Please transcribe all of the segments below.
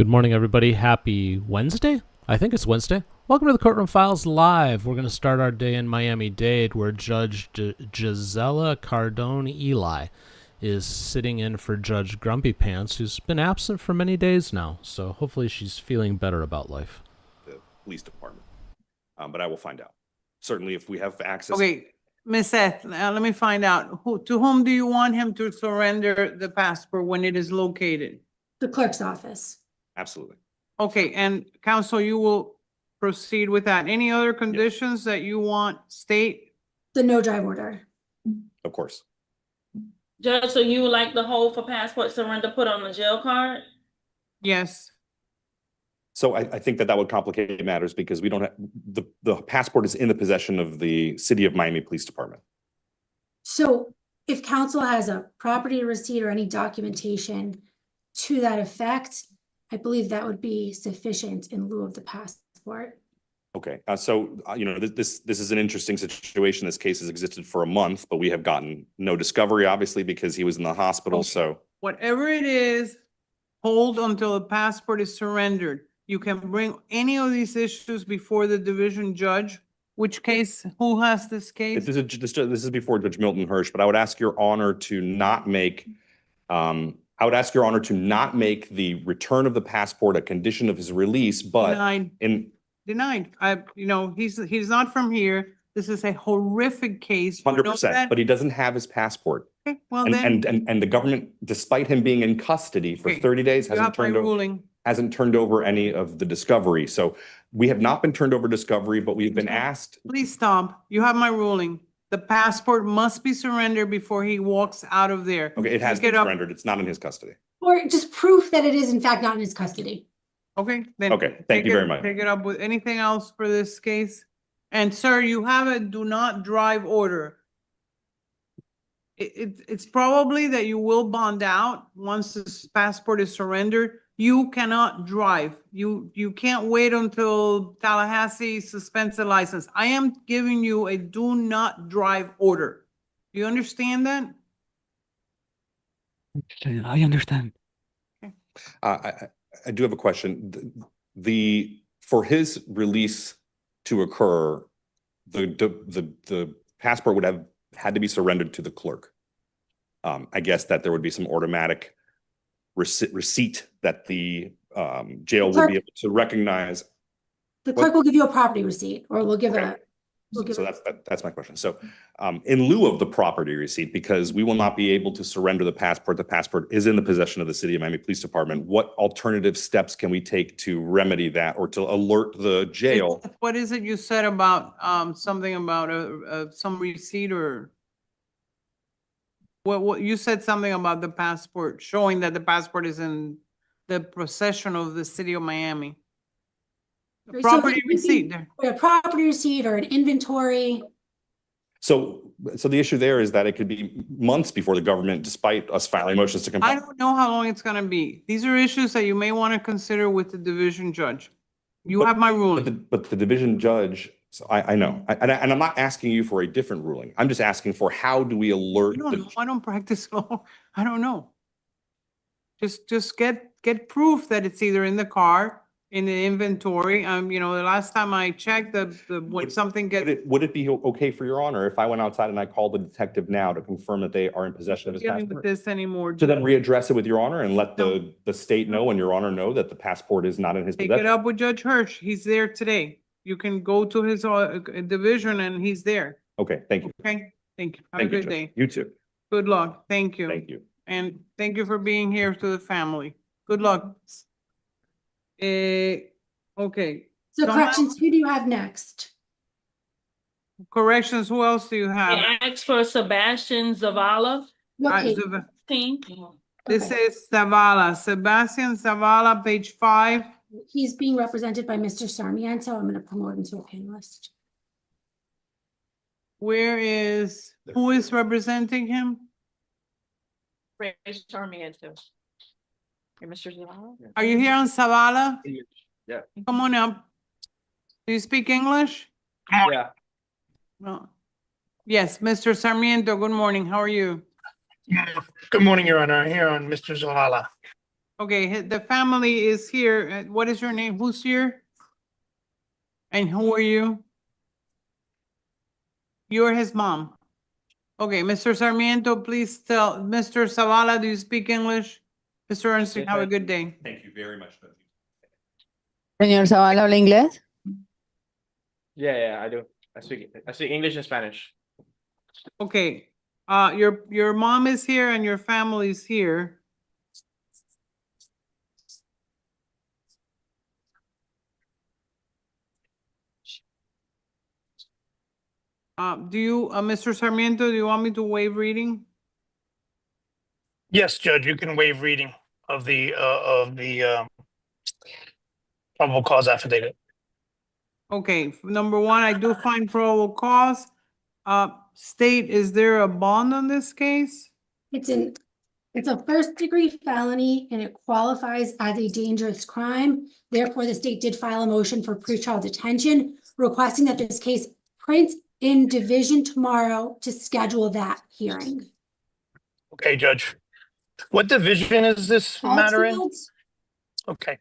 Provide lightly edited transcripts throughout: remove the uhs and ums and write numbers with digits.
Good morning, everybody. Happy Wednesday? I think it's Wednesday. Welcome to the Courtroom Files Live. We're going to start our day in Miami-Dade, where Judge Gisela Cardone-Eli is sitting in for Judge Grumpy Pants, who's been absent for many days now. So hopefully she's feeling better about life. The police department. But I will find out. Certainly if we have access. Okay, Miss Seth, let me find out. To whom do you want him to surrender the passport when it is located? The clerk's office. Absolutely. Okay, and counsel, you will proceed with that. Any other conditions that you want state? The no drive order. Of course. Judge, so you would like the hold for passport surrender put on the jail card? Yes. So I think that would complicate matters because we don't have, the passport is in the possession of the City of Miami Police Department. So if counsel has a property receipt or any documentation to that effect, I believe that would be sufficient in lieu of the passport. Okay, you know, this is an interesting situation. This case has existed for a month, but we have gotten no discovery, obviously, because he was in the hospital. Okay. So Whatever it is, hold until the passport is surrendered. You can bring any of these issues before the division judge. Which case? Who has this case? this is before Judge Milton Hirsch, but I would ask Your Honor to not make the return of the passport a condition of his release, but Denied. He's not from here. This is a horrific case. 100%, but he doesn't have his passport. Okay, well And then, the government, despite him being in custody for Okay, 30 days, you have my ruling. hasn't turned over any of the discovery. So we have not been turned over discovery, but we've been asked. Please stop. You have my ruling. The passport must be surrendered before he walks out of there. Okay, it has Pick been it up. surrendered. It's not in his custody. Or just proof that it is in fact not in his custody. Okay, then. Okay, thank you very much. Take it up with anything else for this case. And sir, you have a do not drive order. It's probably that you will bond out once this passport is surrendered. You cannot drive. You can't wait until Tallahassee suspends the license. I am giving you a do not drive order. Do you understand that? I understand. I do have a question. For his release to occur, the passport would have had to be surrendered to the clerk. I guess that there would be some automatic receipt that the jail will be able to recognize. The clerk will give you a property receipt, or we'll give So that's my question. So in lieu of the property receipt, because we will not be able to surrender the passport is in the possession of the City of Miami Police Department. What alternative steps can we take to remedy that or to alert the jail? What is it you said about something about some receipt or? What you said something about the passport, showing that the passport is in the possession of the City of Miami. A property receipt there. a property receipt or an inventory. So the issue there is that it could be months before the government, despite us filing motions to compel. I don't know how long it's gonna be. These are issues that you may want to consider with the division judge. You have my ruling. But the division judge, so I know, and I'm not asking you for a different ruling. I'm just asking for how do we alert? I don't practice law. I don't know. Just get proof that it's either in the car, in the inventory. The last time I checked, when something gets. Would it be okay for Your Honor if I went outside and I called the detective now to confirm that they are in possession of his Dealing with passport? this anymore. To then readdress it with Your Honor and let the state know and Your Honor know that the passport is not in his Take possession? it up with Judge Hirsch. He's there today. You can go to his division and he's there. Okay, thank you. Okay, thank you. Have a Thank you, good Judge. day. You too. Good luck. Thank you. Thank you. And thank you for being here to the family. Good luck. Okay. So Don't corrections, who do you have next? Corrections, who else do you have? I asked for Sebastian Zavala. What page? Team. This Okay. is Zavala, Sebastian Zavala, page 5. He's being represented by Mr. Sarmiento. I'm going to promote him to a panelist. Who is representing him? Sarmiento. Mr. Zavala? Are you here on Zavala? Yeah. Come on up. Do you speak English? Yeah. No. Yes, Mr. Sarmiento, good morning. How are you? Good morning, Your Honor. Here on Mr. Zavala. Okay, the family is here. What is your name? Who's here? And who are you? You're his mom. Okay, Mr. Sarmiento, please tell, Mr. Zavala, do you speak English? Mr. Ernstine, Yes, have I a good day. Thank you very much, Judge. Señor Zavala, ¿habla inglés? Yeah, I do. I speak English and Spanish. Okay, your mom is here and your family's here. Mr. Sarmiento, do you want me to waive reading? Yes, Judge, you can waive reading of the probable cause affidavit. Okay, number one, I do find probable cause. State, is there a bond on this case? It's a first-degree felony and it qualifies as a dangerous crime. Therefore, the state did file a motion for pretrial detention, requesting that this case print in division tomorrow to schedule that hearing. Okay, Judge. What division is this matter in? Altfield, Okay.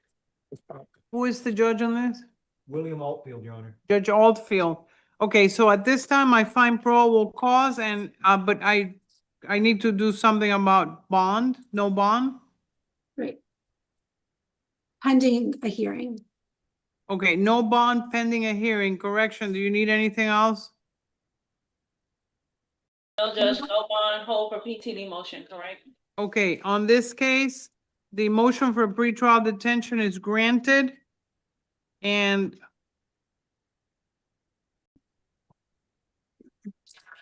Who is the judge on this? William Altfield, Your Honor. Judge Altfield. Okay, so at this time I find probable cause and, but I need to do something about bond, no bond? Right. Pending a hearing. Okay, no bond pending a hearing. Correction, do you need anything else? No, Judge, no bond, hold for PTD motion, correct? Okay, on this case, the motion for pretrial detention is granted. And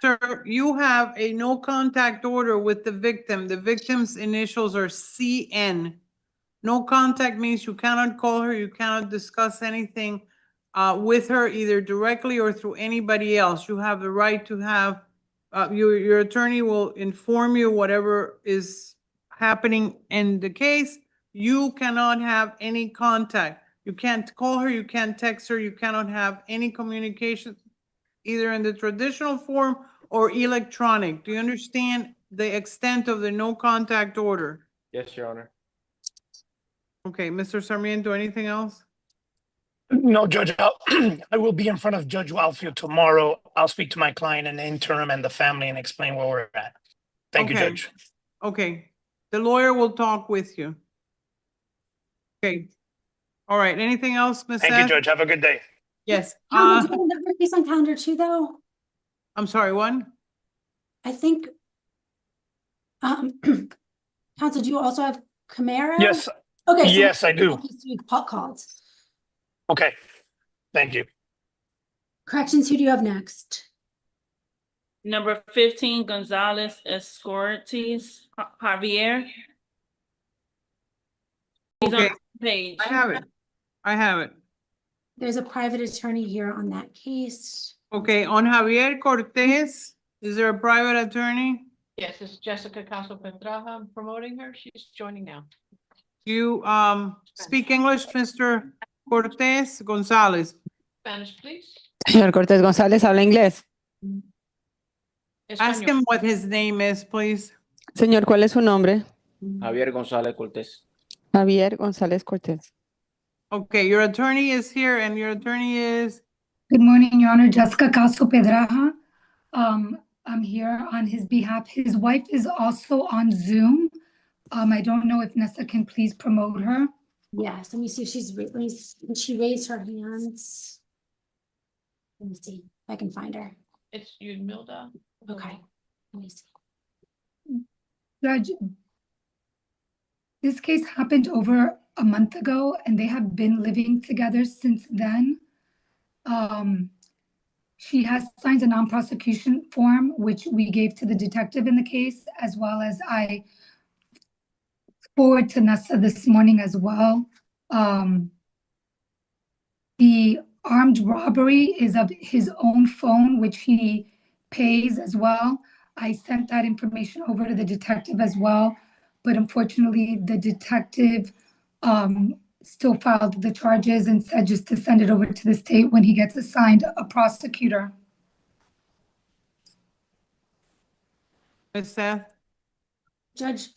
sir, you have a no contact order with the victim. The victim's initials are CN. No contact means you cannot call her, you cannot discuss anything with her, either directly or through anybody else. You have the right to have, your attorney will inform you whatever is happening in the case. You cannot have any contact. You can't call her, you can't text her, you cannot have any communication, either in the traditional form or electronic. Do you understand the extent of the no contact order? Yes, Your Honor. Okay, Mr. Sarmiento, anything else? No, Judge, I will be in front of Judge Wildfield tomorrow. I'll speak to my client in the interim and the family and explain where we're at. Thank you, Okay. Judge. Okay, the lawyer will talk with you. Okay, all right, anything else, Ms. Thank you, Seth? Judge. Have a good day. Yes, Counsel, do you have another case on calendar too, though? I'm sorry, what? I think. Counsel, do you also have Camaro? Yes, Okay. so yes, I do. Called. Okay. Thank you. Corrections, who do you have next? Number 15, Gonzalez Escortes, Javier. He's on Okay, the page. I have it. I have it. There's a private attorney here on that case. Okay, on Javier Cortez, is there a private attorney? Yes, it's Jessica Caso Pedraja. I'm promoting her. She's joining now. You, speak English, Mr. Cortez Gonzalez? Spanish, please. Señor Cortés González, ¿habla inglés? Ask Español. him what his name is, please. Señor, ¿cuál es su nombre? Javier González Cortés. Javier González Cortés. Okay, your attorney is here and your attorney is, Good morning, Your Honor. Jessica Caso Pedraja. I'm here on his behalf. His wife is also on Zoom. I don't know if Nessa can please promote her. Yes, let me see if she raised her hands. Let me see if I can find her. It's Yudmilda. Okay, let me see. Judge, this case happened over a month ago and they have been living together since then. She has signed a non-prosecution form, which we gave to the detective in the case, as well as I forward to Nessa this morning as well. The armed robbery is of his own phone, which he pays as well. I sent that information over to the detective as well, but unfortunately the detective still filed the charges and said just to send it over to the state when he gets assigned a prosecutor. Ms. Seth? Judge,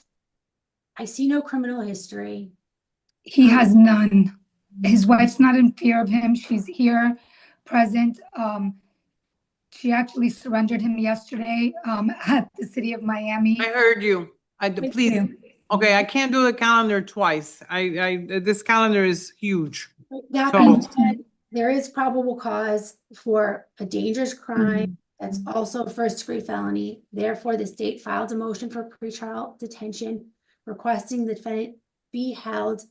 I see no criminal history. He has none. His wife's not in fear of him. She's here, present. She actually surrendered him yesterday, at the city of Miami. I heard you. Thank Please, you. okay, I can't do the calendar twice. This calendar is huge. That So- being said, there is probable cause for a dangerous crime that's also a first-degree felony. Therefore, the state filed a motion for pretrial detention, requesting the defendant be held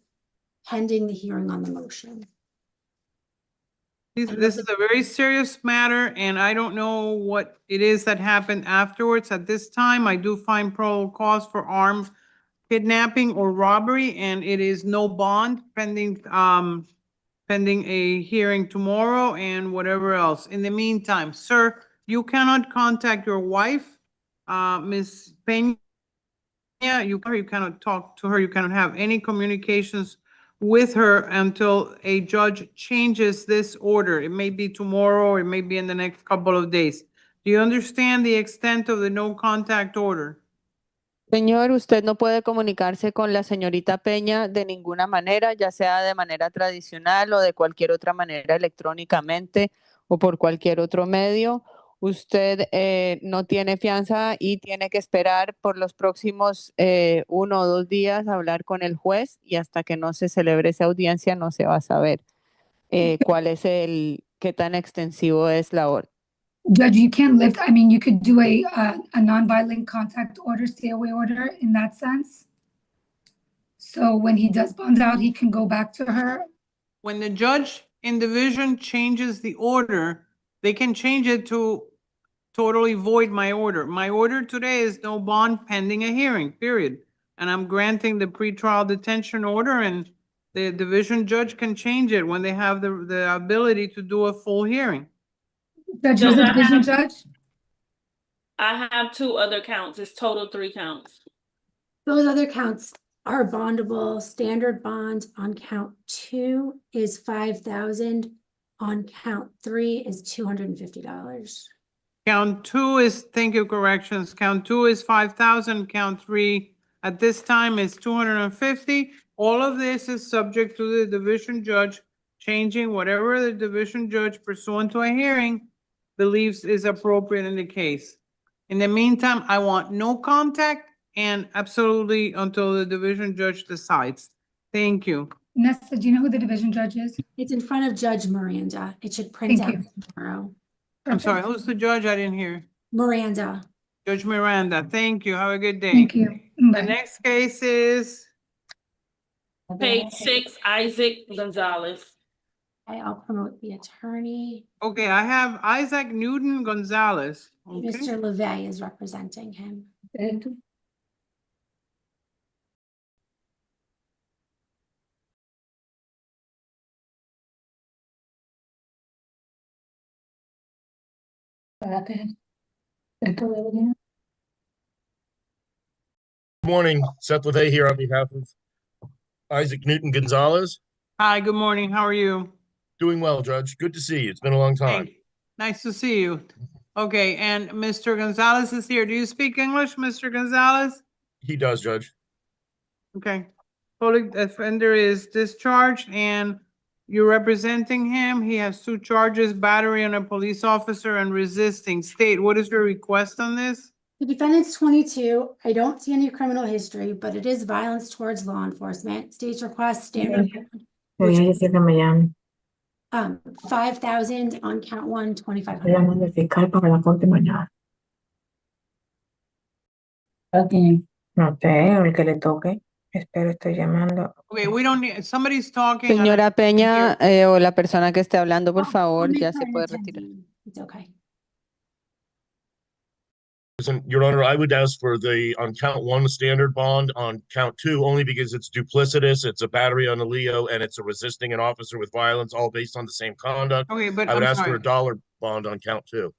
pending the hearing on the motion. This is a very serious matter, and I don't know what it is that happened afterwards. At this time, I do find probable cause for armed kidnapping or robbery, and it is no bond pending a hearing tomorrow and whatever else. In the meantime, sir, you cannot contact your wife, Ms. Peña. You cannot talk to her. You cannot have any communications with her until a judge changes this order. It may be tomorrow, it may be in the next couple of days. Do you understand the extent of the no contact order? Señor, usted no puede comunicarse con la señorita Peña de ninguna manera, ya sea de manera tradicional o de cualquier otra manera, electrónicamente o por cualquier otro medio. Usted no tiene fianza y tiene que esperar por los próximos 1 o 2 días a hablar con el juez, y hasta que no se celebre esa audiencia no se va a saber qué tan extensivo es la orden. Judge, you can't lift, I mean, you could do a non-violent contact order, stay away order in that sense. So when he does bond out, he can go back to her. When the judge in division changes the order, they can change it to totally void my order. My order today is no bond pending a hearing, period. And I'm granting the pretrial detention order, and the division judge can change it when they have the ability to do a full hearing. Judge, who's the division judge? I have 2 other counts. It's total 3 counts. Those other counts are bondable. Standard bond on count 2 is $5,000. On count 3 is $250. Count 2 is, thank you, corrections. Count 2 is 5,000. Count 3 at this time is 250. All of this is subject to the division judge changing whatever the division judge pursuant to a hearing believes is appropriate in the case. In the meantime, I want no contact and absolutely until the division judge decides. Thank you. Nessa, do you know who the division judge is? It's in front of Judge Miranda. It should print Thank out you. tomorrow. I'm sorry, who's the judge? I didn't hear. Miranda. Judge Miranda, thank you. Have a good day. Thank you. The Bye. next case is, Page 6, Isaac Gonzalez. Okay, I'll promote the attorney. okay, I have Isaac Newton Gonzalez. Okay. Mr. LeVay is representing him. Morning, Seth LeVay here on behalf of Isaac Newton Gonzalez. Hi, good morning. How are you? Doing well, Judge. Good to see you. It's been a long time. Hey, nice to see you. Okay, and Mr. Gonzalez is here. Do you speak English, Mr. Gonzalez? He does, Judge. Okay. Public offender is discharged and you're representing him. He has 2 charges, battery on a police officer and resisting. State, what is your request on this? The defendant's 22. I don't see any criminal history, but it is violence towards law enforcement. State's request standard. Mañana. 5,000 on count 1, 2,500. Llamando al fiscal para la corte mañana. Okay. No sé, el que le toque. Espero, estoy llamando. Okay, we don't need, somebody's talking. Señora Peña, o la persona que esté hablando, por I'll favor, make ya her se an puede retirar. attendee. It's okay. Listen, Your Honor, I would ask for on count 1, standard bond, on count 2, only because it's duplicitous, it's a battery on a Leo, and it's a resisting an officer with violence, all based on the same conduct. Okay, but I would I'm ask for sorry. a dollar bond on count 2.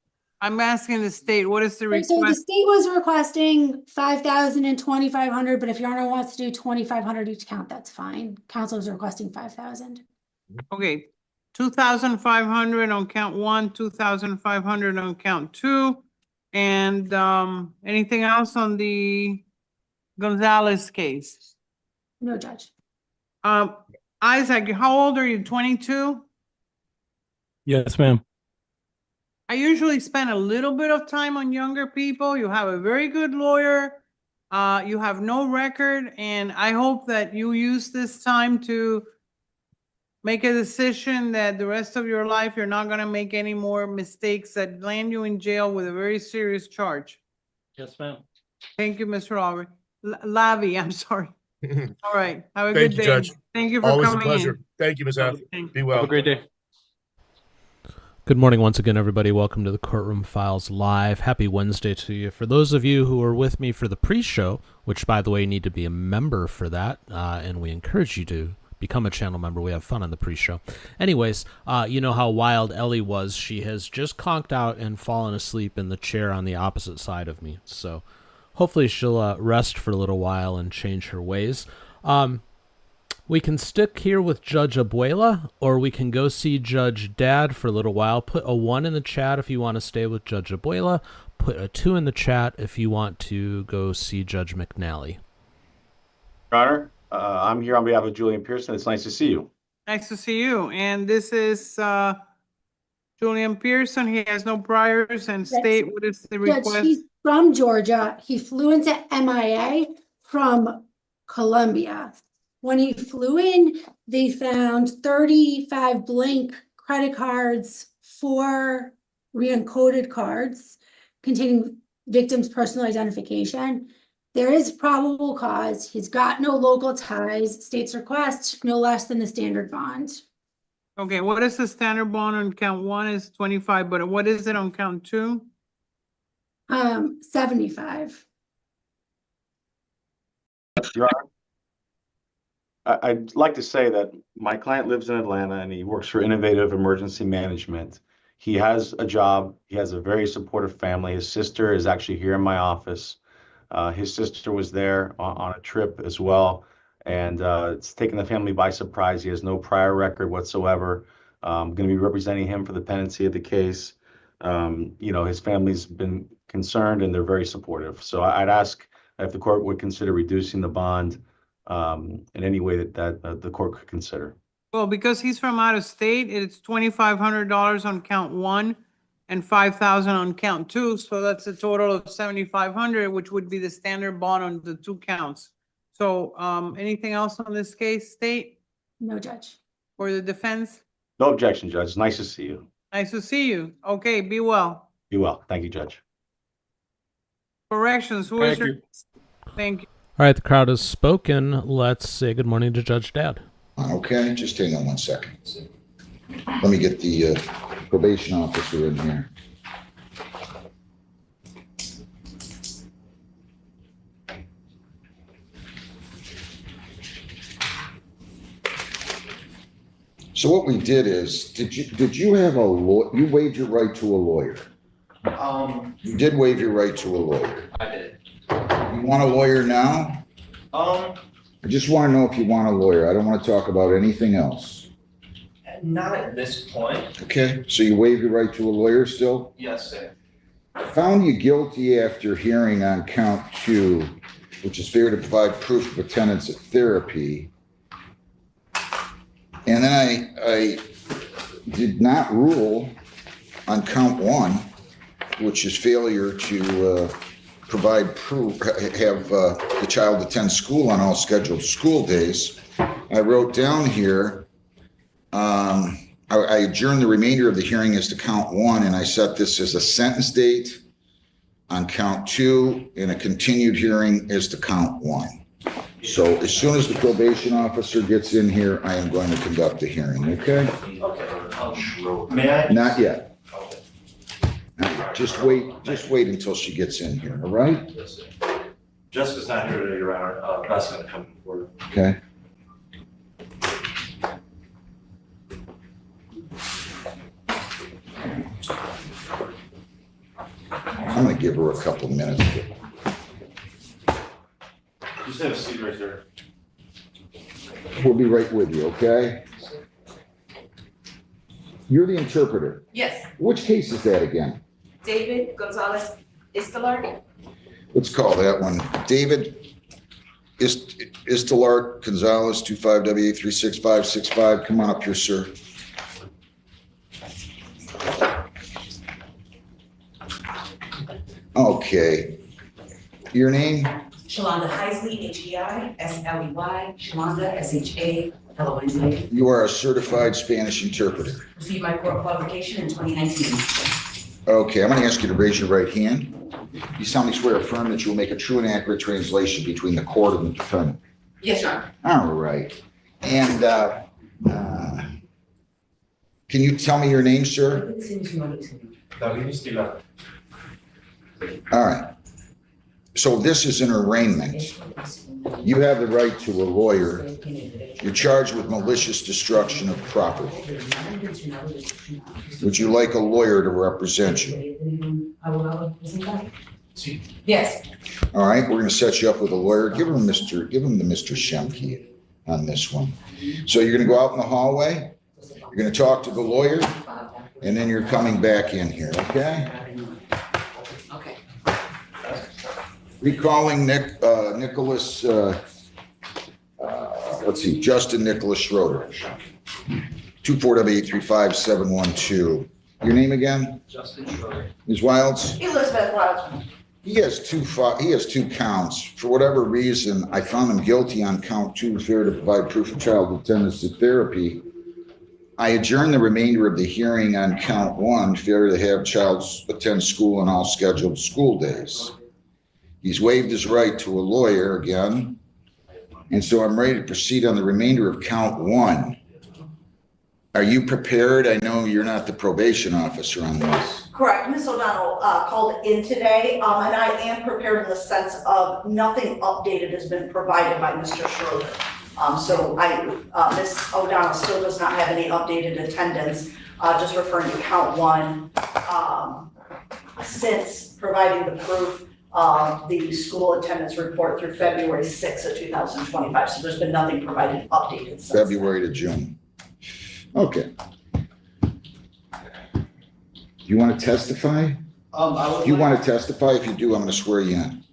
I'm asking the state, what is the So the request? state was requesting 5,000 and 2,500, but if Your Honor wants to do 2,500 each count, that's fine. Council is requesting 5,000. Okay, 2,500 on count 1, 2,500 on count 2. And anything else on the Gonzalez case? No, Judge. Isaac, how old are you? 22? Yes, ma'am. I usually spend a little bit of time on younger people. You have a very good lawyer. You have no record, and I hope that you use this time to make a decision that the rest of your life, you're not gonna make any more mistakes that land you in jail with a very serious charge. Yes, ma'am. Thank you, Mr. Aubrey. Lavi, I'm sorry. All right, have a Thank good you, day. Judge. Thank you for Always a coming pleasure. in. Thank you, Ms. F. Thank Be you. well. Have a great day. Good morning once again, everybody. Welcome to the Courtroom Files Live. Happy Wednesday to you. For those of you who are with me for the pre-show, which, by the way, you need to be a member for that, and we encourage you to become a channel member. We have fun on the pre-show. Anyways, you know how wild Ellie was. She has just conked out and fallen asleep in the chair on the opposite side of me. So hopefully she'll rest for a little while and change her ways. We can stick here with Judge Abuela, or we can go see Judge Dad for a little while. Put a 1 in the chat if you want to stay with Judge Abuela. Put a 2 in the chat if you want to go see Judge McNally. Your Honor, I'm here on behalf of Julian Pearson. It's nice to see you. Nice to see you. And this is Julian Pearson. He has no priors, and state what is the Judge, request. he's from Georgia. He flew into MIA from Colombia. When he flew in, they found 35 blank credit cards, 4 re-encoded cards containing victims' personal identification. There is probable cause. He's got no local ties. State's request, no less than the standard bond. Okay, what is the standard bond on count 1 is 25, but what is it on count 2? 75. Your Honor, I'd like to say that my client lives in Atlanta and he works for Innovative Emergency Management. He has a job. He has a very supportive family. His sister is actually here in my office. His sister was there on a trip as well. And it's taken the family by surprise. He has no prior record whatsoever. I'm going to be representing him for the pendency of the case. You know, his family's been concerned and they're very supportive. So I'd ask if the court would consider reducing the bond in any way that the court could consider. Well, because he's from out of state, it's $2,500 on count 1 and $5,000 on count 2. So that's a total of $7,500, which would be the standard bond on the 2 counts. So anything else on this case, state No, Judge. or the defense? No objection, Judge. It's nice to see you. Nice to see you. Okay, be well. Be well. Thank you, Judge. Corrections, who is your? Thank you. All right, the crowd has spoken. Let's say good morning to Judge Dad. Okay, just hang on 1 second. Let me get the probation officer in here. So what we did is, did you have a lawyer? You waived your right to a lawyer. You did waive your right to a lawyer. I did. You want a lawyer now? I just want to know if you want a lawyer. I don't want to talk about anything else. Not at this point. Okay, so you waive your right to a lawyer still? Yes, sir. Found you guilty after hearing on count 2, which is failure to provide proof of attendance at therapy. And then I did not rule on count 1, which is failure to provide proof, have the child attend school on all scheduled school days. I wrote down here, I adjourned the remainder of the hearing as to count 1, and I set this as a sentence date on count 2 and a continued hearing as to count 1. So as soon as the probation officer gets in here, I am going to conduct the hearing, okay? Okay. May I? Not yet. Just wait until she gets in here, all right? Yes, sir. Jessica's not here today, Your Honor. That's gonna come forward. Okay. I'm gonna give her a couple minutes. Just have a seat right there. We'll be right with you, okay? You're the interpreter. Yes, Which case is that again? David Gonzalez Escalar. Let's call that one David Istalart Gonzalez, 25W36565. Come on up here, sir. Okay. Your name? Shalonda Heisley, Heisley, Shalonda, SHALONDA. You are a certified Spanish interpreter. Received my court qualification in 2019. Okay, I'm going to ask you to raise your right hand. You solemnly swear or affirm that you will make a true and accurate translation between the court and the defendant. Yes, Your Honor. All right. And can you tell me your name, sir? All right. So this is an arraignment. You have the right to a lawyer. You're charged with malicious destruction of property. Would you like a lawyer to represent you? Yes. All right, we're going to set you up with a lawyer. Give him the Mr. Shemke on this one. So you're going to go out in the hallway. You're going to talk to the lawyer, and then you're coming back in here, okay? Okay. Recalling Nicholas, Justin Nicholas Schroeder. 24W835-712. Your name again? Justin Schroeder. Ms. Wilds? Elizabeth Wilds. He has two counts. For whatever reason, I found him guilty on count 2, failure to provide proof of child attendance to therapy. I adjourned the remainder of the hearing on count 1, failure to have child attend school on all scheduled school days. He's waived his right to a lawyer again. And so I'm ready to proceed on the remainder of count 1. Are you prepared? I know you're not the probation officer on this. Correct. Ms. O'Donnell called in today, and I am prepared in the sense of nothing updated has been provided by Mr. Schroeder. So Ms. O'Donnell still does not have any updated attendance, just referring to count 1, since providing the proof of the school attendance report through February 6th of 2025. So there's been nothing provided updated since February to June. Okay. You want to testify? I You want to testify? If you do, I'm going to swear you in.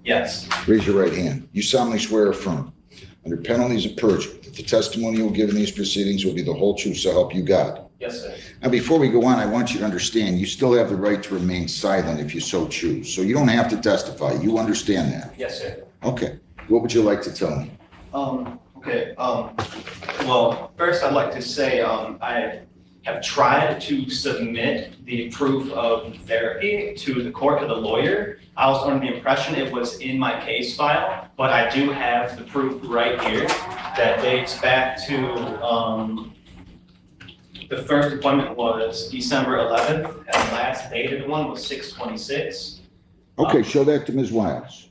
Yes. Raise your right hand. You solemnly swear or affirm, under penalties of perjury, that the testimony you will give in these proceedings will be the whole truth, so help you God. Yes, sir. Now, before we go on, I want you to understand, you still have the right to remain silent if you so choose. So you don't have to testify. You understand that? Yes, sir. Okay. What would you like to tell me? Okay. Well, first I'd like to say I have tried to submit the proof of therapy to the court, to the lawyer. I was under the impression it was in my case file, but I do have the proof right here that dates back to the first appointment was December 11th, and the last dated one was 6/26. Okay, show that to Ms. Wiles.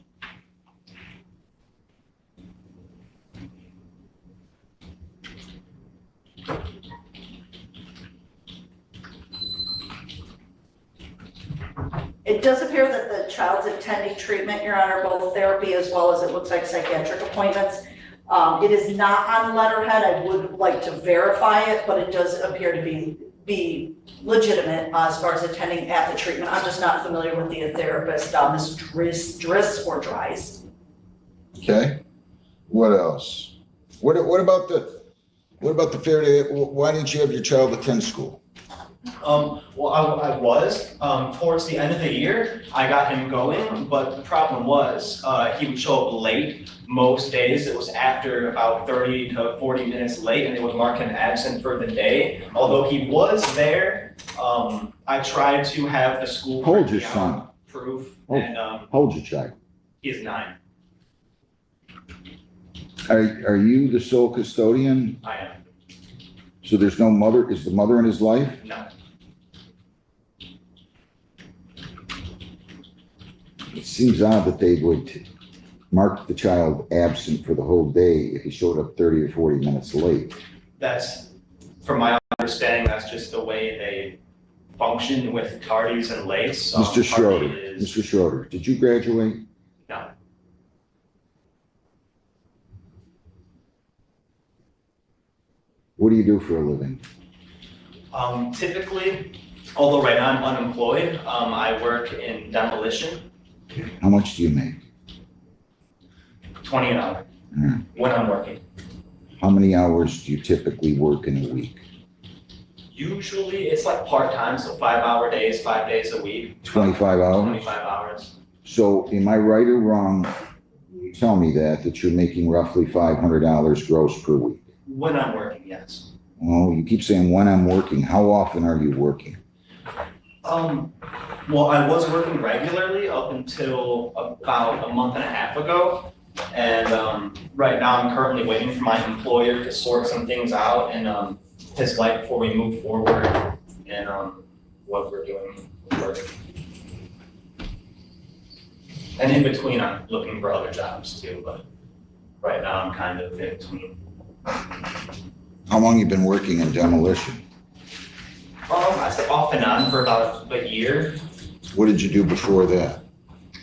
It does appear that the child's attending treatment, Your Honor, both therapy as well as it looks like psychiatric appointments. It is not on letterhead. I would like to verify it, but it does appear to be legitimate as far as attending at the treatment. I'm just not familiar with the therapist, Ms. Driss or Dries. Okay. What else? What about the failure to, why didn't you have your child attend school? Well, I was, towards the end of the year, I got him going, but the problem was, he would show up late most days. It was after about 30 to 40 minutes late, and they would mark him absent for the day. Although he was there, I tried to have the school. Hold your son. Proof, and, hold your child. he is 9. Are you the sole custodian? I am. So there's no mother? Is the mother in his life? No. It seems odd that they would mark the child absent for the whole day if he showed up 30 or 40 minutes late. That's, from my understanding, that's just the way they function with tardies and lates. Mr. Schroeder, did you graduate? No. What do you do for a living? Typically, although right now I'm unemployed, I work in demolition. How much do you make? 20 an hour when I'm working. How many hours do you typically work in a week? Usually it's like part-time, so 5-hour days, 5 days a week. 25 hours? 25 hours. So am I right or wrong? You tell me that you're making roughly $500 gross per week. When I'm working, yes. Well, you keep saying when I'm working. How often are you working? Well, I was working regularly up until about a month and a half ago. And right now I'm currently waiting for my employer to sort some things out and his life before we move forward and what we're doing with work. And in between, I'm looking for other jobs too, but right now I'm kind of in between. How long you been working in demolition? I say off and on for about a year. What did you do before that?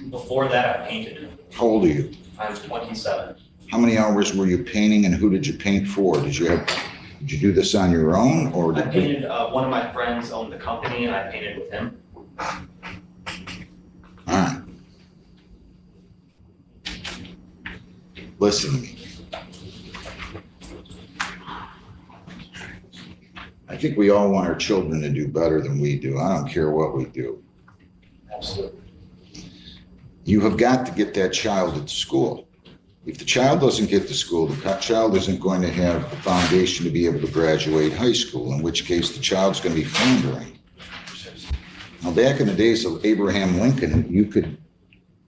Before that, I painted. How old are you? I'm 27. How many hours were you painting and who did you paint for? Did you do this on your own or I did painted, one of my friends owned the company and I painted with him. All right. Listen to me. I think we all want our children to do better than we do. I don't care what we do. Absolutely. You have got to get that child at school. If the child doesn't get to school, the child isn't going to have the foundation to be able to graduate high school, in which case the child's going to be floundering. Now, back in the days of Abraham Lincoln, you could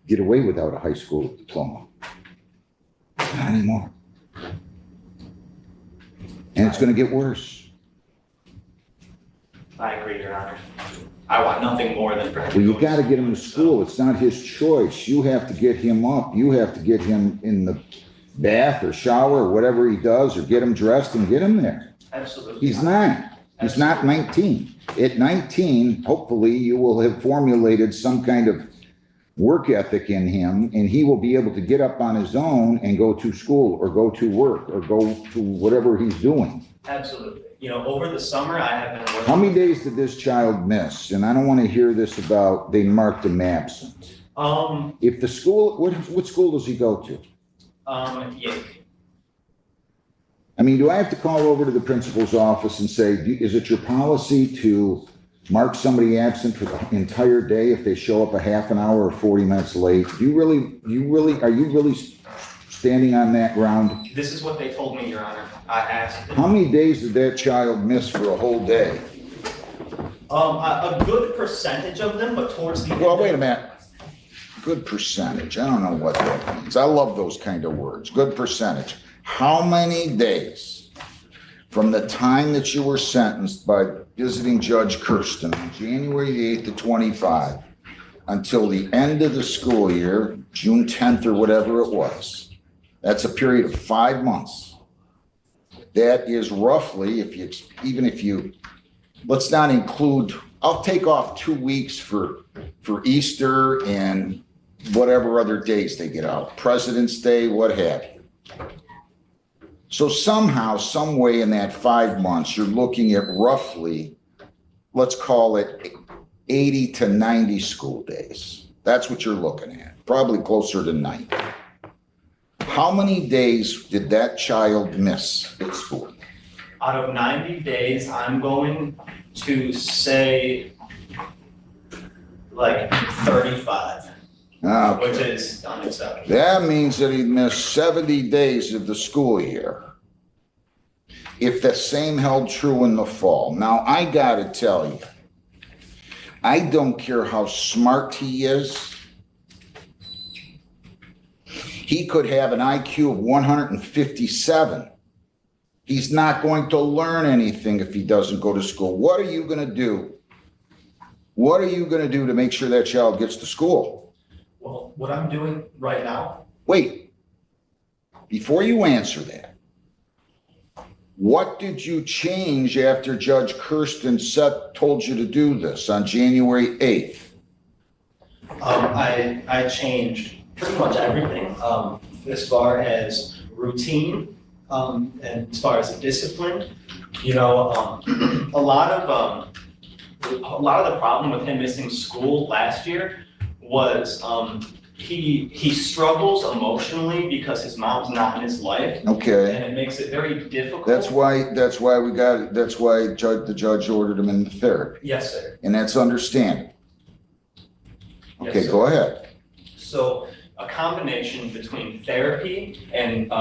get away without a high school diploma. Not anymore. And it's going to get worse. I agree, Your Honor. I want nothing more than for him. Well, you got to get him to school. It's not his choice. You have to get him up. You have to get him in the bath or shower or whatever he does, or get him dressed and get him there. Absolutely. He's 9. He's not 19. At 19, hopefully you will have formulated some kind of work ethic in him, and he will be able to get up on his own and go to school or go to work or go to whatever he's doing. Absolutely. You know, over the summer, I have been working. How many days did this child miss? And I don't want to hear this about they marked him absent. If the school, what school does he go to? Yeah. I mean, do I have to call over to the principal's office and say, is it your policy to mark somebody absent for the entire day if they show up a half an hour or 40 minutes late? Are you really standing on that ground? This is what they told me, Your Honor. I asked them. How many days did that child miss for a whole day? A good percentage of them, but towards the end. Well, wait a minute. Good percentage. I don't know what that means. I love those kind of words. Good percentage. How many days from the time that you were sentenced by visiting Judge Kirsten, January the 8th of 25, until the end of the school year, June 10th or whatever it was? That's a period of 5 months. That is roughly, if you, let's not include, I'll take off 2 weeks for Easter and whatever other days they get out, President's Day, what have you. So somehow, some way in that 5 months, you're looking at roughly, let's call it 80 to 90 school days. That's what you're looking at, probably closer to 90. How many days did that child miss at school? Out of 90 days, I'm going to say like 35, Okay. which is unacceptable. That means that he missed 70 days of the school year. If the same held true in the fall. Now, I gotta tell you, I don't care how smart he is. He could have an IQ of 157. He's not going to learn anything if he doesn't go to school. What are you going to do? What are you going to do to make sure that child gets to school? Well, what I'm doing right now. Wait, before you answer that, what did you change after Judge Kirsten told you to do this on January 8th? I changed pretty much everything, as far as routine, and as far as discipline. You know, a lot of the problem with him missing school last year was he struggles emotionally because his mom's not in his life. Okay. And it makes it very difficult. That's why the judge ordered him into therapy. Yes, sir. And that's understandable. Yes, Okay, sir. go ahead. So a combination between therapy and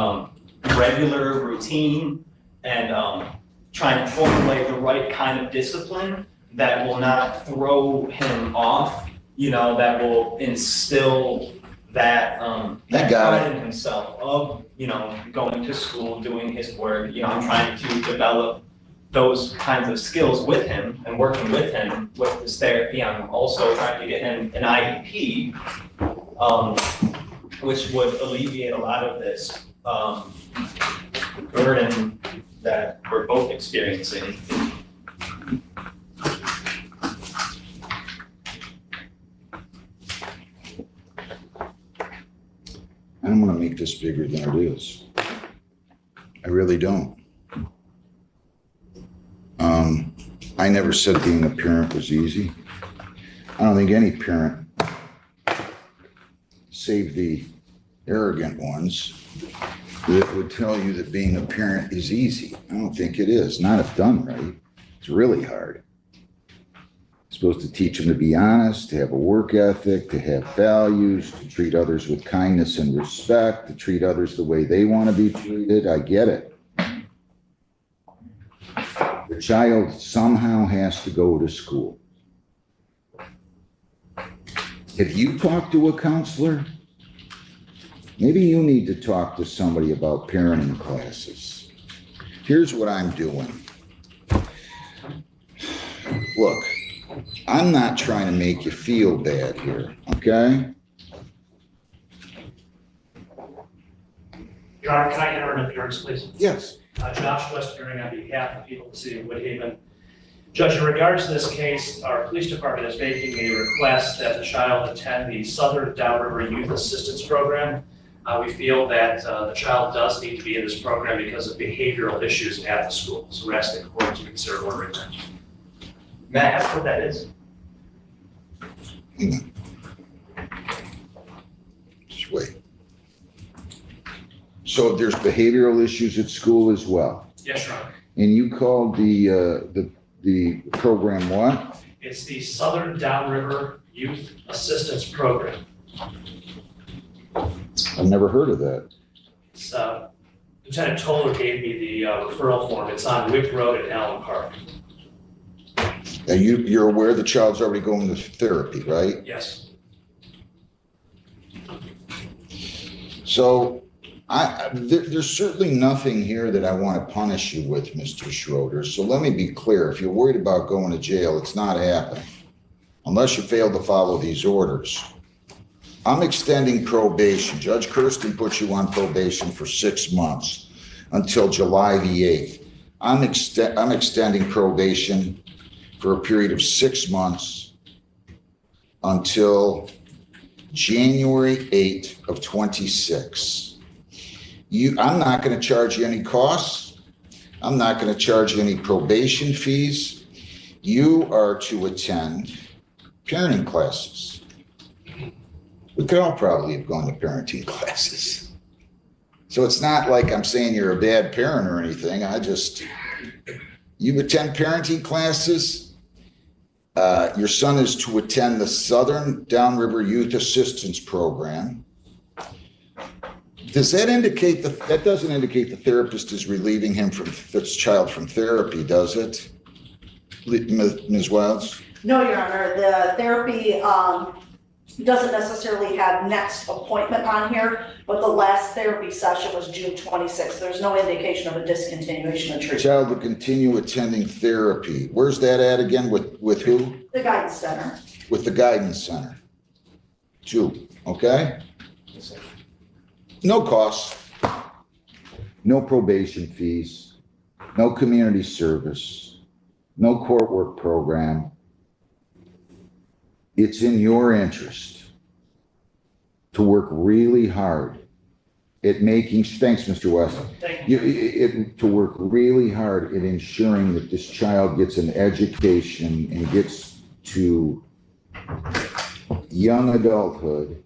regular routine and trying to formulate the right kind of discipline that will not throw him off, you know, that will instill that I got pride in himself of, you know, going to school, doing his work. You know, I'm trying to develop those kinds of skills with him and working with him with his therapy. I'm also trying to get him an IEP, which would alleviate a lot of this burden that we're both experiencing. I don't want to make this bigger than it is. I really don't. I never said being a parent was easy. I don't think any parent, save the arrogant ones, that would tell you that being a parent is easy. I don't think it is. Not if done right. It's really hard. Supposed to teach them to be honest, to have a work ethic, to have values, to treat others with kindness and respect, to treat others the way they want to be treated. I get it. The child somehow has to go to school. Have you talked to a counselor? Maybe you need to talk to somebody about parenting classes. Here's what I'm doing. Look, I'm not trying to make you feel bad here, okay? Your Honor, can I enter an appearance, please? Yes. Josh Westbury on behalf of the people of the city of Woodhaven. Judge, in regards to this case, our police department is making a request that the child attend the Southern Downriver Youth Assistance Program. We feel that the child does need to be in this program because of behavioral issues at the school. So we're asking the court to consider ordering that. May I ask what that is? Hang on. Just wait. So there's behavioral issues at school as well? Yes, Your Honor. And you called the program what? It's the Southern Downriver Youth Assistance Program. I've never heard of that. It's, Lieutenant Toller gave me the referral form. It's on Wick Road in Allen Park. And you're aware the child's already going to therapy, right? Yes. So there's certainly nothing here that I want to punish you with, Mr. Schroeder. So let me be clear. If you're worried about going to jail, it's not happening unless you fail to follow these orders. I'm extending probation. Judge Kirsten put you on probation for 6 months until July the 8th. I'm extending probation for a period of 6 months until January 8th of 26. I'm not going to charge you any costs. I'm not going to charge you any probation fees. You are to attend parenting classes. We could all probably have gone to parenting classes. So it's not like I'm saying you're a bad parent or anything. You attend parenting classes. Your son is to attend the Southern Downriver Youth Assistance Program. Does that indicate that doesn't indicate the therapist is relieving him from this child from therapy, does it? Ms. Wilds? No, Your Honor, the therapy doesn't necessarily have next appointment on here, but the last therapy session was June 26th. There's no indication of a discontinuation of treatment. Child to continue attending therapy. Where's that at again? With who? The Guidance Center. With the Guidance Center. 2, okay? No costs, no probation fees, no community service, no court work program. It's in your interest to work really hard at making, thanks, Mr. West. To work really hard at ensuring that this child gets an education and gets to young adulthood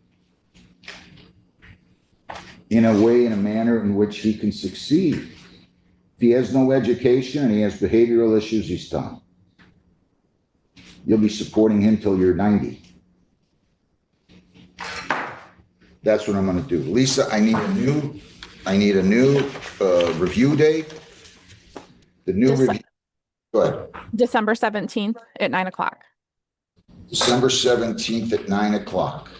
in a way, in a manner in which he can succeed. If he has no education and he has behavioral issues, he's done. You'll be supporting him till you're 90. That's what I'm gonna do. Lisa, I need a new review date. The new review, go ahead. December 17th at 9 o'clock. December 17th at 9 o'clock.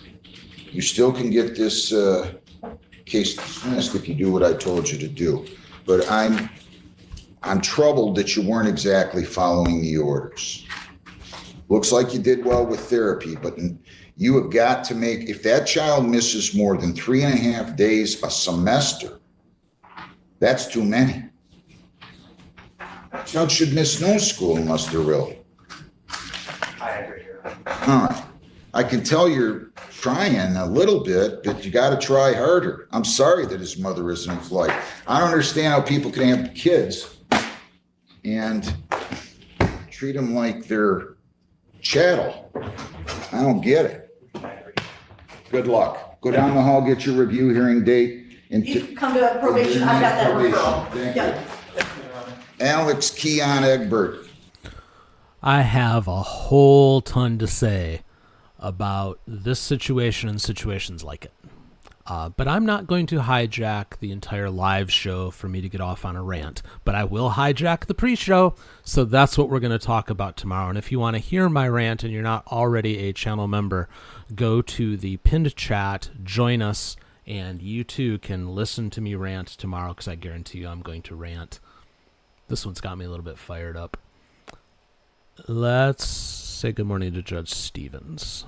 You still can get this case dismissed if you do what I told you to do. But I'm troubled that you weren't exactly following the orders. Looks like you did well with therapy, but you have got to make, if that child misses more than 3.5 days a semester, that's too many. Child should miss no school unless they're ill. I agree. All right. I can tell you're trying a little bit, but you got to try harder. I'm sorry that his mother isn't his life. I don't understand how people can have kids and treat them like they're chattel. I don't get it. Good luck. Go down the hall, get your review hearing date. And You come to probation, I got that Probation. referral. Thank Yeah. you. Alex Keon Egbert. I have a whole ton to say about this situation and situations like it. But I'm not going to hijack the entire live show for me to get off on a rant. But I will hijack the pre-show, so that's what we're going to talk about tomorrow. And if you want to hear my rant and you're not already a channel member, go to the pinned chat, join us, and you too can listen to me rant tomorrow, because I guarantee you I'm going to rant. This one's got me a little bit fired up. Let's say good morning to Judge Stevens.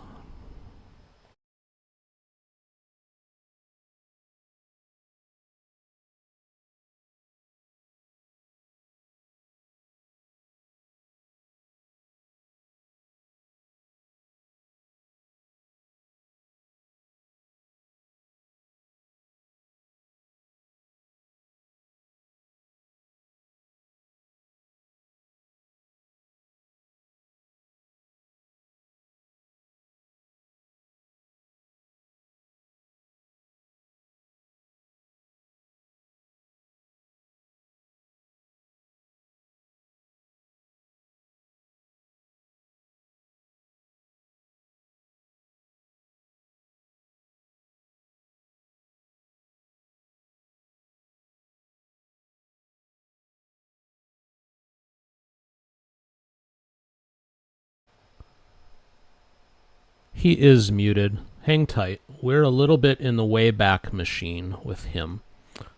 He is muted. Hang tight. We're a little bit in the Wayback Machine with him.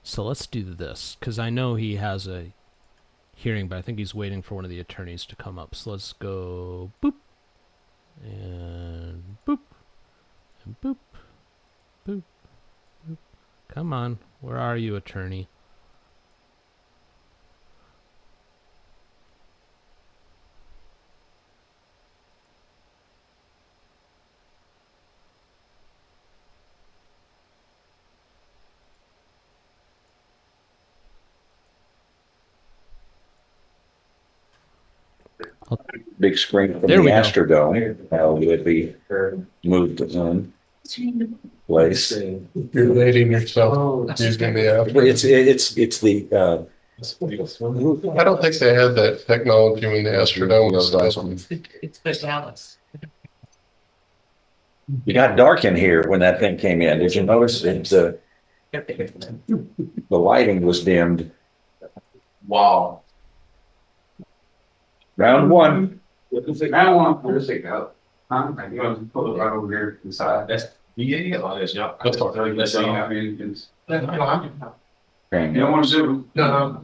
So let's do this, because I know he has a hearing, but I think he's waiting for one of the attorneys to come up. So let's go boop, and boop, and boop, boop, boop. Come on. Where are you, attorney? Big screen from There the we go. Astrodome, how it would be moved in place. You're dating yourself using the app. It's the, I don't think they had that technology when the Astrodome was stuff. It's the Dallas. it got dark in here when that thing came in. Did you notice? The lighting was dimmed. Wow. Round one. Round one, where's it go? Huh? You want to put it right over here inside? That's, you get a lot of this, yeah. That's all. Let's see. You don't want to zoom? No.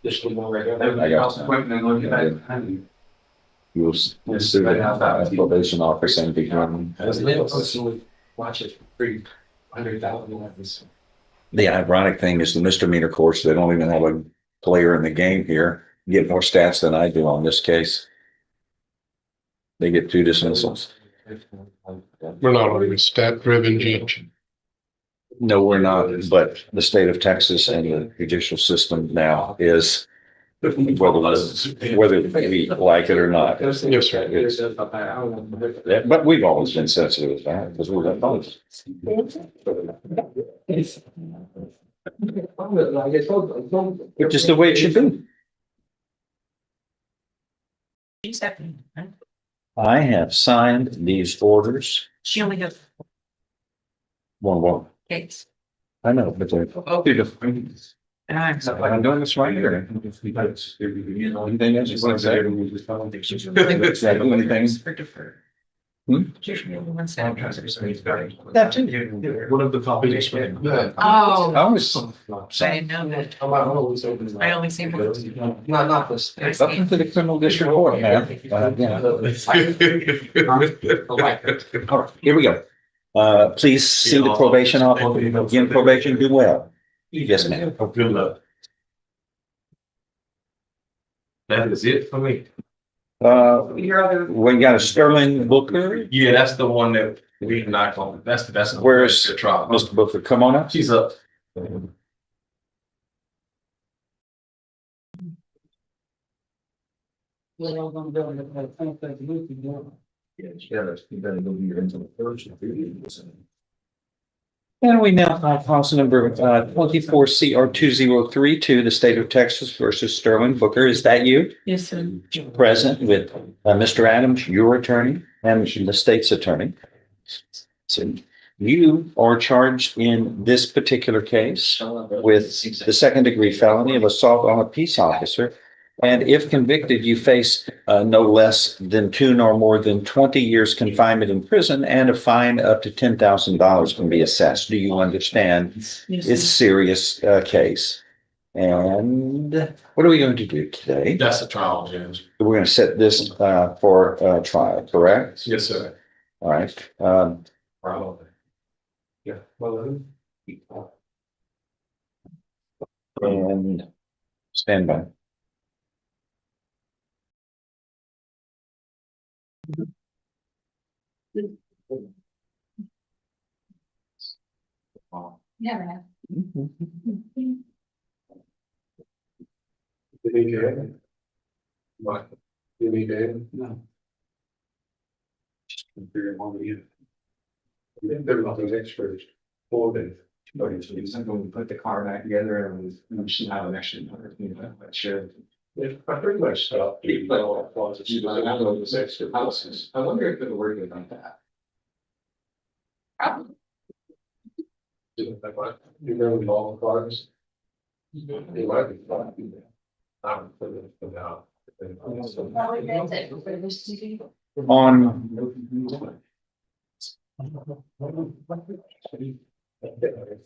Just the one right there. I got Quick and then look at that. You'll see the probation office and become. Watch it for 100,000. The ironic thing is the misdemeanor courts, they don't even have a player in the game here, get more stats than I do on this case. They get 2 dismissals. We're not on a stat-driven judge. No, we're not, but the state of Texas and the judicial system now is whether we like it or not. Yes, sir. But we've always been sensitive to that because we're that close. Which is the way it should be. I have signed these orders. She only has One. cakes. I know, but they're two different. I'm doing this right here. Anything else you want to say? Anything? That too. One of the copies. Oh. I was. I didn't know that. I only see one. Not this. Welcome to the criminal district court, man. All right, here we go. Please see the probation officer. Again, probation, do well. Yes, ma'am. Good luck. That is it for me. We got a Sterling Booker. Yeah, that's the one that we knocked on. That's. Where's the trial. Mr. Booker? Come on up. She's up. And we now have house number 24 CR 2032, the state of Texas versus Sterling Booker. Is that you? Yes, sir. Present with Mr. Adams, your attorney, and the state's attorney. So you are charged in this particular case with the second-degree felony of assault on a peace officer. And if convicted, you face no less than 2 nor more than 20 years confinement in prison, and a fine up to $10,000 can be assessed. Do you understand? It's a serious case. And what are we going to do today? That's the trial, Judge. We're going to set this for trial, correct? Yes, sir. All right. Probably. Yeah. And stand by. Never. Did he get it? What? Did he get it? No. Just figure on the end. They're not those extras. 4 days. Okay, so he's going to put the car back together and she's not an extra, but sure. I pretty much stopped. I know those extra houses. I wonder if it'll work on that. You remember all the cars? They might be fine.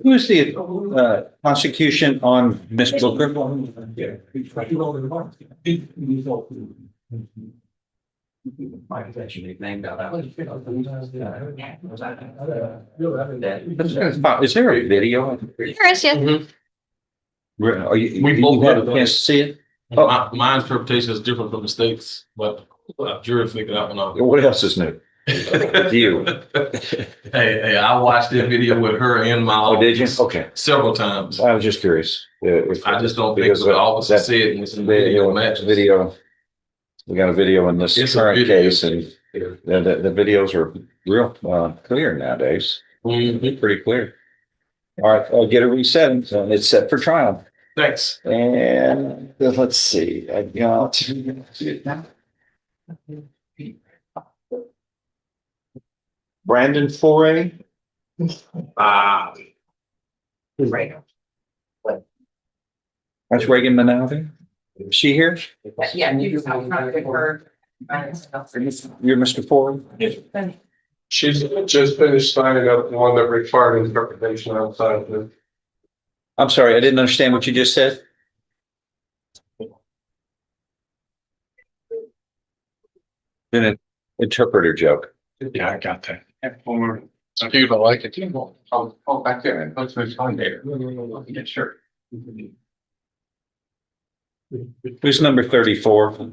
Who's the prosecution on Mr. Booker? Is there a video? Yes. Are you, We you both had have a it. chance to see it? My interpretation is different from the state's, but jury figured out one out. What else is new? You. Hey, I watched that video with her and my Oh, did you? office Okay. several times. I was just curious. I just don't think Because the officer that said it was in video matches. Video. We got a video in this It's a current video. case, and the videos are real clear nowadays. Pretty clear. All right, I'll get it reset, and it's set for trial. Thanks. And let's see, I got. Brandon Foray. Right. That's Reagan McNally. Is she here? Yeah, you just have to her. You're Mr. Foray? She's just finished signing up one that required interpretation outside of it. I'm sorry, I didn't understand what you just said. Been an interpreter joke. Yeah, I got that. People like it. I'll back there and put this on there. Yeah, sure. Who's number 34?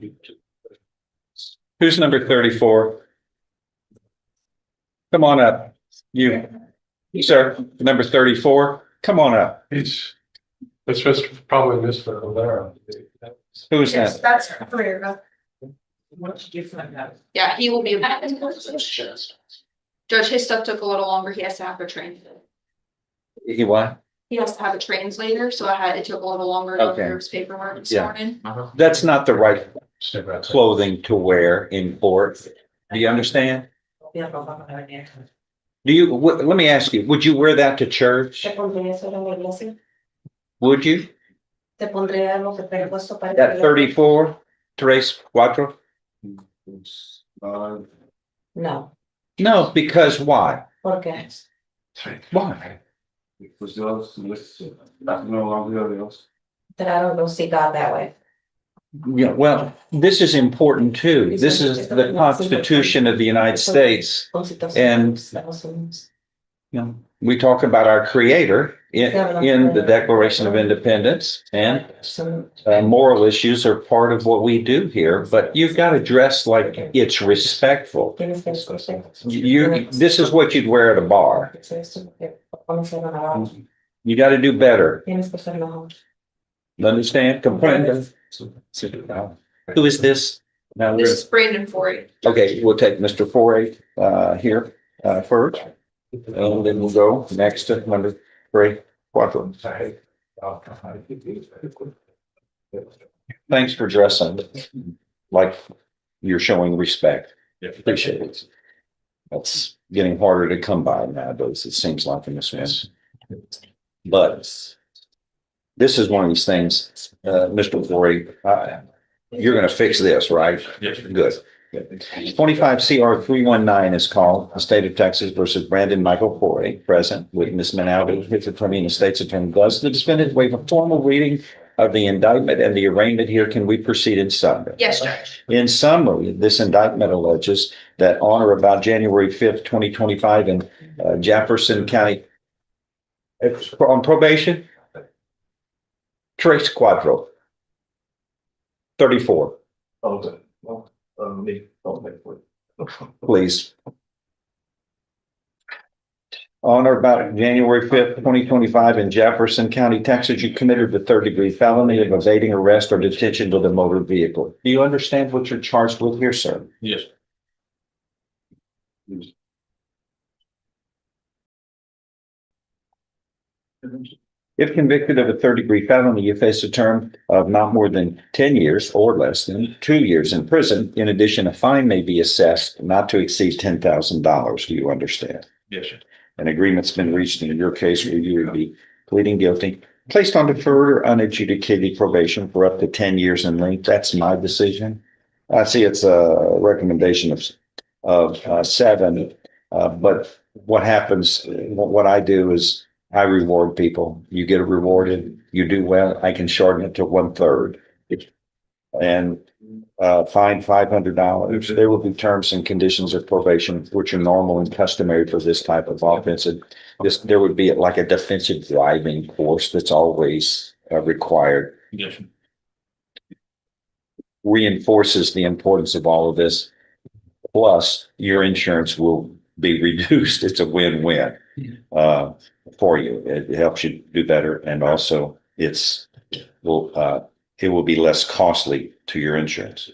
Who's number 34? Come on up. You, sir, number 34, come on up. It's just probably Mr. Valera. Who is Yes, that? that's Pereira. What? Yeah, he will be back. Judge, his stuff took a little longer. He has to have a translator. He what? He has to have a translator, so it took a little longer to Okay. clear his paperwork this Yeah. morning. That's not the right clothing to wear in court. Do you understand? Do you, let me ask you, would you wear that to church? Would you? At 34, tres, cuatro? No. No, because why? Okay. Why? That I don't go see God that way. Yeah, well, this is important too. This is the Constitution of the United States. And, you know, we talk about our Creator in the Declaration of Independence, and moral issues are part of what we do here, but you've got to dress like it's respectful. This is what you'd wear at a bar. You got to do better. Understand? Comprende? Who is this? Now This is Brandon Forey. okay, we'll take Mr. Forey here first. And then we'll go next to number 3, Quattro. Thanks for dressing like you're showing respect. Appreciate it. That's getting harder to come by nowadays, it seems like in this one. But this is one of these things, Mr. Forey, you're gonna fix this, right? Yes. Good. 25 CR 319 is called, the state of Texas versus Brandon Michael Forey, present with Ms. Manaldi, his attorney and the state's attorney. Does the defendant waive a formal reading of the indictment and the arraignment here? Can we proceed in summary? Yes, Judge. In summary, this indictment alleges that on or about January 5th, 2025 in Jefferson County, it's on probation, Tres Cuatro, 34. Okay. Well, me, I'll pay for it. Please. On or about January 5th, 2025 in Jefferson County, Texas, you committed the 3rd-degree felony of evading arrest or detention to the motor vehicle. Do you understand what you're charged with here, sir? Yes. If convicted of a 3rd-degree felony, you face a term of not more than 10 years or less than 2 years in prison. In addition, a fine may be assessed not to exceed $10,000. Do you understand? Yes, sir. An agreement's been reached in your case where you would be pleading guilty, placed on deferred or unadjudicated probation for up to 10 years in length. That's my decision. I see it's a recommendation of 7, but what happens, what I do is I reward people. You get rewarded, you do well, I can shorten it to 1/3. And fine $500. There will be terms and conditions of probation, which are normal and customary for this type of offense. And there would be like a defensive driving course that's always required. Yes, sir. Reinforces the importance of all of this. Plus, your insurance will be reduced. It's a win-win for you. It helps you do better, and also it will be less costly to your insurance.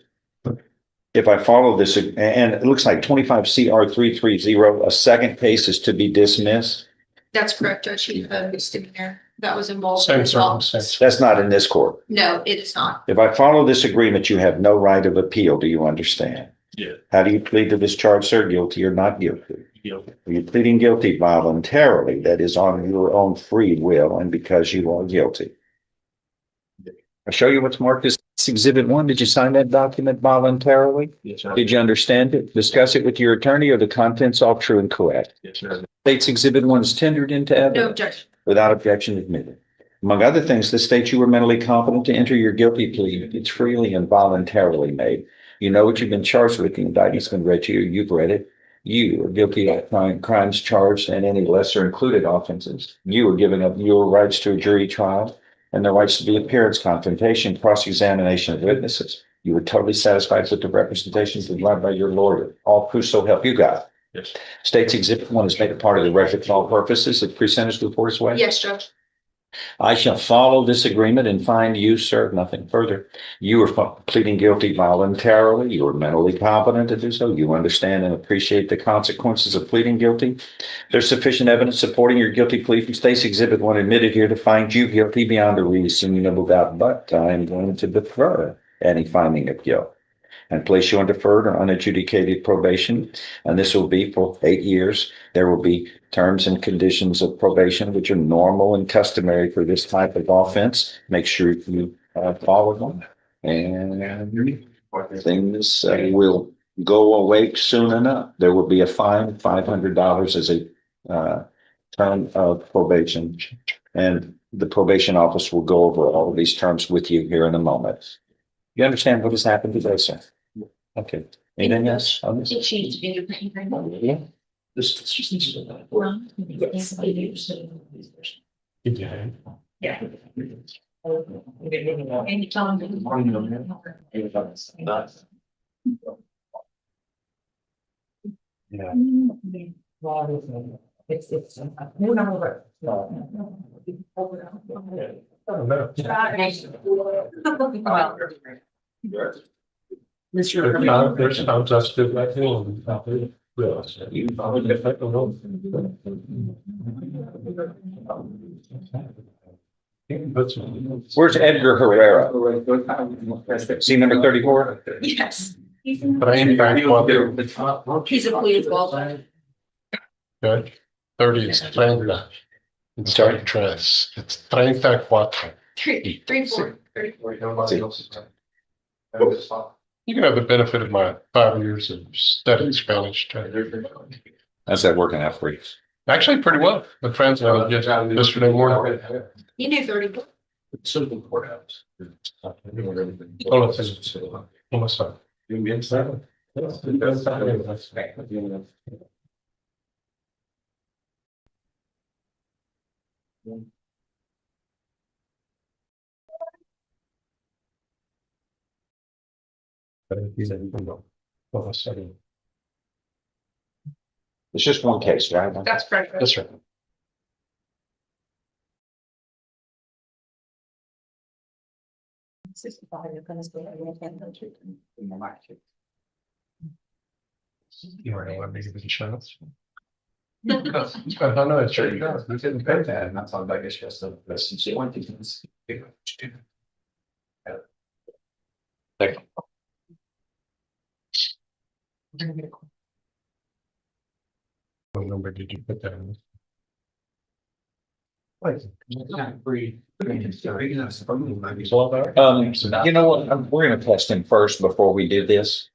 If I follow this, and it looks like 25 CR 330, a second case is to be dismissed. That's correct, Judge. He misdemeanor that was involved. Same as well. circumstance. That's not in this court. No, it is not. If I follow this agreement, you have no right of appeal. Do you understand? Yeah. How do you plead to this charge, sir? Guilty or not guilty? Guilty. Are you pleading guilty voluntarily? That is on your own free will and because you are guilty. I'll show you what's marked as Exhibit 1. Did you sign that document voluntarily? Yes, sir. Did you understand it? Discuss it with your attorney, or the contents all true and correct? Yes, sir. State's Exhibit 1 is tendered into evidence. No, Judge. Without objection admitted. Among other things, the state you were mentally competent to enter your guilty plea. It's freely and voluntarily made. You know what you've been charged with. The indictment's been read to you. You've read it. You are guilty of crimes charged and any lesser included offenses. You are giving up your rights to a jury trial and the rights to the appearance, confrontation, cross-examination of witnesses. You were totally satisfied with the representations provided by your lawyer. All proof so help you God. Yes. State's Exhibit 1 is made a part of the record for all purposes. It pre-sentence report as well. Yes, Judge. I shall follow this agreement and find you, sir, nothing further. You are pleading guilty voluntarily. You are mentally competent to do so. You understand and appreciate the consequences of pleading guilty. There's sufficient evidence supporting your guilty plea from State's Exhibit 1 admitted here to find you guilty beyond a reasonable doubt, but I'm going to defer any finding of guilt and place you on deferred or unadjudicated probation. And this will be for 8 years. There will be terms and conditions of probation, which are normal and customary for this type of offense. Make sure you follow them. And things will go away soon enough. There will be a fine, $500 as a term of probation. And the probation office will go over all of these terms with you here in a moment. You understand what has happened today, sir? Okay. Anything else on this? Yeah. Yeah. There's times I stood right there and Where's Edgar Herrera? See number 34? Yes. He's a plea as well. Judge, 30 is 30. It's sorry, it's 34. Three, four. You can have the benefit of my 5 years of studying Spanish. How's that working out for you? Actually, pretty well. My friends and I just yesterday morning. You knew 30. Courthouse. Almost done. It's just one case, right? That's correct. Yes, sir. You already want me to give it a shot? I know it's sure you does. We didn't pay that, and that's all I guess just the one thing is. Thank you. What number did you put that in? You know what? We're gonna test him first before we do this.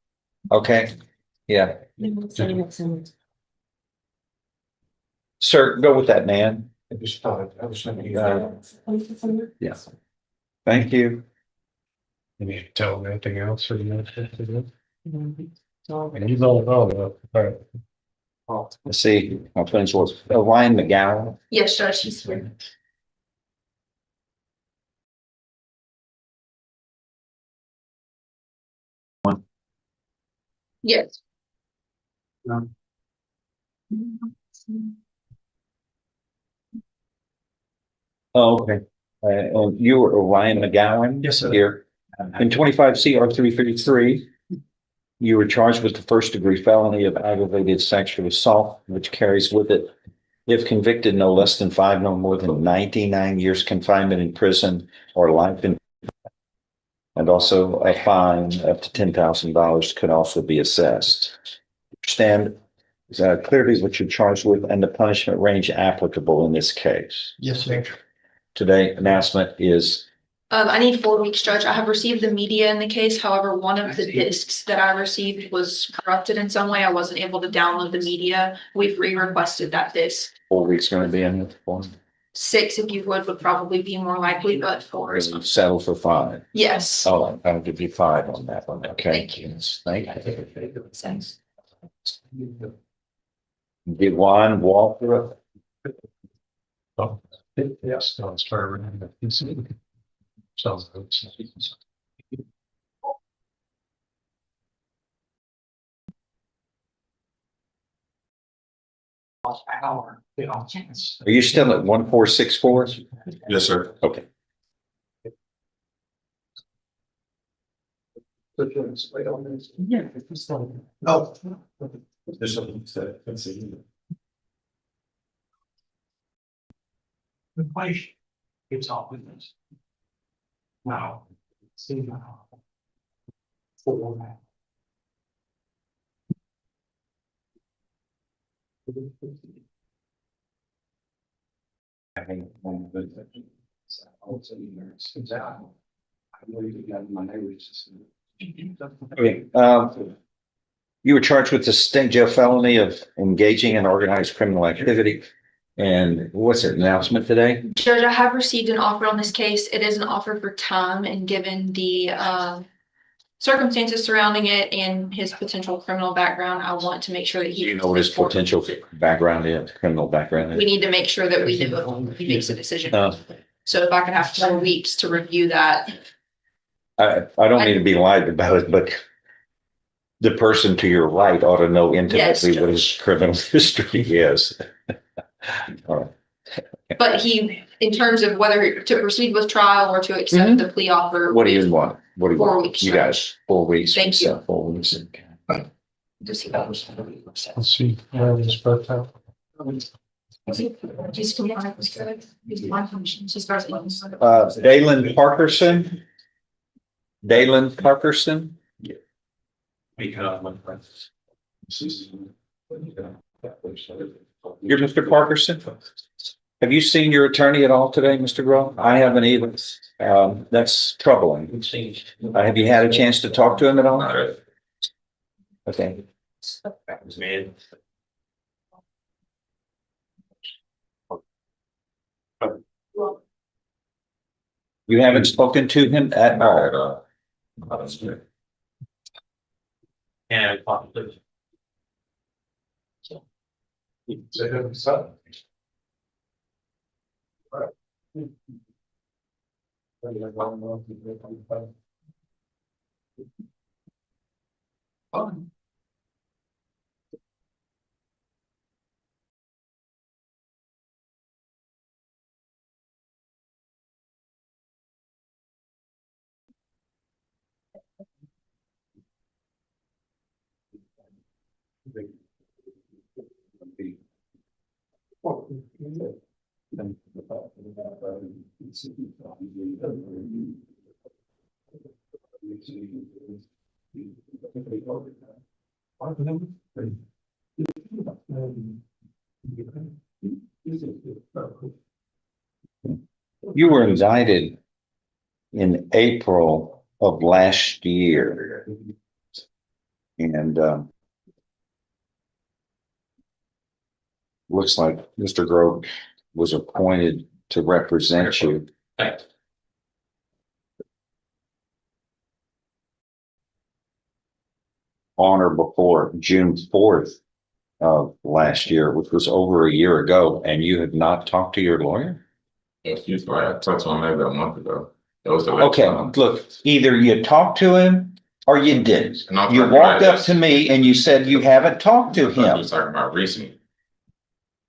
Okay? Yeah. Sir, go with that man. Yeah. Thank you. You need to tell him anything else or you want to do? And he's all about it. All right. Let's see. My friends was Ryan McGowan. Yes, Judge, she's here. Yes. Oh, okay. And you were Ryan McGowan? Yes, sir. Here. In 25 CR 333, you were charged with the first degree felony of aggravated sexual assault, which carries with it, if convicted, no less than 5, no more than 99 years confinement in prison or life in. And also a fine up to $10,000 could also be assessed. Understand clearly what you're charged with and the punishment range applicable in this case. Yes, sir. Today, announcement is. I need 4 weeks, Judge. I have received the media in the case. However, one of the discs that I received was corrupted in some way. I wasn't able to download the media. We've re-requested that disc. 4 weeks going to be in the form. 6, if you would probably be more likely, but 4 is. Settle for 5. Yes. Oh, I'll give you 5 on that one. Okay. Thank you. Thank you. Get one, Walter. Oh, yes, no, it's fair. Sounds good. Hour, chance. Are you still at 1464? Yes, sir. Okay. Yeah. Oh. There's something to consider. The wife gives off witness. Now, see now. For that. I think one of the also comes out. I believe you got my neighbors. Okay. You were charged with the state jail felony of engaging in organized criminal activity. And what's the announcement today? Judge, I have received an offer on this case. It is an offer for time, and given the circumstances surrounding it and his potential criminal background, I want to make sure that Do you know what his potential background is, criminal background we is? need to make sure that we do it when he makes a decision. Uh, So if I can have 4 weeks to review that. I don't mean to be light about it, but the person to your right ought to know intimately Yes, what his criminal history is. All right. But he, in terms of whether to proceed with trial or to accept the plea offer. What do you want? What do you 4 want? weeks, You guys, 4 weeks. Thank you. 4 weeks. Just see. Let's see, this birth out. He's compliant with good. He's my functions, as far as. Dalen Parkerson. Dalen Parkerson. We cut off my friends. You're Mr. Parkerson? Have you seen your attorney at all today, Mr. Grohl? I haven't either. That's troubling. Have you had a chance to talk to him at all? Okay. That was me. You haven't spoken to him at all? And possibly. So. You were indicted in April of last year. And looks like Mr. Grove was appointed to represent you. On or before June 4th of last year, which was over a year ago, and you have not talked to your lawyer? Excuse me, I talked to him maybe a month ago. That was the last Okay, time. look, either you talked to him or you didn't. Not You talking walked about up to me and you said you haven't talked to I thought you him. was talking about recently.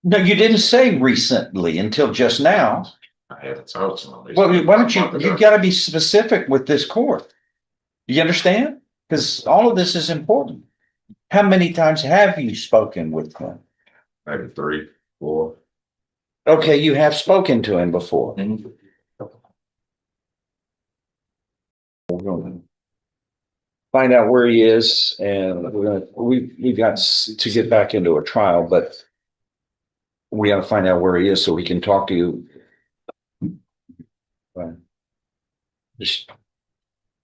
No, you didn't say recently until just now. I haven't talked to him. Well, recently. why don't A month you ago. gotta be specific with this court. You understand? Because all of this is important. How many times have you spoken with him? Maybe 3, 4. Okay, you have spoken to him before. We're gonna find out where he is, and we've got to get back into a trial, but we gotta find out where he is so we can talk to you.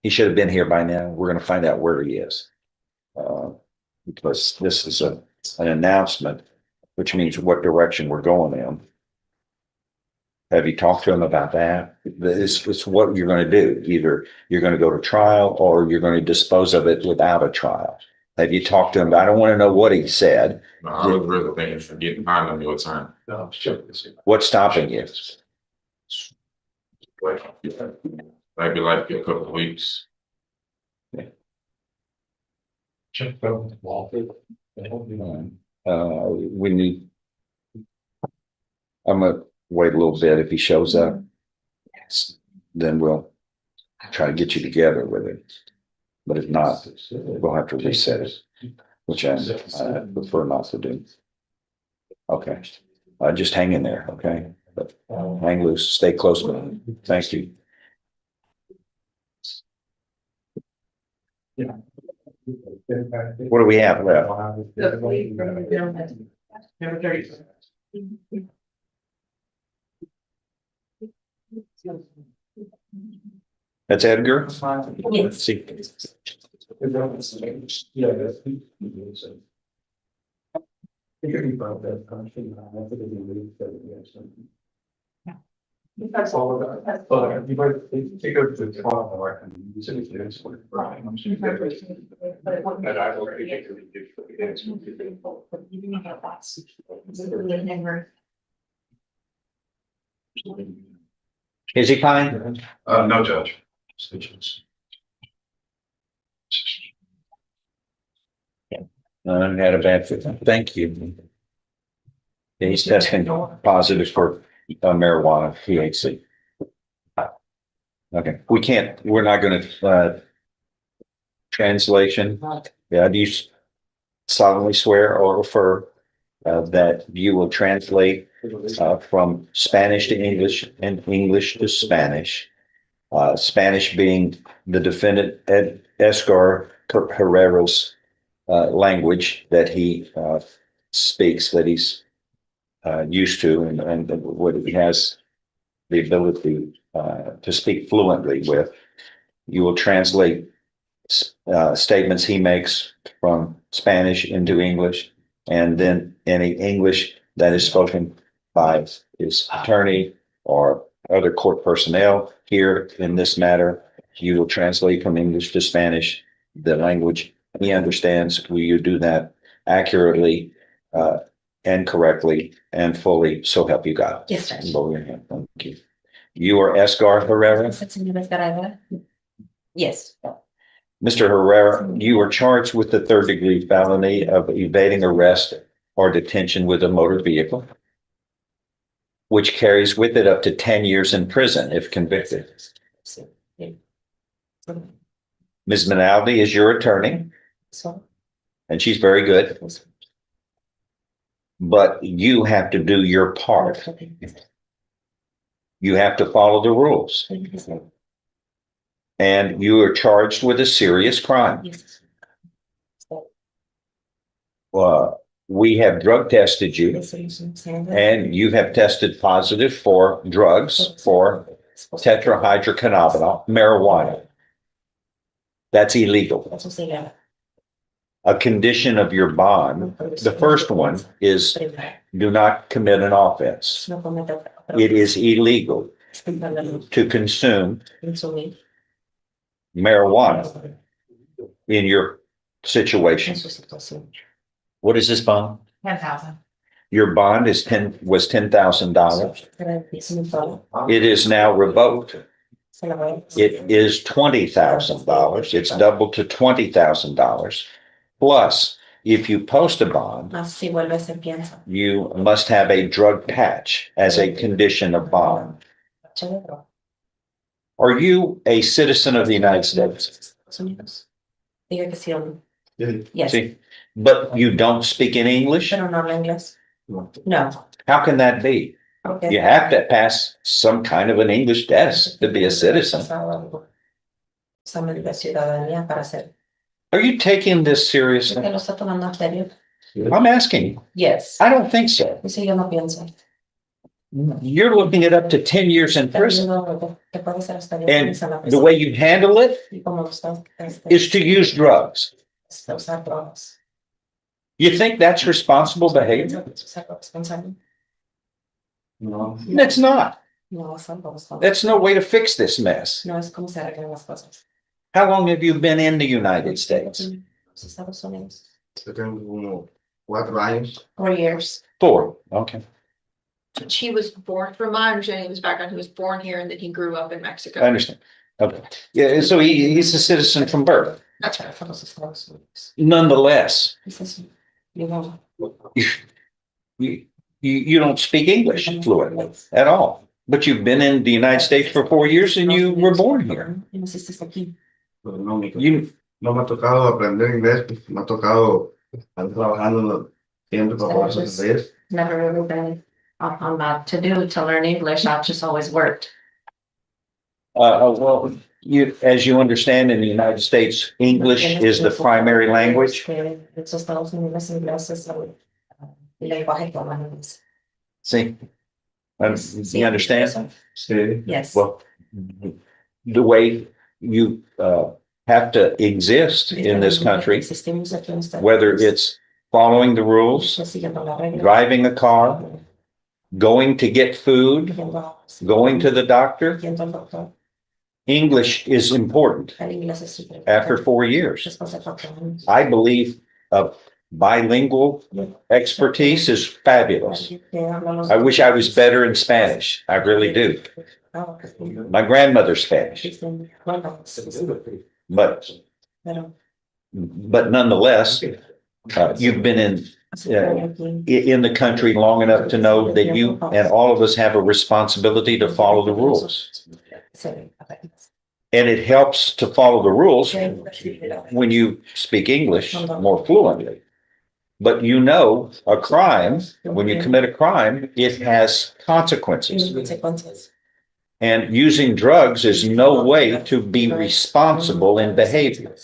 He should have been here by now. We're gonna find out where he is. Because this is an announcement, which means what direction we're going in. Have you talked to him about that? It's what you're gonna do. Either you're gonna go to trial or you're gonna dispose of it without a trial. Have you talked to him? I don't want to know what he said. No, I was really thinking for getting behind on your time. No, sure. What's stopping you? Maybe like a couple of weeks. Check over the wall. We need I'm gonna wait a little bit. If he shows up, then we'll try to get you together with it. But if not, we'll have to reset it, which I prefer not to do. Okay, just hang in there, okay? But hang loose, stay close. Thank you. What do we have left? That's Edgar? Yes. See. That's all of that. But you might take up the tomorrow and use it as for I'm sure. And I will take it. Is he fine? No, Judge. Had a bad fit. Thank you. He's testing positive for marijuana, THC. Okay, we're not gonna, translation. Yeah, do you solemnly swear or affirm that you will translate from Spanish to English and English to Spanish? Spanish being the defendant Edgar Herrera's language that he speaks, that he's used to, and what he has the ability to speak fluently with. You will translate statements he makes from Spanish into English, and then any English that is spoken by his attorney or other court personnel here in this matter, you will translate from English to Spanish, the language he understands. Will you do that accurately and correctly and fully, so help you God? Yes, Judge. Lower your hand. Thank you. You are Edgar Herrera? Yes. Mr. Herrera, you are charged with the third-degree felony of evading arrest or detention with a motor vehicle, which carries with it up to 10 years in prison if convicted. Ms. McNally is your attorney, and she's very good, but you have to do your part. You have to follow the rules. And you are charged with a serious crime. We have drug tested you, and you have tested positive for drugs, for tetrahydrocannabinol, marijuana. That's illegal. A condition of your bond, the first one is do not commit an offense. It is illegal to consume marijuana in your situation. What is this bond? 10,000. Your bond was $10,000. It is now revoked. It is $20,000. It's doubled to $20,000. Plus, if you post a bond, you must have a drug patch as a condition of bond. Are you a citizen of the United States? Yes. See, but you don't speak in English? No. How can that be? You have to pass some kind of an English test to be a citizen. Are you taking this seriously? I'm asking. Yes. I don't think so. You're looking at up to 10 years in prison. And the way you handle it is to use drugs. You think that's responsible behavior? No. That's not. That's no way to fix this mess. How long have you been in the United States? 4 years. 4. Okay. He was born, from my understanding of his background, he was born here and then he grew up in Mexico. I understand. Okay. Yeah, so he's a citizen from birth. That's right. Nonetheless, you You don't speak English fluently at all, but you've been in the United States for 4 years and you were born here. You, No me ha tocado aprender inglés, pues, me ha tocado estar trabajando siempre para poder aprender. Never really been on that to learn English. I've just always worked. well, as you understand, in the United States, English is the primary language. See? You understand? Yes. Well, the way you have to exist in this country, whether it's following the rules, driving a car, going to get food, going to the doctor, English is important after 4 years. I believe bilingual expertise is fabulous. I wish I was better in Spanish. I really do. My grandmother's Spanish. But nonetheless, you've been in the country long enough to know that you and all of us have a responsibility to follow the rules. And it helps to follow the rules when you speak English more fluently. But you know, a crime, when you commit a crime, it has consequences. And using drugs is no way to be responsible in behavior.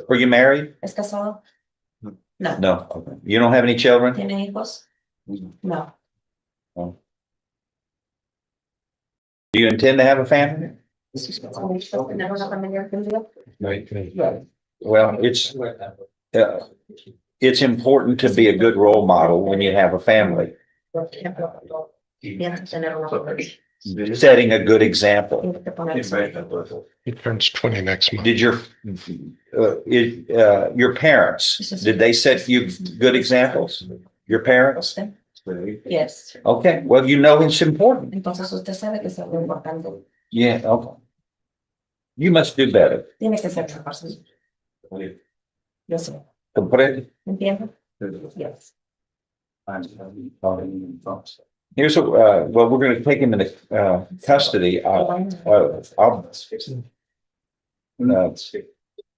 Are you married? ¿Es casado? No. No. Okay. You don't have any children? ¿Tiene hijos? No. Oh. Do you intend to have a family? Well, it's important to be a good role model when you have a family. Setting a good example. He turns 20 next month. Did your parents, did they set you good examples? Your parents? Yes. Okay, well, you know it's important. Entonces usted sabe que es algo importante. Yeah, okay. You must do better. Tiene que ser mejor. Yo sé. Comprende? ¿Entiende? Yes. Here's what, well, we're gonna take him into custody.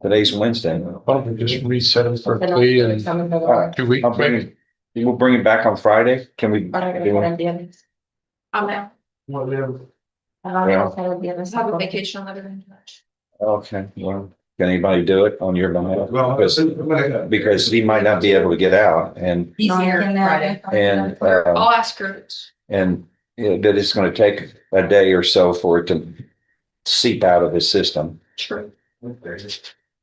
Today's Wednesday. Why don't we just reset him for a plea and 2 weeks? We'll bring him back on Friday. Can we? Para regresar el viernes. Amén. Regresar el viernes. Have a vacation letter. Okay, well, can anybody do it on your behalf? Because he might not be able to get out and, He's here Friday. and, I'll ask her. and that it's gonna take a day or so for it to seep out of his system. Sure.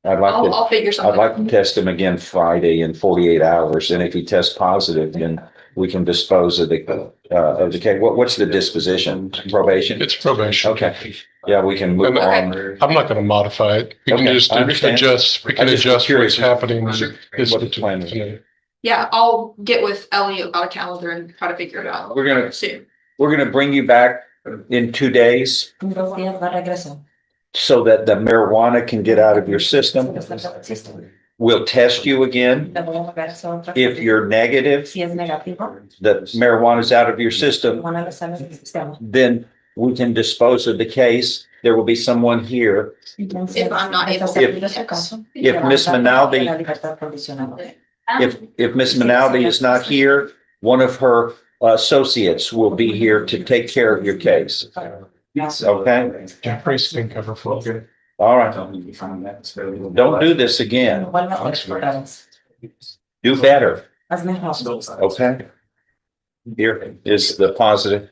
I'll figure I'd something. like to test him again Friday in 48 hours, and if he tests positive, then we can dispose of the case. What's the disposition? Probation? It's probation. Okay, yeah, we can move on. I'm not gonna modify it. We can Okay, just I understand. adjust, we can I just was adjust curious what's happening. what the plan is. Yeah, I'll get with Ellie about a calendar and try to figure it out. We're gonna soon. bring you back in 2 days En 2 días va a regresar. so that the marijuana can get out of your system. We'll test you again. Le voy a regresar otra If vez. you're negative, Si es negativo, that marijuana is out of your system, van a regresar el sistema. then we can dispose of the case. There will be someone here. Entonces, If I'm not able entonces, to- abrir su caso, if le va a Miss dar Minaldi- la libertad provisional. If Miss Minaldi is not here, one of her associates will be here to take care of your case. Okay? Jeffrey's can cover for you. All right. Don't do this again. Vuelve a hacer otra vez. Do better. Haz mejor. Okay? Here is the positive.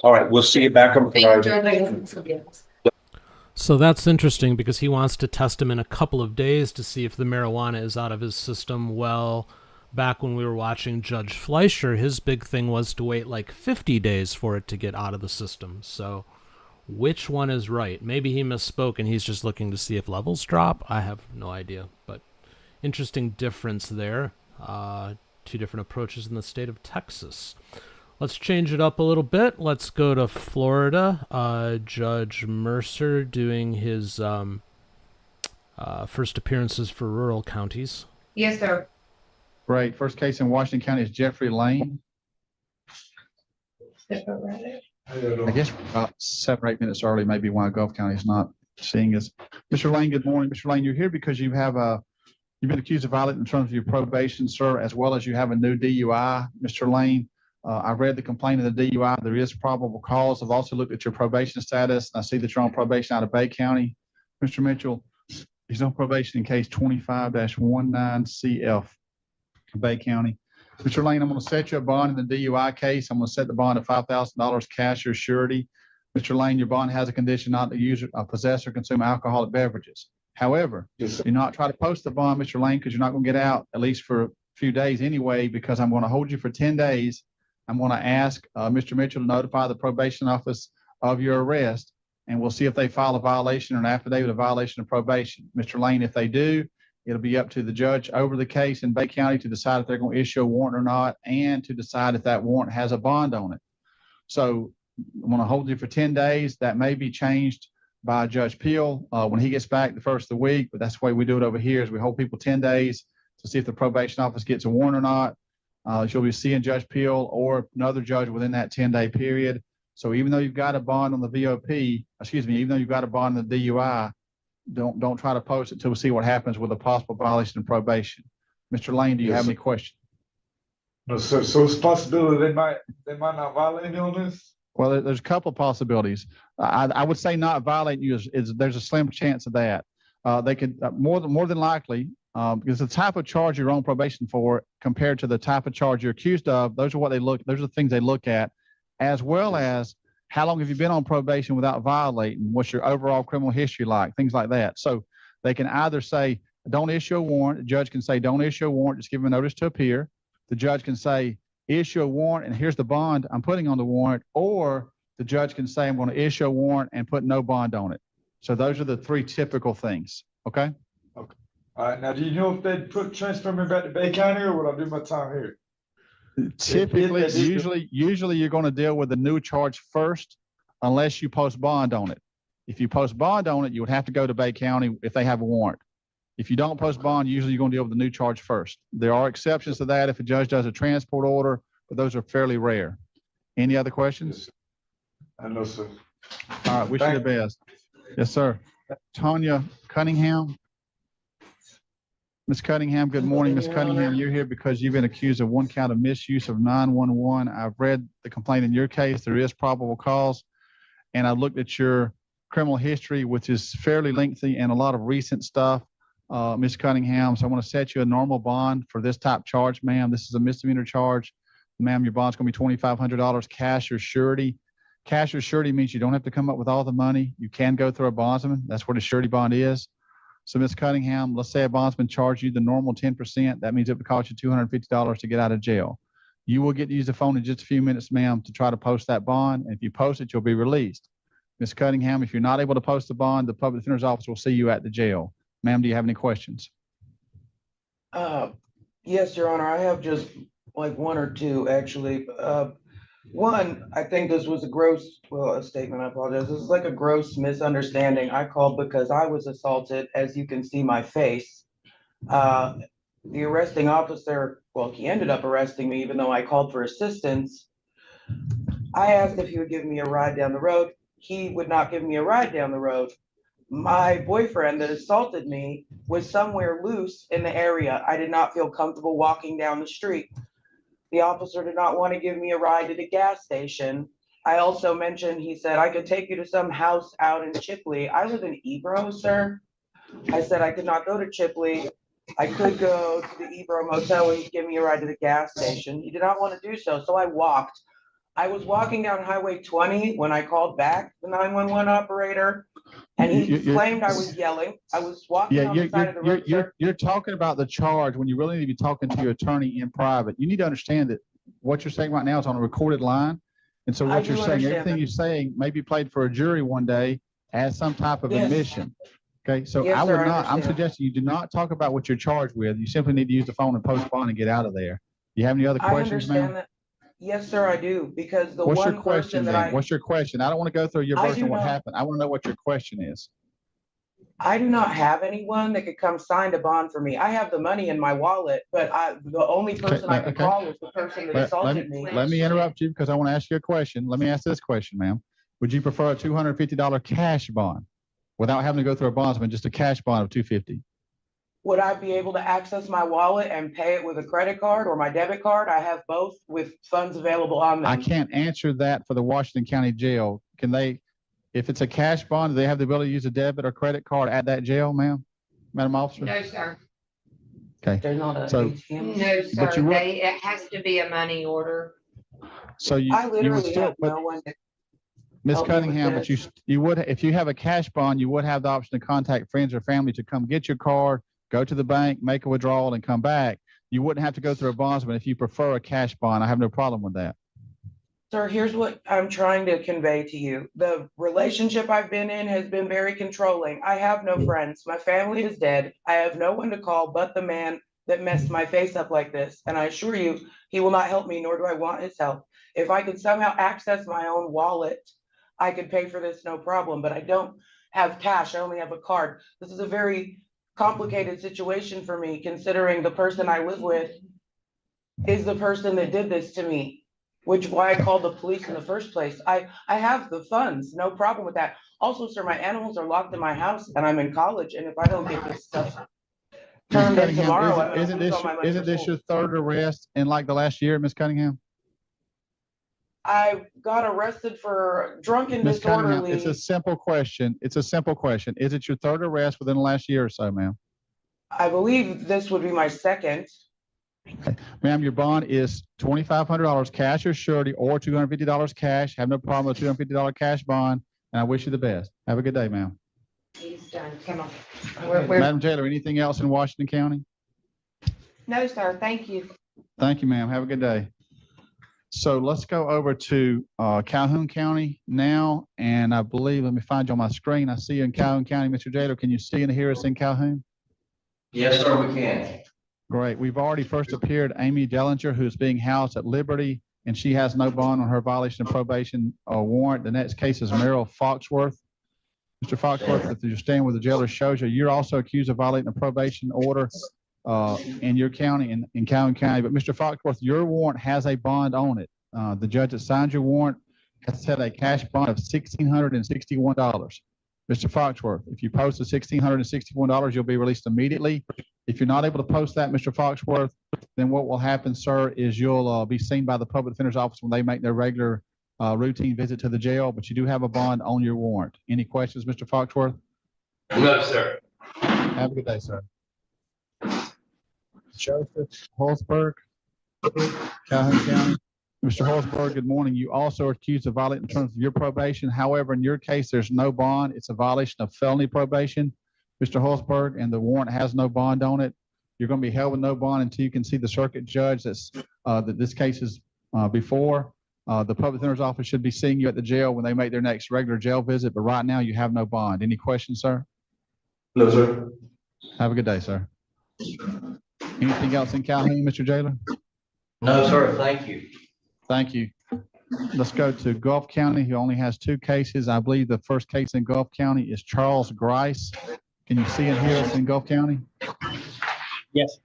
All right, we'll see you back on Friday. Regresa el viernes. So that's interesting because he wants to test him in a couple of days to see if the marijuana is out of his system. Well, back when we were watching Judge Fleischer, his big thing was to wait like 50 days for it to get out of the system. So which one is right? Maybe he misspoke and he's just looking to see if levels drop. I have no idea, but interesting difference there. 2 different approaches in the state of Texas. Let's change it up a little bit. Let's go to Florida. Judge Mercer doing his first appearances for rural counties. Yes, sir. Great. First case in Washington County is Jeffrey Lane. I guess about 7 or 8 minutes early, maybe why Gulf County is not seeing us. Mr. Lane, good morning. Mr. Lane, you're here because you've been accused of violating in terms of your probation, sir, as well as you have a new DUI. Mr. Lane, I've read the complaint of the DUI. There is probable cause. I've also looked at your probation status. And I see that you're on probation out of Bay County. Mr. Mitchell, he's on probation in case 25-19CF, Bay County. Mr. Lane, I'm going to set you a bond in the DUI case. I'm going to set the bond at $5,000 cash or surety. Mr. Lane, your bond has a condition not to use, possess, or consume alcoholic beverages. However, do not try to post the bond, Mr. Lane, because you're not going to get out at least for a few days anyway, because I'm going to hold you for 10 days. I'm going to ask Mr. Mitchell to notify the probation office of your arrest, and we'll see if they file a violation or an affidavit of violation of probation. Mr. Lane, if they do, it'll be up to the judge over the case in Bay County to decide if they're going to issue a warrant or not, and to decide if that warrant has a bond on it. So I'm going to hold you for 10 days. That may be changed by Judge Peel when he gets back the first of the week, but that's the way we do it over here is we hold people 10 days to see if the probation office gets a warrant or not. You'll be seeing Judge Peel or another judge within that 10-day period. So even though you've got a bond on the VOP, even though you've got a bond on the DUI, don't try to post it till we see what happens with a possible violation of probation. Mr. Lane, do you have any questions? No, sir. So it's a possibility they might not violate me on this? Well, there's a couple of possibilities. I would say not violating you there's a slim chance of that. They could more than likely, because the type of charge you're on probation for compared to the type of charge you're accused of, those are the things they look at, as well as how long have you been on probation without violating? What's your overall criminal history like? Things like that. So they can either say, don't issue a warrant. The judge can say, don't issue a warrant. Just give them a notice to appear. The judge can say, issue a warrant, and here's the bond I'm putting on the warrant. Or the judge can say, I'm going to issue a warrant and put no bond on it. So those are the three typical things. Okay? Okay. All right. Now, do you know if they'd transfer me back to Bay County, or would I do my time here? Typically, usually you're going to deal with the new charge first, unless you post bond on it. If you post bond on it, you would have to go to Bay County if they have a warrant. If you don't post bond, usually you're going to deal with the new charge first. There are exceptions to that if a judge does a transport order, but those are fairly rare. Any other questions? I know, sir. All right, wish you the best. Yes, sir. Tanya Cunningham. Ms. Cunningham, good morning. Ms. Cunningham, you're here because you've been accused of one count of misuse of 911. I've read the complaint in your case. There is probable cause. And I looked at your criminal history, which is fairly lengthy and a lot of recent stuff. Ms. Cunningham, so I want to set you a normal bond for this type charge, ma'am. This is a misdemeanor charge. Ma'am, your bond's going to be $2,500 cash or surety. Cash or surety means you don't have to come up with all the money. You can go through a bondsman. That's what a surety bond is. So, Ms. Cunningham, let's say a bondsman charged you the normal 10%. That means it would cost you $250 to get out of jail. You will get to use the phone in just a few minutes, ma'am, to try to post that bond. And if you post it, you'll be released. Ms. Cunningham, if you're not able to post the bond, the public defender's office will see you at the jail. Ma'am, do you have any questions? Yes, Your Honor. I have just like one or two, actually. One, I think this was a statement, I apologize. This is like a gross misunderstanding. I called because I was assaulted, as you can see my face. The arresting officer, well, he ended up arresting me, even though I called for assistance. I asked if he would give me a ride down the road. He would not give me a ride down the road. My boyfriend that assaulted me was somewhere loose in the area. I did not feel comfortable walking down the street. The officer did not want to give me a ride to the gas station. I also mentioned, he said, I could take you to some house out in Chipley. I live in Ebro, sir. I said I could not go to Chipley. I could go to the Ebro Motel and he'd give me a ride to the gas station. He did not want to do so, so I walked. I was walking down Highway 20 when I called back the 911 operator, and he claimed I was yelling. I was walking on the side of the road. You're talking about the charge when you really need to be talking to your attorney in private. You need to understand that what you're saying right now is on a recorded line. And so what you're saying, everything you're saying may be played for a jury one day as some type of admission. Okay, so Yes, sir, I'm suggesting you do not talk about what you're charged with. You simply need to use the phone and postpone and get out of there. Do you have any other questions, ma'am? That. Yes, sir, I do, because What's your question, then? What's your question? I don't want to go through your version of what happened. I want to know what your question is. I do not have anyone that could come sign a bond for me. I have the money in my wallet, but the only person I could call is the person that assaulted me. Let me interrupt you because I want to ask you a question. Let me ask this question, ma'am. Would you prefer a $250 cash bond without having to go through a bondsman, just a cash bond of $250? Would I be able to access my wallet and pay it with a credit card or my debit card? I have both with funds available on them. I can't answer that for the Washington County Jail. Can they, if it's a cash bond, do they have the ability to use a debit or credit card at that jail, ma'am? Madam Officer? No, sir. Okay. They're not a So- ATM. No, But sir. you would- It has to be a money order. So you I would literally still, have no one. Ms. help me with Cunningham, but you would, if you have a cash bond, you would have the option to contact friends or family to come get your card, go to the bank, make a withdrawal, and come back. You wouldn't have to go through a bondsman if you prefer a cash bond. I have no problem with that. Sir, here's what I'm trying to convey to you. The relationship I've been in has been very controlling. I have no friends. My family is dead. I have no one to call but the man that messed my face up like this. And I assure you, he will not help me, nor do I want his help. If I could somehow access my own wallet, I could pay for this, no problem, but I don't have cash. I only have a card. This is a very complicated situation for me, considering the person I live with is the person that did this to me, which why I called the police in the first place. I have the funds, no problem with that. Also, sir, my animals are locked in my house and I'm in college, and if I don't get this stuff turned in tomorrow, I'm Isn't gonna lose all my money. isn't this your third arrest in like the last year, Ms. Cunningham? I got arrested for drunken Ms. Cunningham, disorderly. it's a simple question. It's a simple question. Is it your third arrest within the last year or so, ma'am? I believe this would be my second. Ma'am, your bond is $2,500 cash or surety or $250 cash. Have no problem with a $250 cash bond, and I wish you the best. Have a good day, ma'am. He's done. Come on. Madam Taylor, anything else in Washington County? No, sir. Thank you. Thank you, ma'am. Have a good day. So let's go over to Calhoun County now, and I believe, let me find you on my screen. I see you in Calhoun County. Mr. Jailer, can you see and hear us in Calhoun? Yes, sir, we can. Great. We've already first appeared Amy Dellinger, who's being housed at Liberty, and she has no bond on her violation of probation warrant. The next case is Merrill Foxworth. Mr. Foxworth, if you're staying with the jailer shows you, you're also accused of violating a probation order in your county, in Calhoun County. But Mr. Foxworth, your warrant has a bond on it. The judge that signed your warrant has set a cash bond of $1,661. Mr. Foxworth, if you post the $1,661, you'll be released immediately. If you're not able to post that, Mr. Foxworth, then what will happen, sir, is you'll be seen by the public defender's office when they make their regular routine visit to the jail, but you do have a bond on your warrant. Any questions, Mr. Foxworth? No, sir. Have a good day, sir. Joseph Holzberg, Calhoun County. Mr. Holzberg, good morning. You also are accused of violating the terms of your probation. However, in your case, there's no bond. It's a violation of felony probation, Mr. Holzberg, and the warrant has no bond on it. You're going to be held with no bond until you can see the circuit judge that this case is before. The public defender's office should be seeing you at the jail when they make their next regular jail visit, but right now you have no bond. Any questions, sir? No, sir. Have a good day, sir. Anything else in Calhoun, Mr. Jailer? No, sir, thank you. Thank you. Let's go to Gulf County, who only has 2 cases. I believe the first case in Gulf County is Charles Grice. Can you see and hear us in Gulf County? Yes.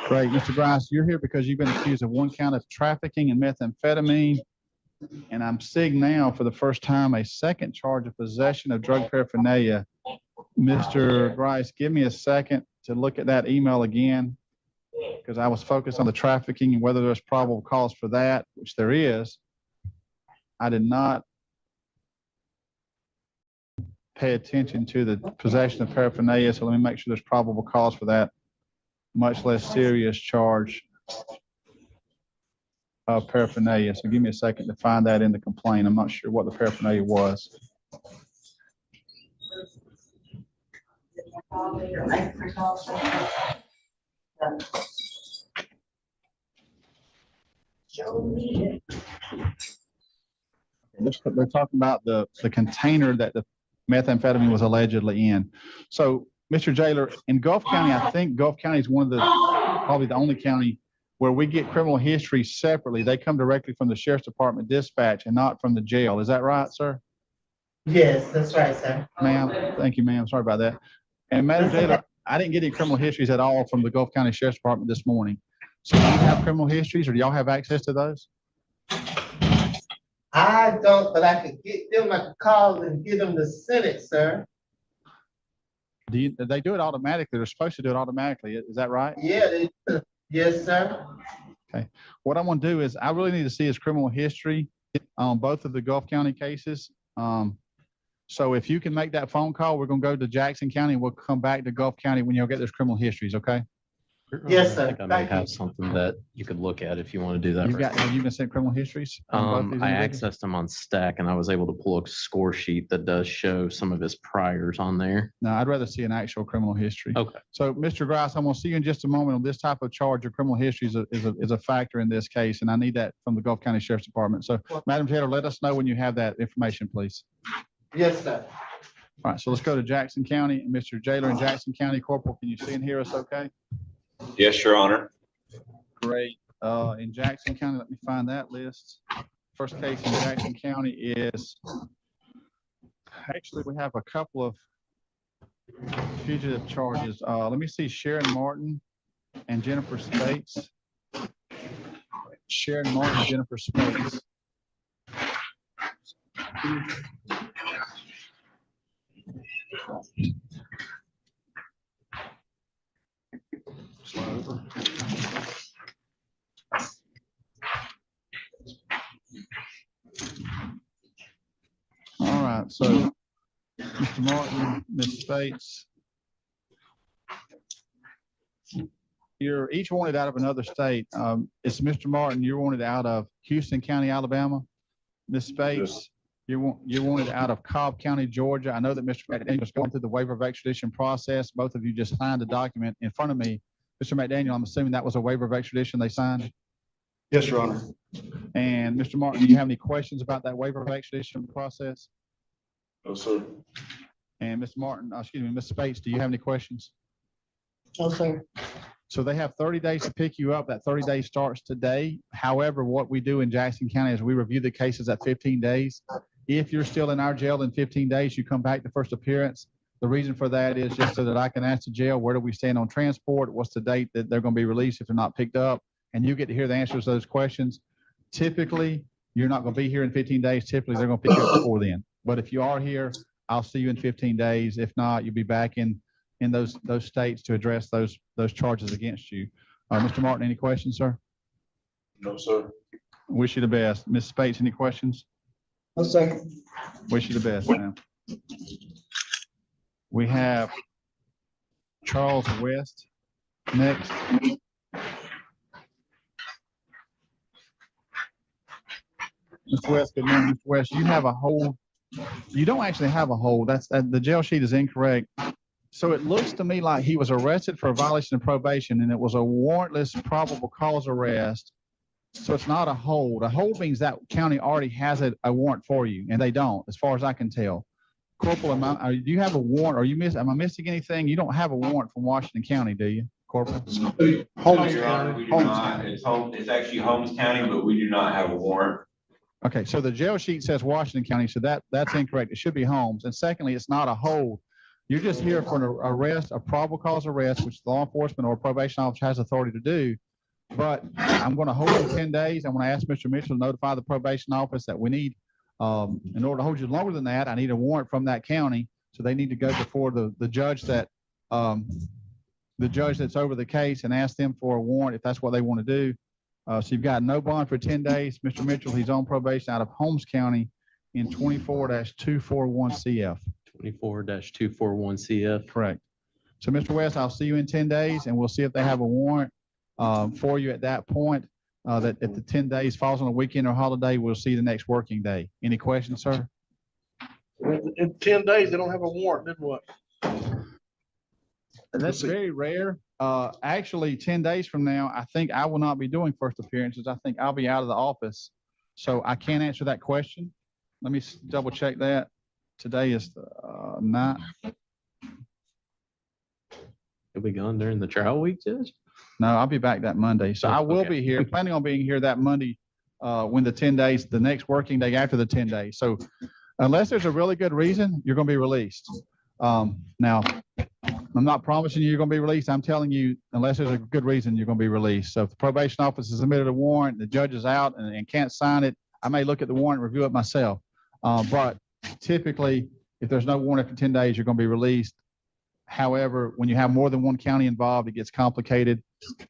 Great. Mr. Grice, you're here because you've been accused of 1 count of trafficking in methamphetamine. And I'm seeing now for the first time a 2nd charge of possession of drug paraphernalia. Mr. Grice, give me a second to look at that email again, because I was focused on the trafficking and whether there's probable cause for that, which there is. I did not pay attention to the possession of paraphernalia, so let me make sure there's probable cause for that much less serious charge of paraphernalia. So give me a second to find that in the complaint. I'm not sure what the paraphernalia was. They're talking about the container that the methamphetamine was allegedly in. So, Mr. Jailer, in Gulf County, I think Gulf County is one of the, probably the only county where we get criminal history separately. They come directly from the Sheriff's Department dispatch and not from the jail. Is that right, sir? Yes, that's right, sir. Ma'am, thank you, ma'am. Sorry about that. And Madam Taylor, I didn't get any criminal histories at all from the Gulf County Sheriff's Department this morning. So do you have criminal histories or do y'all have access to those? I don't, but I could get them, I could call and get them to send it, sir. They do it automatically. They're supposed to do it automatically. Is that right? Yeah, yes, sir. Okay. What I'm gonna do is I really need to see his criminal history on both of the Gulf County cases. So if you can make that phone call, we're gonna go to Jackson County and we'll come back to Gulf County when you'll get those criminal histories, okay? Yes, sir. I think I may have something that you could look at if you want to do that. Have you been sent criminal histories? on both these I individuals? accessed them on Stack and I was able to pull a score sheet that does show some of his priors on there. No, I'd rather see an actual criminal history. Okay. So, Mr. Grice, I'm gonna see you in just a moment on this type of charge. Your criminal history is a factor in this case, and I need that from the Gulf County Sheriff's Department. So, Madam Taylor, let us know when you have that information, please. Yes, sir. All right, so let's go to Jackson County. And Mr. Jailer in Jackson County. Corporal, can you see and hear us okay? Yes, Your Honor. Great. In Jackson County, let me find that list. First case in Jackson County is, actually, we have a couple of fugitive charges. Let me see, Sharon Martin and Jennifer Spates. Sharon Martin and Jennifer Spates. Slow. All right, so Mr. Martin, Ms. Spates. You're each wanted out of another state. It's Mr. Martin, you're wanted out of Houston County, Alabama. Ms. Spates, you're wanted out of Cobb County, Georgia. I know that Mr. McDaniel is going through the waiver of extradition process. Both of you just signed a document in front of me. Mr. McDaniel, I'm assuming that was a waiver of extradition they signed? Yes, Your Honor. And Mr. Martin, do you have any questions about that waiver of extradition process? No, sir. And Ms. Martin, excuse me, Ms. Spates, do you have any questions? No, sir. So they have 30 days to pick you up. That 30 days starts today. However, what we do in Jackson County is we review the cases at 15 days. If you're still in our jail in 15 days, you come back to first appearance. The reason for that is just so that I can ask the jail, where do we stand on transport? What's the date that they're going to be released if they're not picked up? And you get to hear the answers to those questions. Typically, you're not going to be here in 15 days. Typically, they're going to pick you up before then. But if you are here, I'll see you in 15 days. If not, you'll be back in those states to address those charges against you. Mr. Martin, any questions, sir? No, sir. Wish you the best. Ms. Spates, any questions? No, sir. Wish you the best, ma'am. We have Charles West next. Mr. West, good morning. Mr. West, you have a hold. You don't actually have a hold. The jail sheet is incorrect. So it looks to me like he was arrested for a violation of probation and it was a warrantless probable cause arrest. So it's not a hold. A hold means that county already has a warrant for you, and they don't, as far as I can tell. Corporal, do you have a warrant? Am I missing anything? You don't have a warrant from Washington County, do you, Corporal? Holmes County. We do not. It's actually Holmes County, but we do not have a warrant. Okay, so the jail sheet says Washington County, so that's incorrect. It should be Holmes. And secondly, it's not a hold. You're just here for an arrest, a probable cause arrest, which law enforcement or probation officer has authority to do. But I'm going to hold you 10 days. I'm going to ask Mr. Mitchell to notify the probation office that we need, in order to hold you longer than that, I need a warrant from that county. So they need to go before the judge that's over the case and ask them for a warrant if that's what they want to do. So you've got no bond for 10 days. Mr. Mitchell, he's on probation out of Holmes County in 24-241 CF. 24-241 CF. Correct. So Mr. West, I'll see you in 10 days and we'll see if they have a warrant for you at that point. That if the 10 days falls on a weekend or holiday, we'll see the next working day. Any questions, sir? In 10 days, they don't have a warrant, then what? That's very rare. Actually, 10 days from now, I think I will not be doing first appearances. I think I'll be out of the office. So I can't answer that question. Let me double check that. Today is the 9th. You'll be gone during the trial week, Judge? No, I'll be back that Monday. So I will be here, planning on being here that Monday when the 10 days, the next working day after the 10 days. So Unless there's a really good reason, you're going to be released. Now, I'm not promising you're going to be released. I'm telling you, unless there's a good reason, you're going to be released. So if the probation office has submitted a warrant, the judge is out and can't sign it, I may look at the warrant and review it myself. But typically, if there's no warrant after 10 days, you're going to be released. However, when you have more than one county involved, it gets complicated.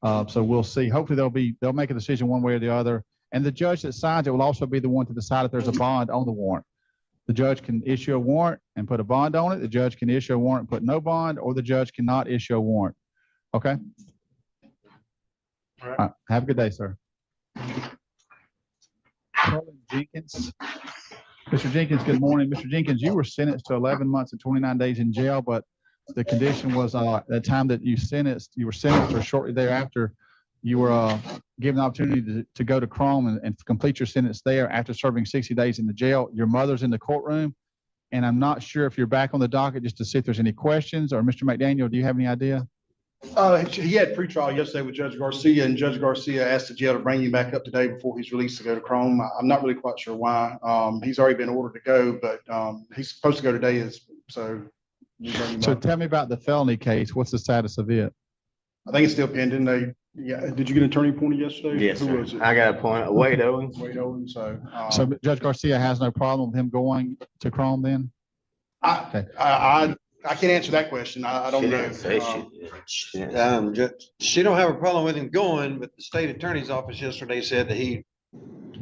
So we'll see. Hopefully they'll make a decision one way or the other. And the judge that signs it will also be the one to decide if there's a bond on the warrant. The judge can issue a warrant and put a bond on it. The judge can issue a warrant and put no bond, or the judge cannot issue a warrant. Okay? All right. Have a good day, sir. Jenkins. Mr. Jenkins, good morning. Mr. Jenkins, you were sentenced to 11 months and 29 days in jail, but the condition was at the time that you were sentenced or shortly thereafter, you were given the opportunity to go to Courtroom and complete your sentence there after serving 60 days in the jail. Your mother's in the courtroom, and I'm not sure if you're back on the docket just to see if there's any questions, or Mr. McDaniel, do you have any idea? He had pretrial yesterday with Judge Garcia, and Judge Garcia asked the jail to bring you back up today before he's released to go to Courtroom. I'm not really quite sure why. He's already been ordered to go, but he's supposed to go today. So tell me about the felony case. What's the status of it? I think it's still pending. Did you get an attorney appointed yesterday? Yes, Who sir. was it? I got appointed, Wade Owens. Wade Owens. So Judge Garcia has no problem with him going to Courtroom then? I can't answer that question. I don't know. She don't have a problem with him going, but the state attorney's office yesterday said that he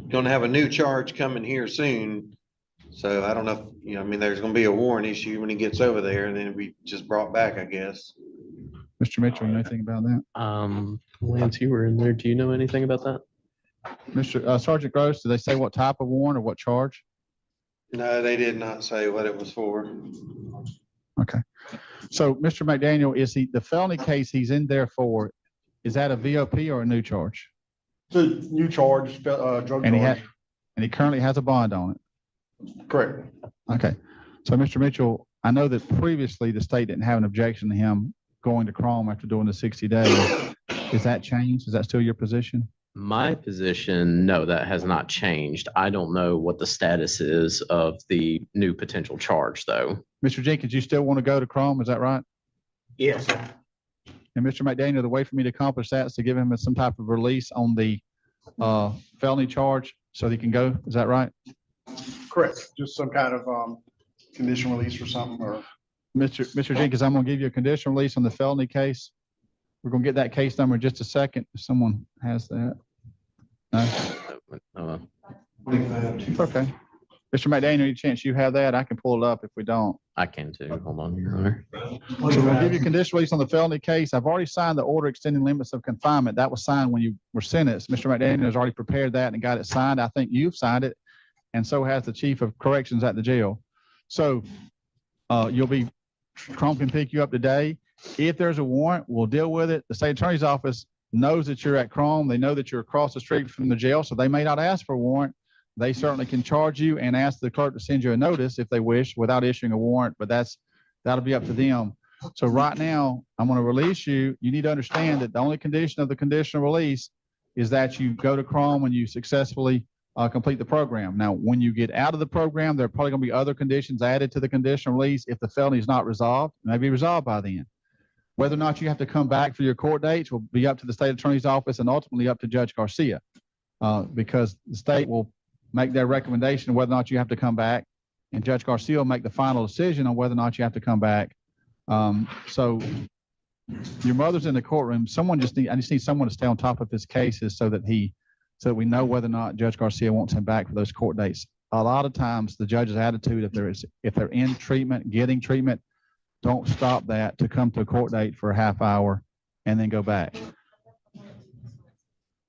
gonna have a new charge coming here soon. So I don't know, if, there's gonna be a warrant issue when he gets over there, and then it'll be just brought back, I guess. Mr. Mitchell, you know anything about that? Lance, you were in there. Do you know anything about that? Mr. Sergeant Gross, did they say what type of warrant or what charge? No, they did not say what it was for. Okay. So, Mr. McDaniel, is the felony case he's in there for, is that a VOP or a new charge? It's a new charge, drug charge. And he currently has a bond on it? Correct. Okay. So, Mr. Mitchell, I know that previously the state didn't have an objection to him going to Courtroom after doing the 60 days. Is that changed? Is that still your position? My position, no, that has not changed. I don't know what the status is of the new potential charge, though. Mr. Jenkins, you still want to go to Courtroom, is that right? Yes. And Mr. McDaniel, the way for me to accomplish that is to give him some type of release on the felony charge so he can go. Is that right? Correct. Just some kind of condition release or something, or. Mr. Jenkins, I'm going to give you a conditional release on the felony case. We're going to get that case number in just a second if someone has that. No? Okay. Mr. McDaniel, any chance you have that? I can pull it up if we don't. I can too. Hold on, Your Honor. So we'll give you conditional release on the felony case. I've already signed the order extending limits of confinement. That was signed when you were sentenced. Mr. McDaniel has already prepared that and got it signed. I think you've signed it, and so has the chief of corrections at the jail. So Courtroom can pick you up today. If there's a warrant, we'll deal with it. The state attorney's office knows that you're at Courtroom. They know that you're across the street from the jail, so they may not ask for a warrant. They certainly can charge you and ask the clerk to send you a notice if they wish without issuing a warrant, but that'll be up to them. So right now, I'm going to release you. You need to understand that the only condition of the conditional release is that you go to Courtroom and you successfully complete the program. Now, when you get out of the program, there are probably going to be other conditions added to the conditional release. If the felony is not resolved, it may be resolved by then. Whether or not you have to come back for your court dates will be up to the state attorney's office and ultimately up to Judge Garcia, because the state will make their recommendation whether or not you have to come back, and Judge Garcia will make the final decision on whether or not you have to come back. So your mother's in the courtroom. I just need someone to stay on top of his cases so that we know whether or not Judge Garcia wants him back for those court dates. A lot of times the judge's attitude, if they're in treatment, getting treatment, don't stop that to come to a court date for a half hour and then go back.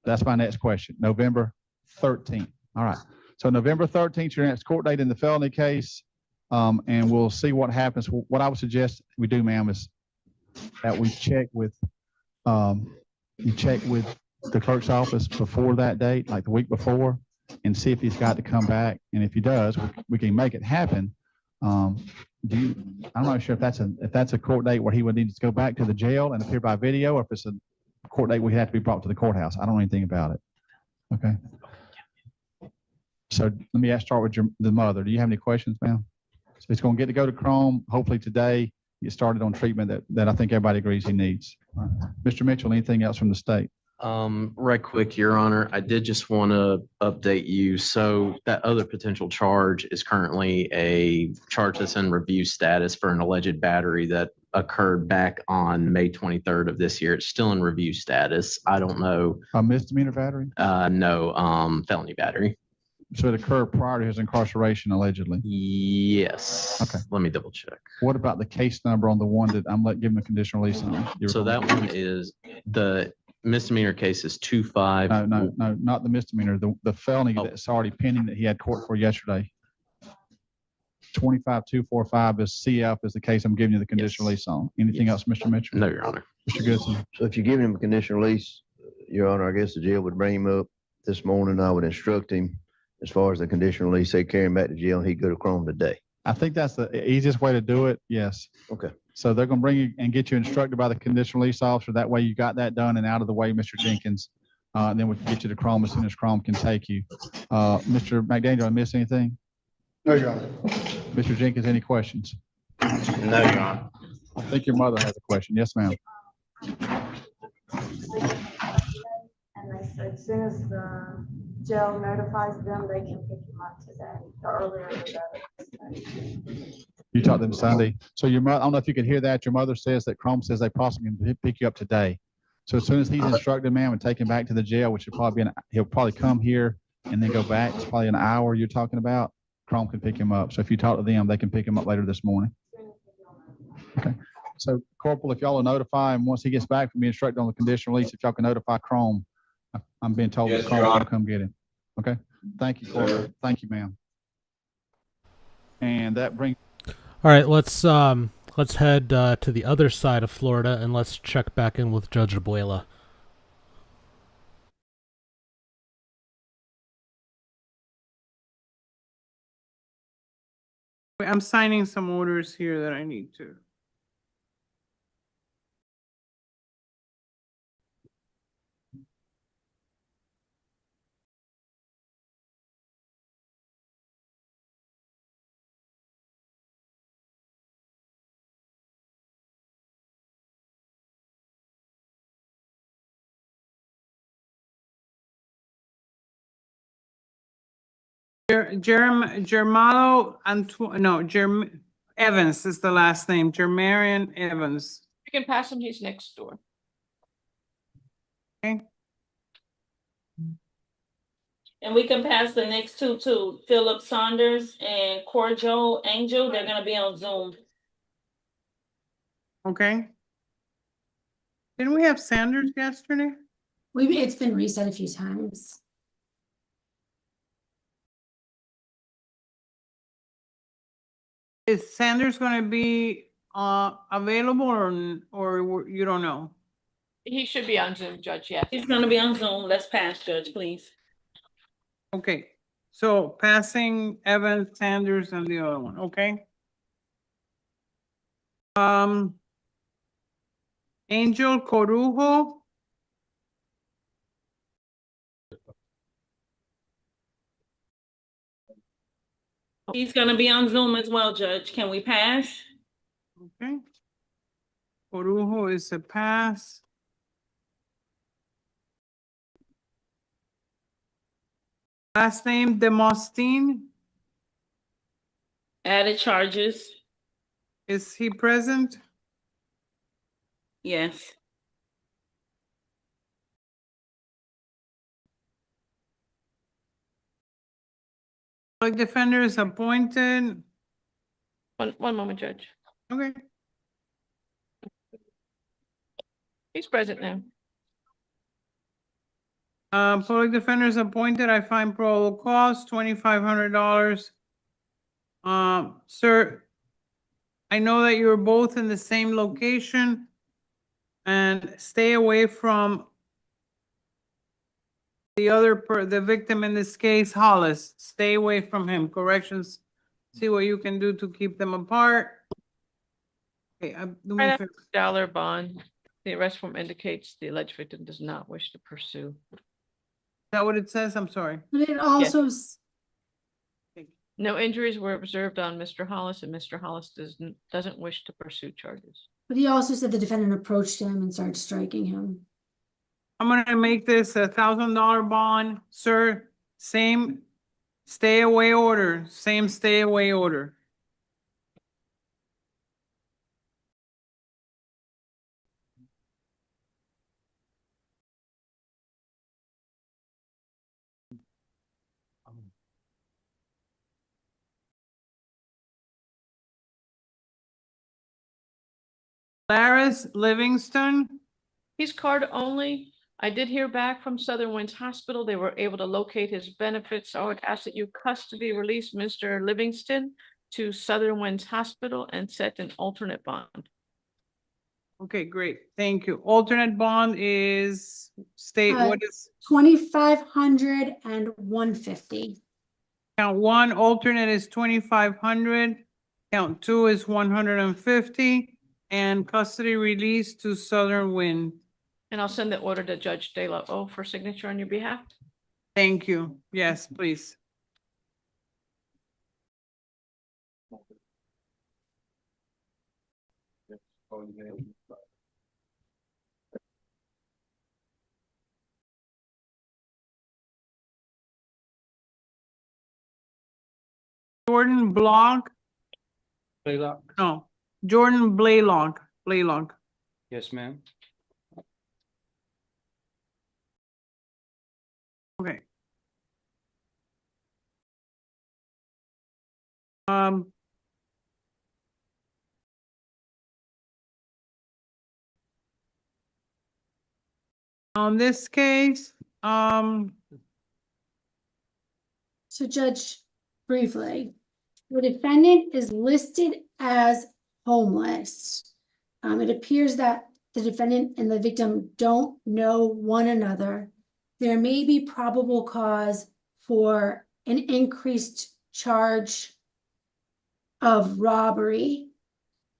That's my next question. November 13th. All right. So November 13th, your next court date in the felony case, and we'll see what happens. What I would suggest we do, ma'am, is that we check with the clerk's office before that date, like the week before, and see if he's got to come back. And if he does, we can make it happen. I'm not sure if that's a court date where he would need to go back to the jail and appear by video, or if it's a court date where he'd have to be brought to the courthouse. I don't know anything about it. Okay. So let me start with the mother. Do you have any questions, ma'am? So he's going to get to go to Chrome, hopefully today, get started on treatment that I think everybody agrees he needs. Mr. Mitchell, anything else from the state? Right quick, Your Honor, I did just want to update you. So that other potential charge is currently a charge that's in review status for an alleged battery that occurred back on May 23rd of this year. It's still in review status. I don't know. A misdemeanor battery? No, felony battery. So it occurred prior to his incarceration, allegedly? Yes. Okay. Let me double check. What about the case number on the one that I'm giving a conditional release on? So that one is the misdemeanor case is 25. No, not the misdemeanor, the felony that's already pending that he had court for yesterday. 25245 is CF is the case I'm giving you the conditional release on. Anything else, Mr. Mitchell? No, Your Honor. Mr. Goodson? So if you're giving him a conditional release, Your Honor, I guess the jail would bring him up this morning. I would instruct him as far as the conditional release, say carry him back to jail and he'd go to Chrome today. I think that's the easiest way to do it. Yes. Okay. So they're going to bring you and get you instructed by the conditional release officer. That way you got that done and out of the way, Mr. Jenkins. And then we can get you to Chrome as soon as Chrome can take you. Mr. McDaniel, did I miss anything? No, Your Honor. Mr. Jenkins, any questions? No, Your Honor. I think your mother has a question. Yes, ma'am. And they said as soon as the jail notifies them, they can pick him up today, the earlier the better. You talked to them Sunday. So your mother, I don't know if you can hear that. Your mother says that Chrome says they possibly can pick you up today. So as soon as he's instructed, ma'am, and take him back to the jail, which will probably be he'll probably come here and then go back. It's probably an hour you're talking about. Chrome can pick him up. So if you talk to them, they can pick him up later this morning. Okay. So Corporal, if y'all will notify him once he gets back from being instructed on the conditional release, if y'all can notify Chrome, I'm being told that Chrome will come get him. Okay. Thank you, Corporal. Thank you, ma'am. And that brings. All right, let's head to the other side of Florida and let's check back in with Judge Abuela. I'm signing some orders here that I need to. Evans is the last name, Jermarian Evans. You can pass him, he's next door. Okay. And we can pass the next two too, Philip Saunders and Corjo Angel. They're gonna be on Zoom. Okay. Didn't we have Sanders yesterday? It's been reset a few times. Is Sanders gonna be available or you don't know? He should be on Zoom, Judge, yeah. He's gonna be on Zoom. Let's pass, Judge, please. Okay, so passing Evans, Sanders, and the other one, okay? Angel Corujo. He's gonna be on Zoom as well, Judge. Can we pass? Okay. Corujo is a pass. Last name Demostine. Added charges. Is he present? Yes. Public defender is appointed. One moment, Judge. Okay. He's present now. Public defender is appointed. I find probable cause, $2,500. Sir, I know that you're both in the same location and stay away from the victim in this case, Hollis. Stay away from him. Corrections. See what you can do to keep them apart. Okay, Dollar bond. The arrest form indicates the alleged victim does not wish to pursue. Is that what it says? I'm sorry. But it also, No injuries were observed on Mr. Hollis, and Mr. Hollis doesn't wish to pursue charges. But he also said the defendant approached him and started striking him. I'm gonna make this $1,000 bond, sir. Same stay away order, same stay away order. Laris Livingston, He's card only. I did hear back from Southern Winds Hospital. They were able to locate his benefits. I would ask that you custody release Mr. Livingston to Southern Winds Hospital and set an alternate bond. okay, great, thank you. Alternate bond is state, what is? 2,500 and 150. Count one, alternate is 2,500. Count two is 150. And custody release to Southern Wind. And I'll send the order to Judge De La O for signature on your behalf. Thank you. Yes, please. Jordan Block. Blaylock. No, Jordan Blaylock. Blaylock. Yes, ma'am. Okay. On this case, So Judge, briefly, the defendant is listed as homeless. It appears that the defendant and the victim don't know one another. There may be probable cause for an increased charge of robbery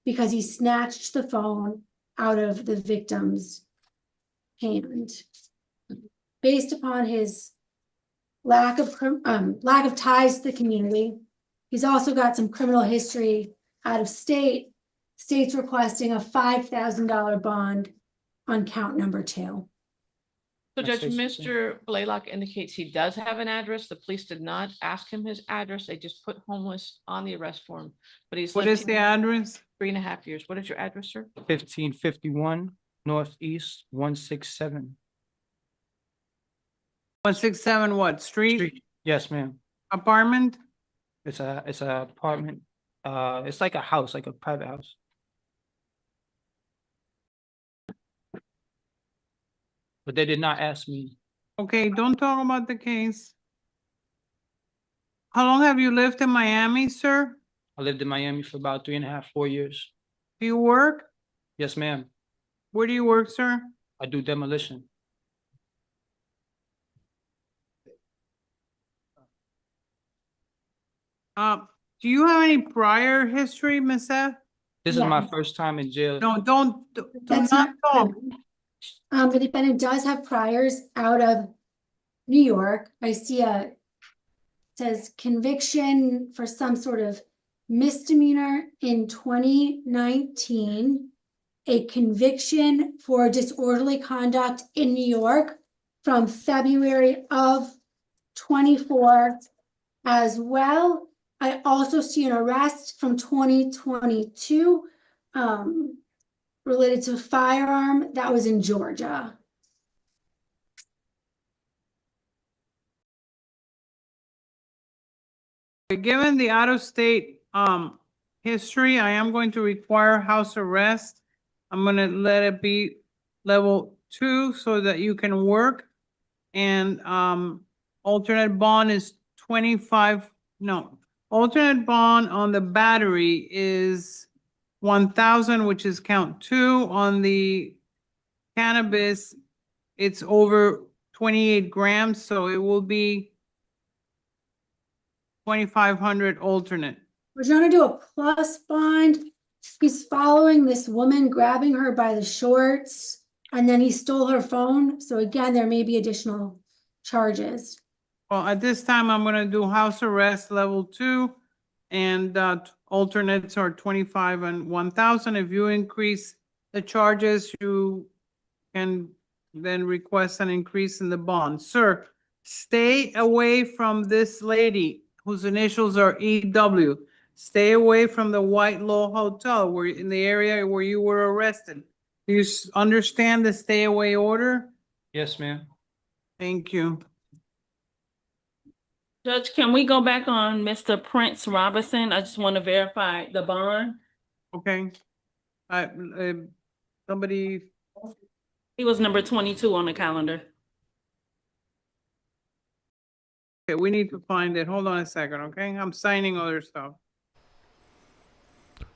because he snatched the phone out of the victim's hand. Based upon his lack of ties to the community, he's also got some criminal history out of state. State's requesting a $5,000 bond on count number 2. So Judge, Mr. Blaylock indicates he does have an address. The police did not ask him his address. They just put homeless on the arrest form. But he's what lived is the here address? 3.5 years. What is your address, sir? 1551 Northeast 167. 167 what? Street? Yes, ma'am. Apartment? It's a apartment. It's like a house, like a private house. But they did not ask me. Okay, don't talk about the case. How long have you lived in Miami, sir? I lived in Miami for about 3.5, 4 years. Do you work? Yes, ma'am. Where do you work, sir? I do demolition. Do you have any prior history, Ms. F? This is my first time in jail. No, do That's not talk. The defendant does have priors out of New York. I see says conviction for some sort of misdemeanor in 2019, a conviction for disorderly conduct in New York from February of 24 as well. I also see an arrest from 2022 related to a firearm that was in Georgia. Given the out-of-state history, I am going to require house arrest. I'm gonna let it be level 2 so that you can work. And alternate bond is 25, no. Alternate bond on the battery is 1,000, which is count 2. On the cannabis, it's over 28 grams, so it will be 2,500 alternate. We're trying to do a plus bond. He's following this woman, grabbing her by the shorts, and then he stole her phone. So again, there may be additional charges. Well, at this time, I'm gonna do house arrest level 2 and alternates are 25 and 1,000. If you increase the charges, you can then request an increase in the bond. Sir, stay away from this lady whose initials are EW. Stay away from the White Law Hotel where in the area where you were arrested. Do you understand the stay away order? Yes, ma'am. Thank you. Judge, can we go back on Mr. Prince Robinson? I just want to verify the bond. Okay. Somebody, He was number 22 on the calendar. okay, we need to find it. Hold on a second, okay? I'm signing other stuff.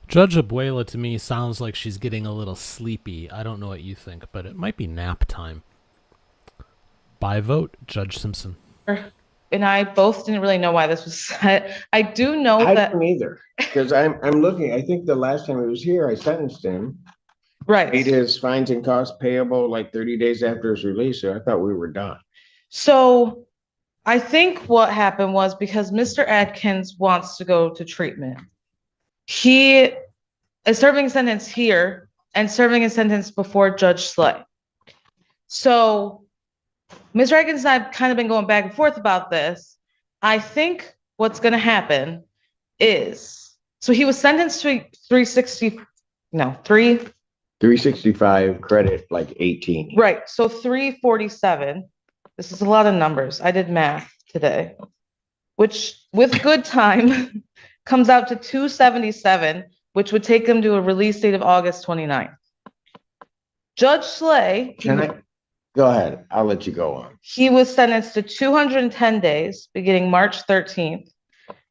Judge Abuela to me sounds like she's getting a little sleepy. I don't know what you think, but it might be nap time. By vote, Judge Simpson. And I both didn't really know why this was set. I do know I that. don't either, because I'm looking, I think the last time he was here, I sentenced him. Right. Paid his fines and costs payable like 30 days after his release, so I thought we were done. So I think what happened was because Mr. Atkins wants to go to treatment. He is serving a sentence here and serving a sentence before Judge Slay. So Mr. Atkins and I have kind of been going back and forth about this. I think what's going to happen is, so he was sentenced to 365 credit, like 18. Right, so 347. This is a lot of numbers. I did math today, which with good time comes out to 277, which would take him to a release date of August 29th. Judge Slay. Go ahead, I'll let you go on. He was sentenced to 210 days, beginning March 13th,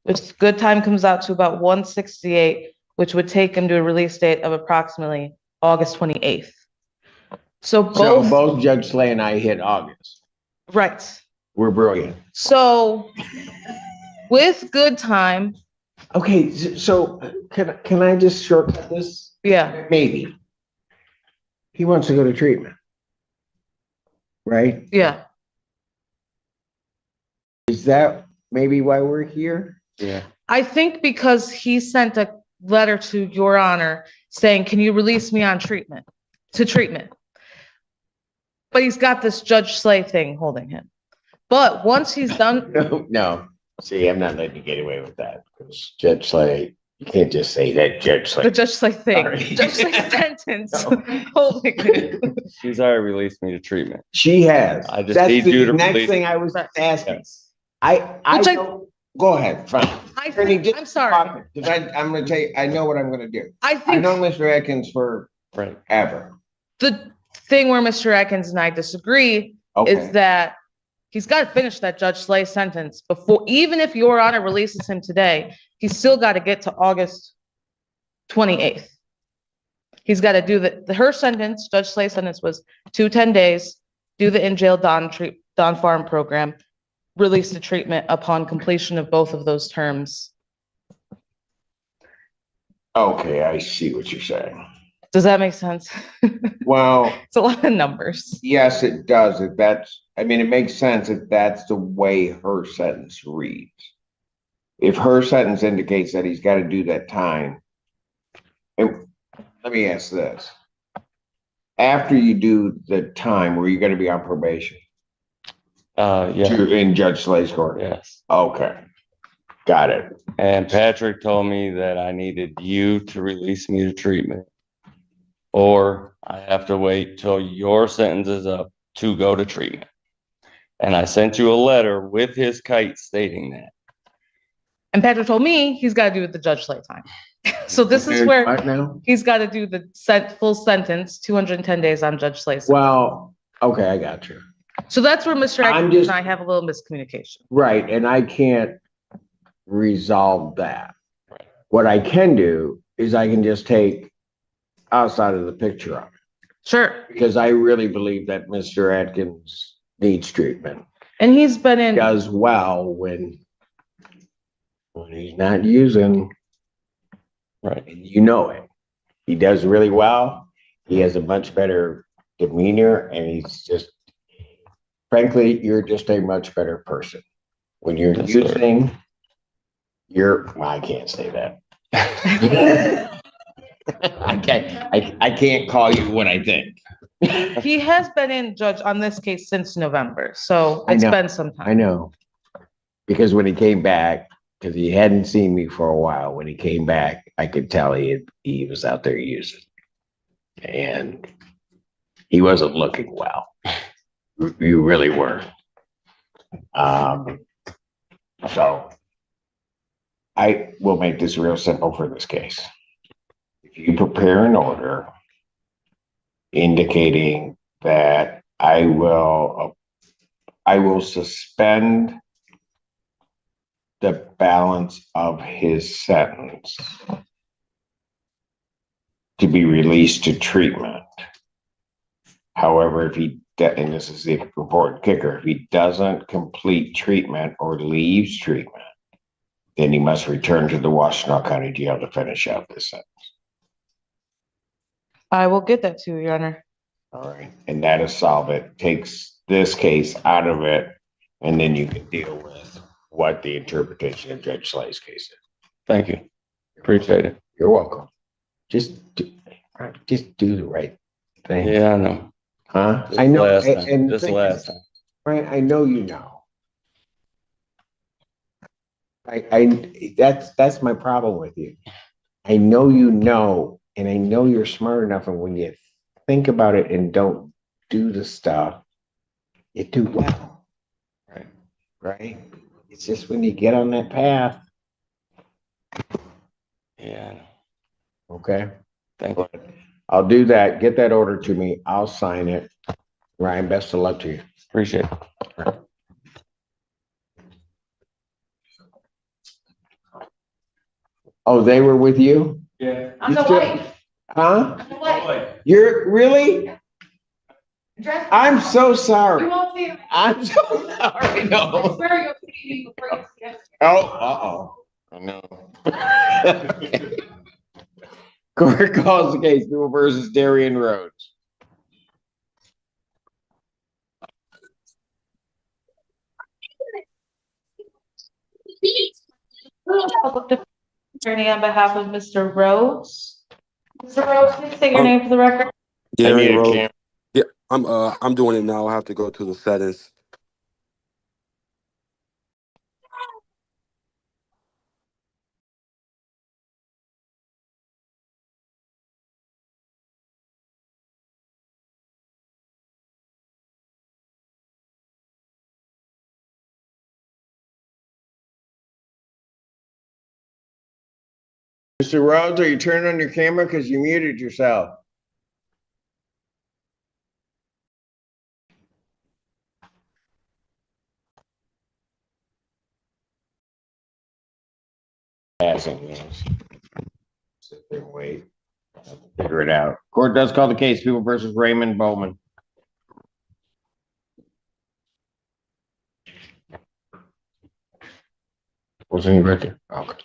which good time comes out to about 168, which would take him to a release date of approximately August 28th. So both Judge Slay and I hit August. Right. We're brilliant. So with good time. Okay, so can I just shortcut this? Yeah. Maybe. He wants to go to treatment. Right? Yeah. Is that maybe why we're here? Yeah. I think because he sent a letter to Your Honor saying, can you release me on treatment? But he's got this Judge Slay thing holding him. But once he's done. No. See, I'm not letting you get away with that because Judge Slay, you can't just say that Judge Slay. The Judge Slay thing. Judge Slay sentence holding him. She's already released me to treatment. She has. I just need you to next release. thing I was asking. Yes. Go ahead, fine. I'm sorry. Because I'm going to tell you, I know what I'm going to do. I know Mr. Atkins for ever. The thing where Mr. Atkins and I disagree is that he's got to finish that Judge Slay sentence before, even if Your Honor releases him today, he's still got to get to August 28th. He's got to do her sentence, Judge Slay's sentence was 210 days, do the in-jail Don Farm program, release to treatment upon completion of both of those terms. Okay, I see what you're saying. Does that make sense? Well, it's a lot of numbers. Yes, it does. It makes sense if that's the way her sentence reads. If her sentence indicates that he's got to do that time, and let me ask this. After you do the time, were you going to be on probation? Yeah. In Judge Slay's court? Yes. Okay. Got it. And Patrick told me that I needed you to release me to treatment, or I have to wait till your sentence is up to go to treatment. And I sent you a letter with his kite stating that. And Patrick told me he's got to do it the Judge Slay time. So this is where he's got to do the full sentence, 210 days on Judge Slay's. Well, okay, I got you. So that's where Mr. Atkins and I have a little miscommunication. Right, and I can't resolve that. Right. What I can do is I can just take outside of the picture of it. Sure. Because I really believe that Mr. Atkins needs treatment. And he's been in. Does well when he's not using. Right. And you know it. He does really well. He has a much better demeanor and he's just, frankly, you're just a much better person. when you're Yes, sir. using well, I can't say that. I can't call you what I think. He has been in, Judge, on this case since November, so I it's know. been some time. I know. Because when he came back, because he hadn't seen me for a while, when he came back, I could tell he was out there using. And he wasn't looking well. You really weren't. So I will make this real simple for this case. If you prepare an order indicating that I will suspend the balance of his sentence to be released to treatment. However, and this is the important kicker, if he doesn't complete treatment or leaves treatment, then he must return to the Washtenaw County Jail to finish out this sentence. I will get that to you, Your Honor. All right. And that'll solve it, takes this case out of it, and then you can deal with what the interpretation of Judge Slay's case is. Thank you. Appreciate it. You're welcome. Just do the right thing. Yeah, I know. Huh? Just I know. last time. And Just last time. right, I know you know. That's my problem with you. I know you know, and I know you're smart enough, and when you think about it and don't do the stuff, you do well. Right. Right? It's just when you get on that path. Yeah, I know. Okay. Thank you. I'll do that. Get that order to me. I'll sign it. Ryan, best of luck to you. Appreciate it. Oh, they were with you? Yeah. I'm the wife. Huh? I'm the wife. You're really? I'm so sorry. You won't see me. I'm so sorry. I No. swear you'll see me before you see us. Oh, I know. Court calls the case, People versus Darien Rhodes. Attorney on behalf of Mr. Rhodes. Mr. Rhodes, please state your name for the record. Darien Rhodes. Yeah, I'm doing it now. I have to go to the settings. Mr. Rhodes, are you turning on your camera because you muted yourself? Passing, yes. Sit there and wait. Figure it out. Court does call the case, People versus Raymond Bowman. Wasn't he right there? Okay.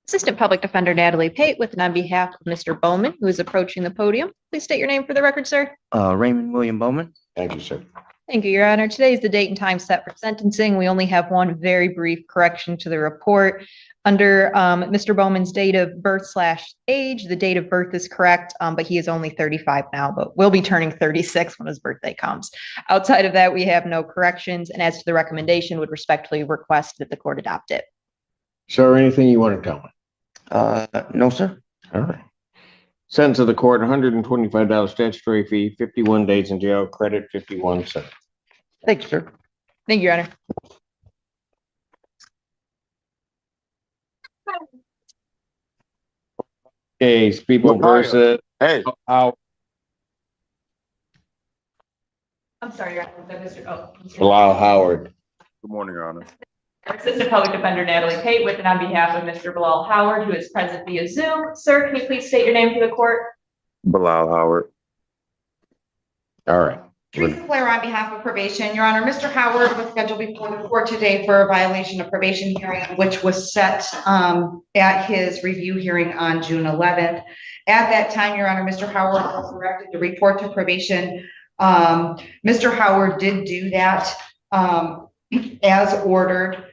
Assistant Public Defender Natalie Pate with and on behalf of Mr. Bowman, who is approaching the podium. Please state your name for the record, sir. Raymond William Bowman. Thank you, sir. Thank you, Your Honor. Today is the date and time set for sentencing. We only have one very brief correction to the report. Under Mr. Bowman's date of birth / age, the date of birth is correct, but he is only 35 now, but will be turning 36 when his birthday comes. Outside of that, we have no corrections, and as to the recommendation, would respectfully request that the court adopt it. Sir, anything you want to tell me? No, sir. All right. Sentence of the court, $125 statutory fee, 51 days in jail, credit 51 cents. Thank you, sir. Thank you, Your Honor. Case, People versus. Hey. How I'm sorry, Your Honor. Mr. Bilal Howard. Good morning, Your Honor. Assistant Public Defender Natalie Pate with and on behalf of Mr. Bilal Howard, who is present via Zoom. Sir, can you please state your name for the court? Bilal Howard. All right. Teresa Blair on behalf of probation. Your Honor, Mr. Howard was scheduled before the court today for a violation of probation hearing, which was set at his review hearing on June 11th. At that time, Your Honor, Mr. Howard was directed to report to probation Mr. Howard did do that, as ordered.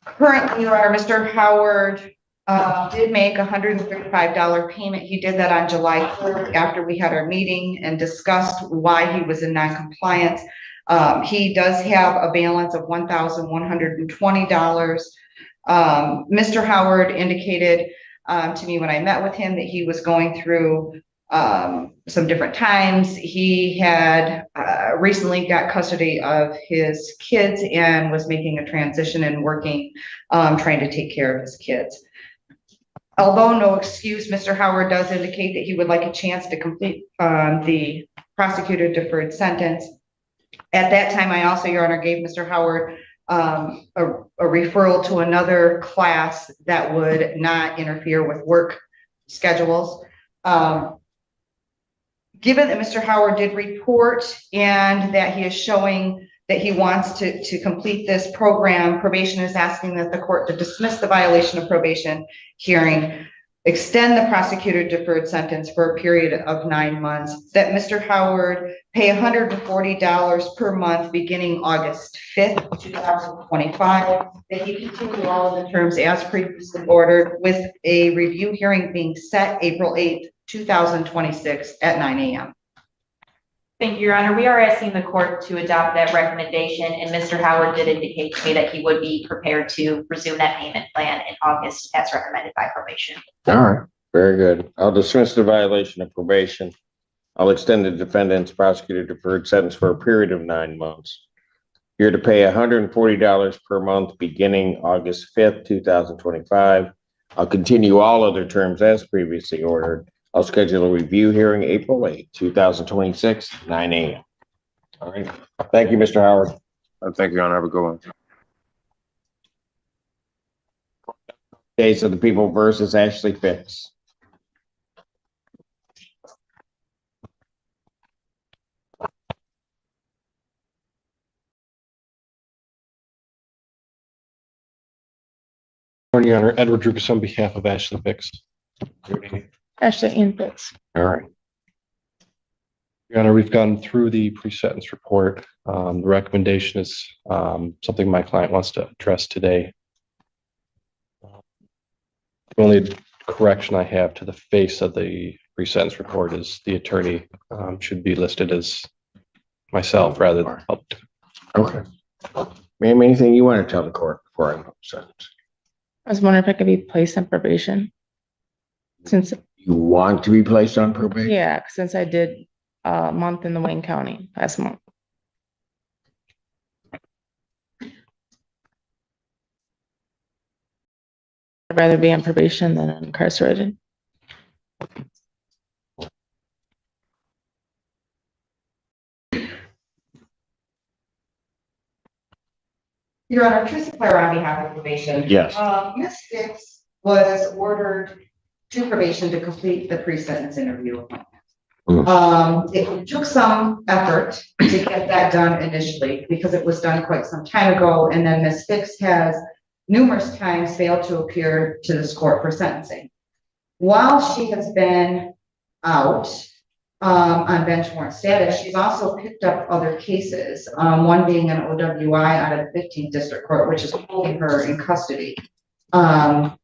Currently, Your Honor, Mr. Howard, did make a $135 payment. He did that on July 3rd after we had our meeting and discussed why he was in non-compliance. He does have a balance of $1,120. Mr. Howard indicated to me when I met with him that he was going through some different times. He had recently got custody of his kids and was making a transition and working, trying to take care of his kids. Although no excuse, Mr. Howard does indicate that he would like a chance to complete the prosecutor deferred sentence. At that time, I also, Your Honor, gave Mr. Howard a referral to another class that would not interfere with work schedules. Given that Mr. Howard did report and that he is showing that he wants to complete this program, probation is asking that the court to dismiss the violation of probation hearing, extend the prosecutor deferred sentence for a period of 9 months, that Mr. Howard pay $140 per month beginning August 5th, 2025, that he continue all of the terms as previously ordered, with a review hearing being set April 8th, 2026 at 9 a.m. Thank you, Your Honor. We are asking the court to adopt that recommendation, and Mr. Howard did indicate to me that he would be prepared to resume that payment plan in August as recommended by probation. All right, very good. I'll dismiss the violation of probation. I'll extend the defendant's prosecutor deferred sentence for a period of 9 months. You're to pay $140 per month beginning August 5th, 2025. I'll continue all other terms as previously ordered. I'll schedule a review hearing April 8th, 2026, 9 a.m. All right. Thank you, Mr. Howard. Thank you, Your Honor. Have a good one. Case of the People versus Ashley Fix. Your Honor, Edward Drugas on behalf of Ashley Fix. Ashley Ian Fix. All right. Your Honor, we've gone through the pre-sentence report. The recommendation is something my client wants to address today. The only correction I have to the face of the pre-sentence report is the attorney should be listed as myself rather than helped. Okay. Ma'am, anything you want to tell the court before I move sentence? I was wondering if I could be placed on probation. Since you want to be placed on probation? Yeah, since I did a month in the Wayne County last month. I'd rather be on probation than incarcerated. Your Honor, Teresa Claire on behalf of probation. Yes. Ms. Fix was ordered to probation to complete the pre-sentence interview appointment. It took some effort to get that done initially because it was done quite some time ago, and then Ms. Fix has numerous times failed to appear to this court for sentencing. While she has been out on bench warrant status, she's also picked up other cases, one being an OWI out of the 15th District Court, which is holding her in custody. Not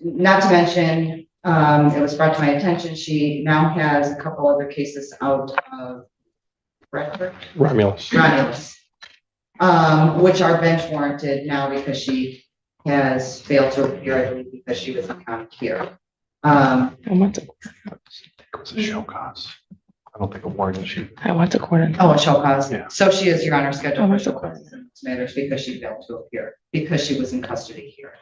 to mention, it was brought to my attention, she now has a couple other cases out of Romulus, which are bench warranted now because she has failed to appear, I believe, because she was in county care. It was a show cause. I don't think a warrant issue. I went to court. Oh, a show cause. Yeah. So she is, Your Honor, scheduled for show cause matters because she failed to appear, because she was in custody here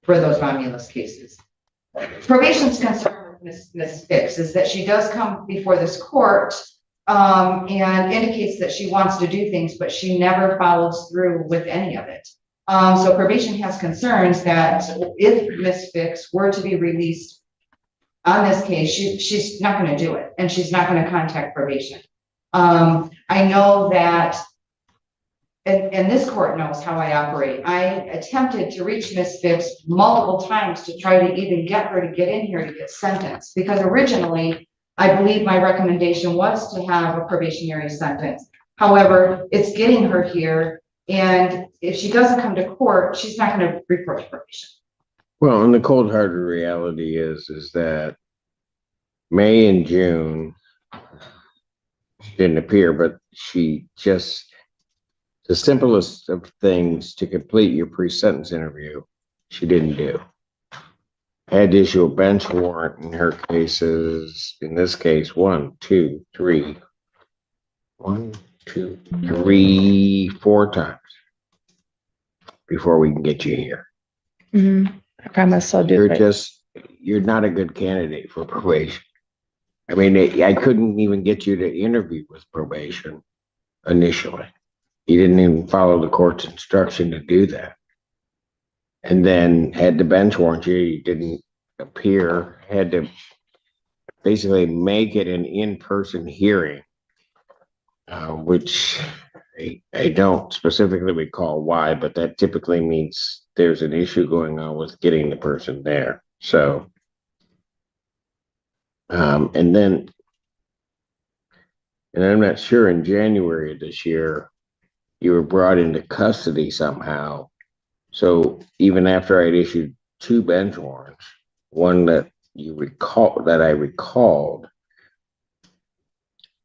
for those Romulus cases. Probation's concern with Ms. Fix is that she does come before this court and indicates that she wants to do things, but she never follows through with any of it. So probation has concerns that if Ms. Fix were to be released on this case, she's not going to do it, and she's not going to contact probation. I know that, and this court knows how I operate. I attempted to reach Ms. Fix multiple times to try to even get her to get in here to get sentenced, because originally I believe my recommendation was to have a probationary sentence. However, it's getting her here, and if she doesn't come to court, she's not going to report to probation. Well, and the cold hard reality is that May and June she didn't appear, but she just, the simplest of things to complete your pre-sentence interview, she didn't do. Had to issue a bench warrant in her cases, in this case, 4 times before we can get you here. I promise I'll do it. You're not a good candidate for probation. I mean, I couldn't even get you to interview with probation initially. You didn't even follow the court's instruction to do that. And then had to bench warrant you, you didn't appear, had to basically make it an in-person hearing, which I don't specifically recall why, but that typically means there's an issue going on with getting the person there. So, and I'm not sure, in January of this year, you were brought into custody somehow. So even after I'd issued 2 bench warrants, one that I recalled,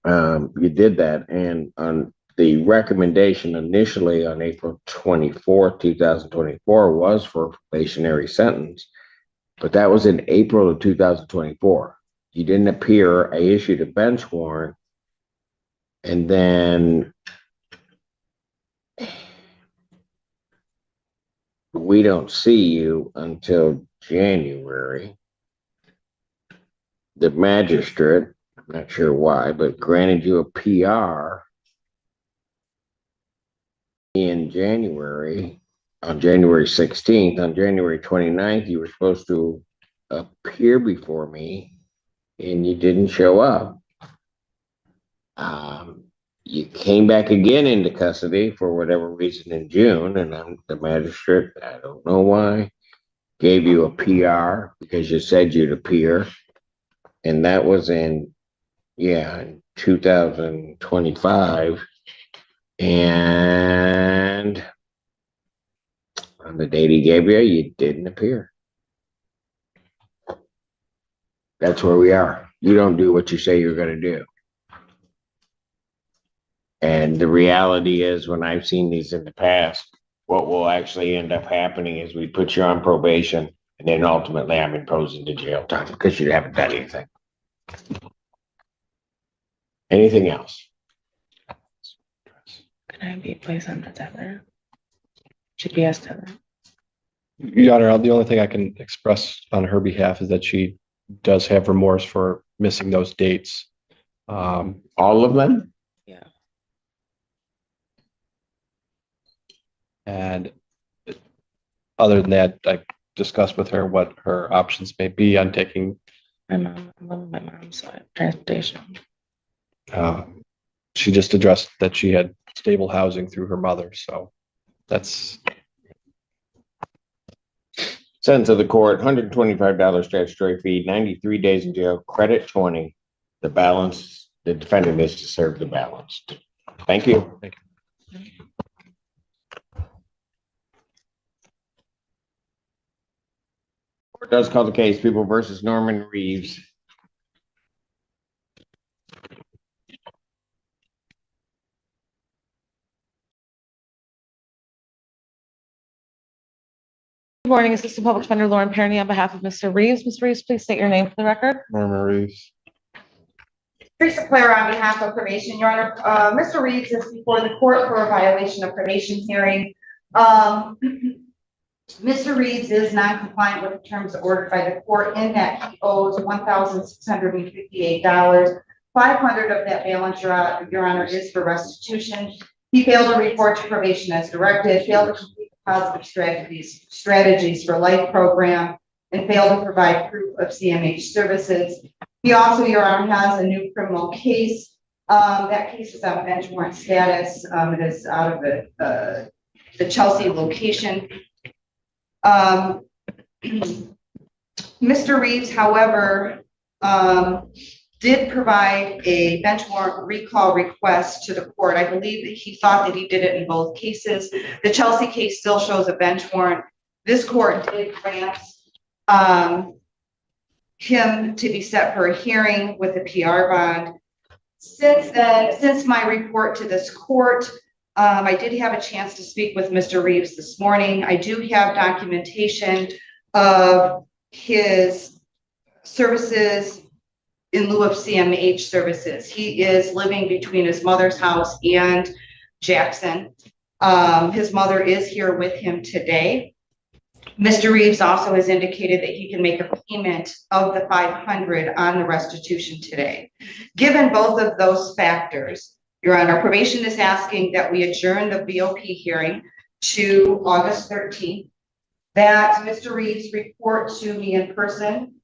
you did that. And on the recommendation initially on April 24th, 2024 was for a probationary sentence, but that was in April of 2024. You didn't appear. I issued a bench warrant, and then we don't see you until January. The magistrate, I'm not sure why, but granted you a PR in January, on January 16th. On January 29th, you were supposed to appear before me, and you didn't show up. You came back again into custody for whatever reason in June, and the magistrate, I don't know why, gave you a PR because you said you'd appear. And that was in 2025. And on the date he gave you, you didn't appear. That's where we are. You don't do what you say you're going to do. And the reality is, when I've seen these in the past, what will actually end up happening is we put you on probation, and then ultimately I'm imposed into jail time because you haven't done anything. Anything else? Can I be placed on the tether? GPS tether. Your Honor, the only thing I can express on her behalf is that she does have remorse for missing those dates. All of them? Yeah. And other than that, I discussed with her what her options may be on taking. My mom's side, transportation. She just addressed that she had stable housing through her mother, so that's. Sentence of the court, $125 statutory fee, 93 days in jail, credit 20. The balance, the defendant is to serve the balance. Thank you. Thank you. Court does call the case, People versus Norman Reeves. Good morning, Assistant Public Defender Lauren Perny on behalf of Mr. Reeves. Mr. Reeves, please state your name for the record. Norman Reeves. Teresa Claire on behalf of probation, Your Honor. Mr. Reeves is before the court for a violation of probation hearing. Mr. Reeves is non-compliant with the terms ordered by the court in that he owes $1,658. $500 of that balance, Your Honor, is for restitution. He failed to report to probation as directed, failed to complete the positive strategies for life program, and failed to provide proof of CMH services. He also, Your Honor, has a new criminal case. That case is on bench warrant status. It is out of the Chelsea location. Mr. Reeves, however, did provide a bench warrant recall request to the court. I believe that he thought that he did it in both cases. The Chelsea case still shows a bench warrant. This court did grant him to be set for a hearing with a PR bond. Since then, since my report to this court, I did have a chance to speak with Mr. Reeves this morning. I do have documentation of his services in lieu of CMH services. He is living between his mother's house and Jackson. His mother is here with him today. Mr. Reeves also has indicated that he can make a payment of the $500 on the restitution today. Given both of those factors, Your Honor, probation is asking that we adjourn the BOP hearing to August 13th, that Mr. Reeves report to me in person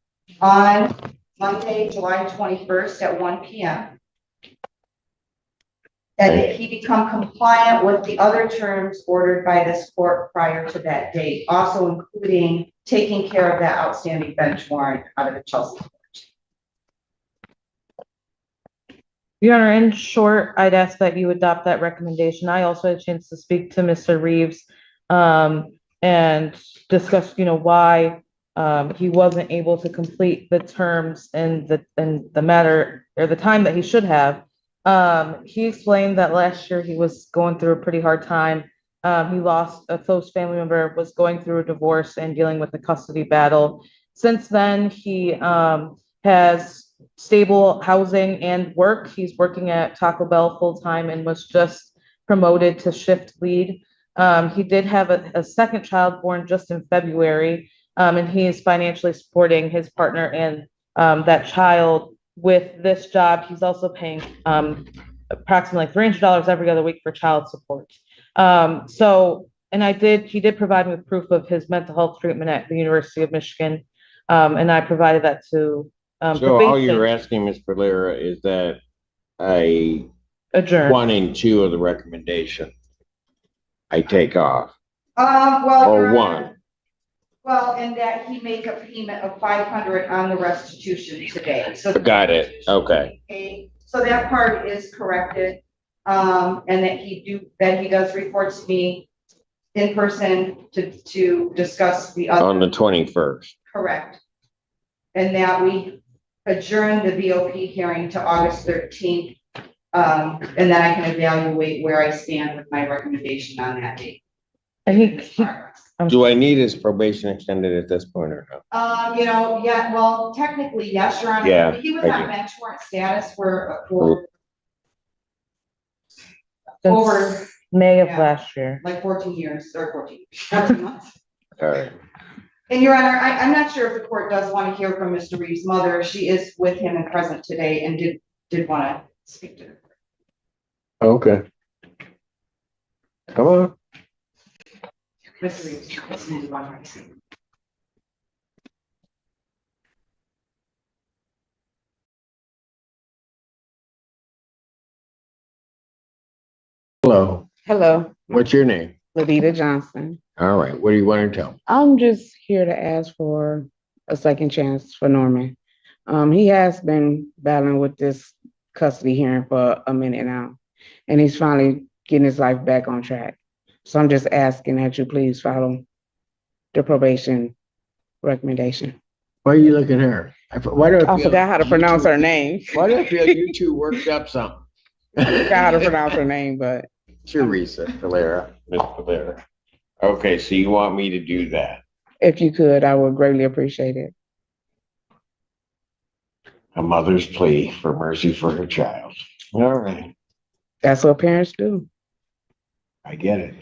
on Monday, July 21st at 1 p.m. And that he become compliant with the other terms ordered by this court prior to that date, also including taking care of that outstanding bench warrant out of the Chelsea court. Your Honor, in short, I'd ask that you adopt that recommendation. I also had a chance to speak to Mr. Reeves and discuss, why he wasn't able to complete the terms and the matter or the time that he should have. He explained that last year he was going through a pretty hard time. He lost a close family member, was going through a divorce and dealing with a custody battle. Since then, he has stable housing and work. He's working at Taco Bell full-time and was just promoted to shift lead. He did have a second child born just in February, and he is financially supporting his partner and that child with this job. He's also paying approximately $300 every other week for child support. He did provide me with proof of his mental health treatment at the University of Michigan, and I provided that to So all you're asking, Ms. Valera, is that adjourn 1 and 2 of the recommendation I take off, Well, or 1? Well, and that he make a payment of $500 on the restitution today. So Got it. Okay. So that part is corrected, and that he does report to me in person to discuss the other. On the 21st. Correct. And that we adjourn the BOP hearing to August 13th, and then I can evaluate where I stand with my recommendation on that date. Do I need his probation extended at this point or no? Yeah, well, technically, yes, Your Honor. Yeah, He was I on do. bench warrant status for Since over May of last year. like 14 years or 14 months. All right. And Your Honor, I'm not sure if the court does want to hear from Mr. Reeves' mother. She is with him and present today and did want to speak to her. Okay. Come on. Mr. Reeves, listen to what I say. Hello. Hello, What's your name? Lavita Johnson. All right. What do you want to tell me? I'm just here to ask for a second chance for Norman. He has been battling with this custody hearing for a minute now, and he's finally getting his life back on track. So I'm just asking that you please follow the probation recommendation. Why are you looking at her? Why do I forgot how to pronounce her name. Why do I feel you two worked up something? I forgot how to pronounce her name, but Teresa Valera, Miss Valera. Okay, so you want me to do that? if you could, I would greatly appreciate it. A mother's plea for mercy for her child. All right, That's what parents do. I get it.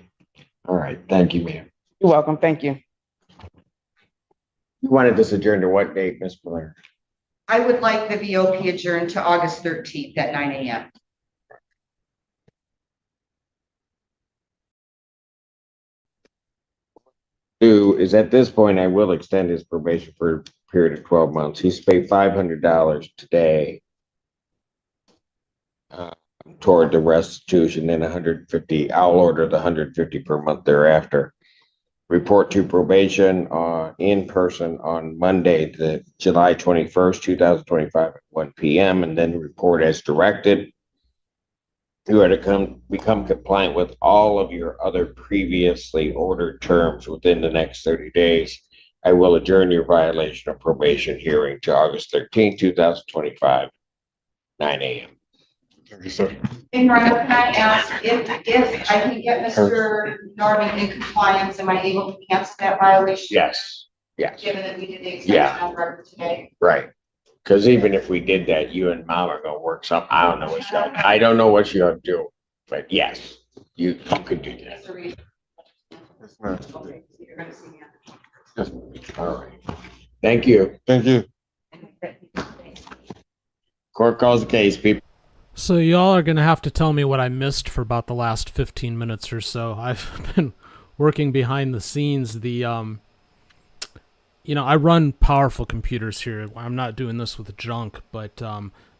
All right, thank you, ma'am. You're welcome. Thank you. You wanted this adjourned to what date, Miss Valera? I would like the BOP adjourned to August 13th at 9 a.m. Is at this point, I will extend his probation for a period of 12 months. He's paid $500 today toward the restitution, and 150. I'll order the 150 per month thereafter. report to probation in person on Monday, July 21st, 2025 at 1 p.m. and then report as directed. You are to become compliant with all of your other previously ordered terms within the next 30 days. I will adjourn your violation of probation hearing to August 13th, 2025, 9 a.m. And Rhonda, can I ask if I can get Mr. Norman in compliance, am I able to cancel that violation? Yes, yes. Given that we did the extension on record today? Right. Because even if we did that, you and Mom are gonna work some, I don't know what you're gonna do, but yes, you could do that. Okay, so you're gonna see me on All right. Thank you. Thank you. Court calls the case, people. So y'all are going to have to tell me what I missed for about the last 15 minutes or so. I've been working behind the scenes. I run powerful computers here. I'm not doing this with junk, but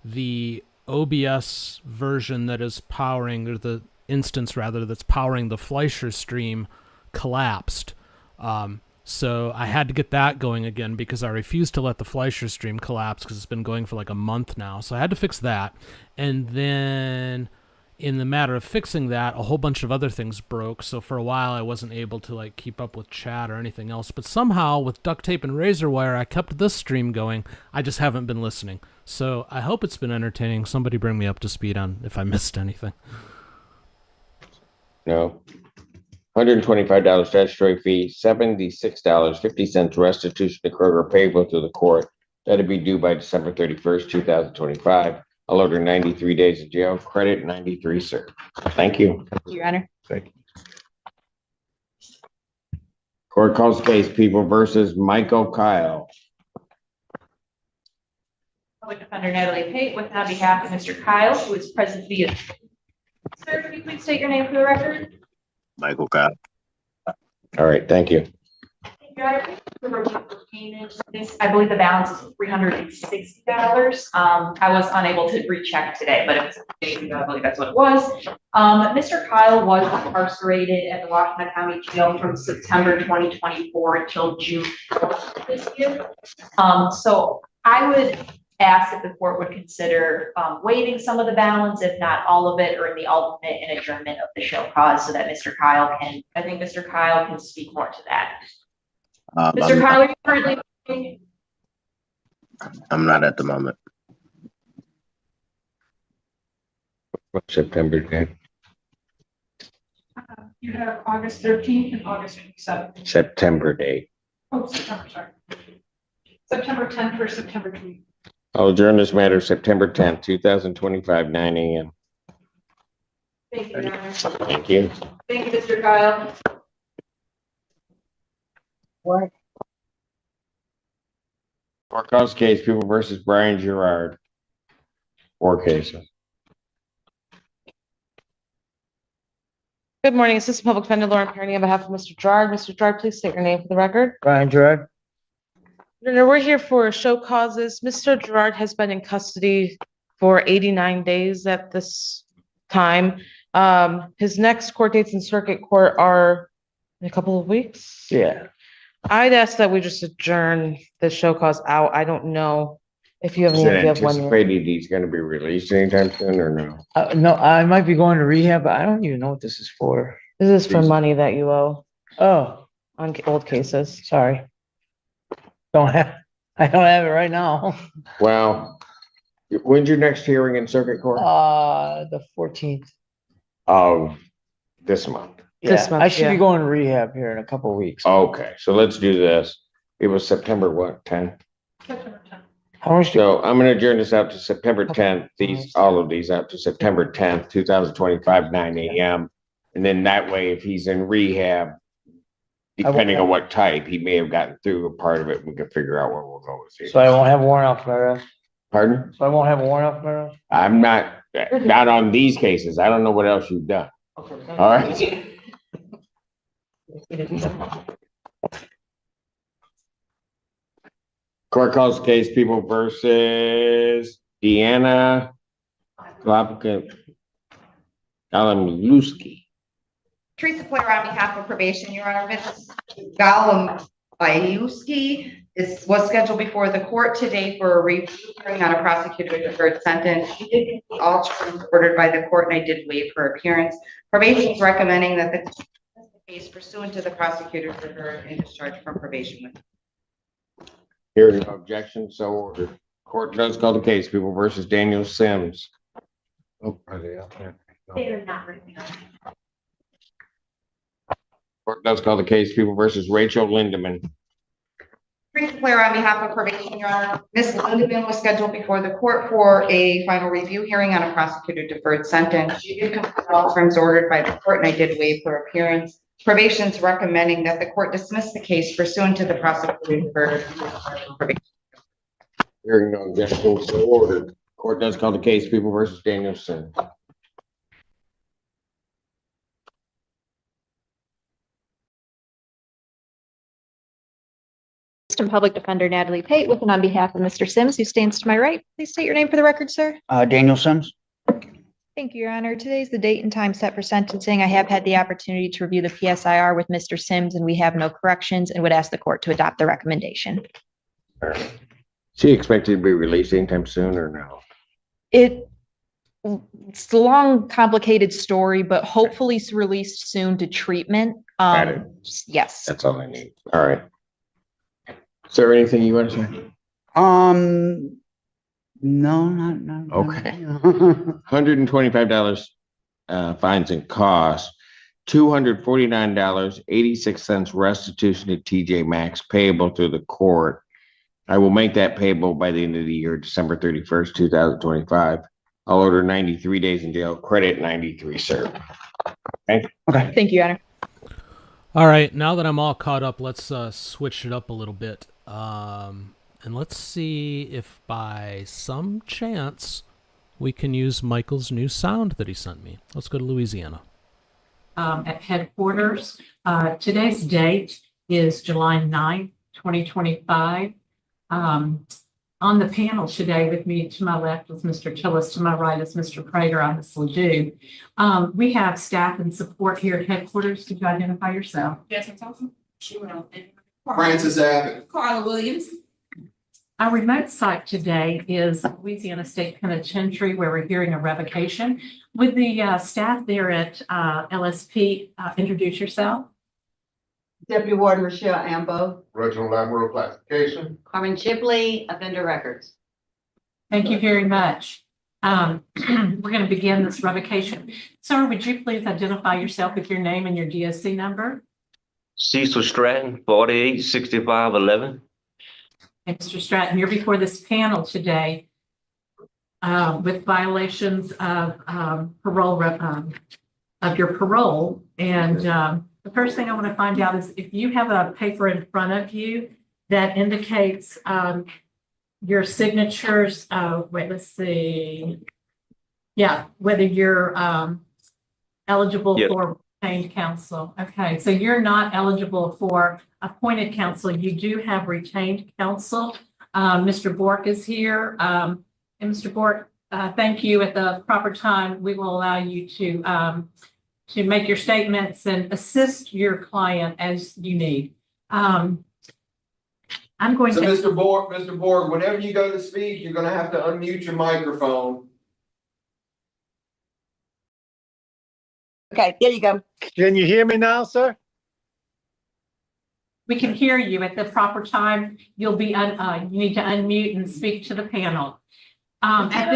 the OBS version that is powering, or the instance rather, that's powering the Fleischer stream collapsed. So I had to get that going again because I refused to let the Fleischer stream collapse because it's been going for like a month now. So I had to fix that. And then in the matter of fixing that, a whole bunch of other things broke. So for a while I wasn't able to like keep up with chat or anything else. But somehow with duct tape and razor wire, I kept this stream going. I just haven't been listening. So I hope it's been entertaining. Somebody bring me up to speed on if I missed anything. No. $125 statutory fee, $76.50 restitution to Kroger payable to the court. That'll be due by December 31st, 2025. I'll order 93 days of jail credit, 93, sir. Thank you. Your Honor. Thank you. Court calls the case, People versus Michael Kyle. Public Defender Natalie Pate, with on behalf of Mr. Kyle, who is present via. Sir, can you please state your name for the record? Michael Kyle. All right, thank you. This, I believe the balance is $360. I was unable to recheck today, but it was days ago, I believe that's what it was. Mr. Kyle was incarcerated at the Washington County Jail from September 2024 until June 4th this year. So I would ask if the court would consider waiving some of the balance, if not all of it, or in the alternate an adjournment of the show cause so that Mr. Kyle can speak more to that. Mr. Kyle, are you currently? I'm not at the moment. September 10th. You have August 13th and August 27th. September date. Oh, September, sorry. September 10th or September 20th. I'll adjourn this matter September 10th, 2025, 9 a.m. Thank you, Your Honor. Thank you. Thank you, Mr. Kyle. What? Court calls case, People versus Brian Gerard. 4 cases. Good morning, Assistant Public Defender Lauren Perry on behalf of Mr. Gerard. Mr. Gerard, please state your name for the record. Brian Gerard. We're here for show causes. Mr. Gerard has been in custody for 89 days at this time. His next court dates in circuit court are in a couple of weeks. Yeah. I'd ask that we just adjourn the show cause out. I don't know if you have any idea of when. Anticipated he's going to be released anytime soon or no? No, I might be going to rehab, but I don't even know what this is for. This is for money that you owe Oh, on old cases. sorry. I don't have it right now. Well, when's your next hearing in circuit court? The 14th. Of this month. This month, I should yeah. be going to rehab here in a couple of weeks. Okay, so let's do this. It was September what, 10th? September 10th. How much? So I'm going to adjourn this out to September 10th. All of these out to September 10th, 2025, 9 a.m. And then that way, if he's in rehab, depending on what type, he may have gotten through a part of it. We can figure out where we'll go with it. So I won't have a warrant out for my arrest? Pardon? So I won't have a warrant out for my arrest? I'm not on these cases. I don't know what else you've done. Okay. All right. Court calls the case, People versus Deanna Klopka Kalamulski. Teresa Poyer on behalf of probation, Your Honor. Ms. Galambayuski was scheduled before the court today for a review hearing on a prosecutor deferred sentence. She did complete all terms ordered by the court, and I did waive her appearance. Probation is recommending that the case pursuant to the prosecutor deferred and discharged from probation. Hearing no objection, so ordered. Court does call the case, People versus Daniel Sims. Oh, are they out there? No. They are not written. Court does call the case, People versus Rachel Lindeman. Teresa Poyer on behalf of probation, Your Honor. Ms. Lindeman was scheduled before the court for a final review hearing on a prosecutor deferred sentence. She did complete all terms ordered by the court, and I did waive her appearance. Probation is recommending that the court dismiss the case pursuant to the prosecutor deferred probation. Hearing no objection, so ordered. Court does call the case, People versus Daniel Sims. Assistant Public Defender Natalie Pate with and on behalf of Mr. Sims, who stands to my right. Please state your name for the record, sir. Daniel Sims. Thank you, Your Honor. Today's the date and time set for sentencing. I have had the opportunity to review the PSIR with Mr. Sims, and we have no corrections and would ask the court to adopt the recommendation. Is she expected to be released anytime soon or no? It's a long, complicated story, but hopefully it's released soon to treatment. Got it. Yes. That's all I need. All right. Is there anything you want to say? No, not. Okay. $125 fines and costs, $249.86 restitution to TJ Maxx payable to the court. I will make that payable by the end of the year, December 31st, 2025. I'll order 93 days in jail, credit 93, sir. Okay. Okay. Thank you, Your Honor. All right, now that I'm all caught up, let's switch it up a little bit. And let's see if by some chance we can use Michael's new sound that he sent me. Let's go to Louisiana. At headquarters, today's date is July 9th, 2025. On the panel today with me to my left is Mr. Tillis, to my right is Mr. Prater on this Ladue. We have staff and support here at headquarters. Could you identify yourself? Jasmine Thompson. She went on. Francis Abbott. Carla Williams. Our remote site today is Louisiana State Penitentiary, where we're hearing a revocation. Would the staff there at LSP introduce yourself? Deputy Warden Rochelle Ambo. Reginald Admiral Classification. Carmen Chipley, Offender Records. Thank you very much. We're going to begin this revocation. Sir, would you please identify yourself with your name and your DSC number? Cecil Stratton, 486511. Mr. Stratton, you're before this panel today with violations of parole, of your parole. And the first thing I want to find out is if you have a paper in front of you that indicates your signatures. Wait, let's see. Yeah, whether you're eligible Yes. for retained counsel. Okay, so you're not eligible for appointed counsel. You do have retained counsel. Mr. Bork is here. And Mr. Bork, thank you. At the proper time, we will allow you to make your statements and assist your client as you need. I'm going So to. Mr. Borg, whenever you go to speak, you're gonna have to unmute your microphone. Okay, there you go. Can you hear me now, sir? We can hear you at the proper time. You'll be, you need to unmute and speak to the panel. At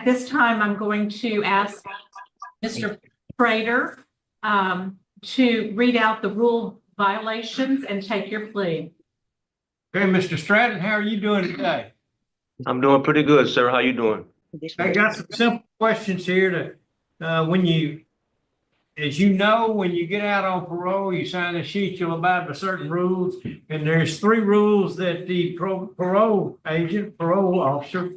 this time, I'm going to ask Mr. Prater to read out the rule violations and take your plea. Okay, Mr. Stratton, how are you doing today? I'm doing pretty good, sir. How you doing? I got some simple questions here to, when you, as you know, when you get out on parole, you sign a sheet, you'll abide by certain rules. And there's 3 rules that the parole officer,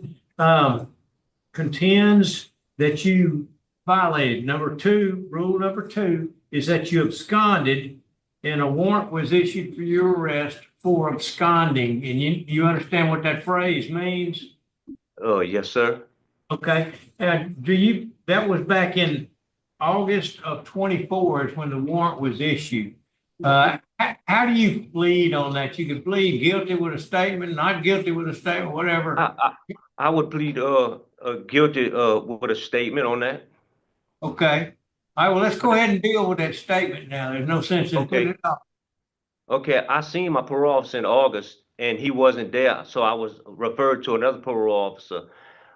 contends that you violated. Rule number two is that you absconded and a warrant was issued for your arrest for absconding. And you understand what that phrase means? Oh, yes, sir. Okay. That was back in August of 24 is when the warrant was issued. How do you plead on that? You can plead guilty with a statement, not guilty with a statement, whatever. I would plead, guilty, with a statement on that. Okay. All right, well, let's go ahead and deal with that statement now. There's no sense in putting it off. Okay, I seen my parole officer in August and he wasn't there, so I was referred to another parole officer.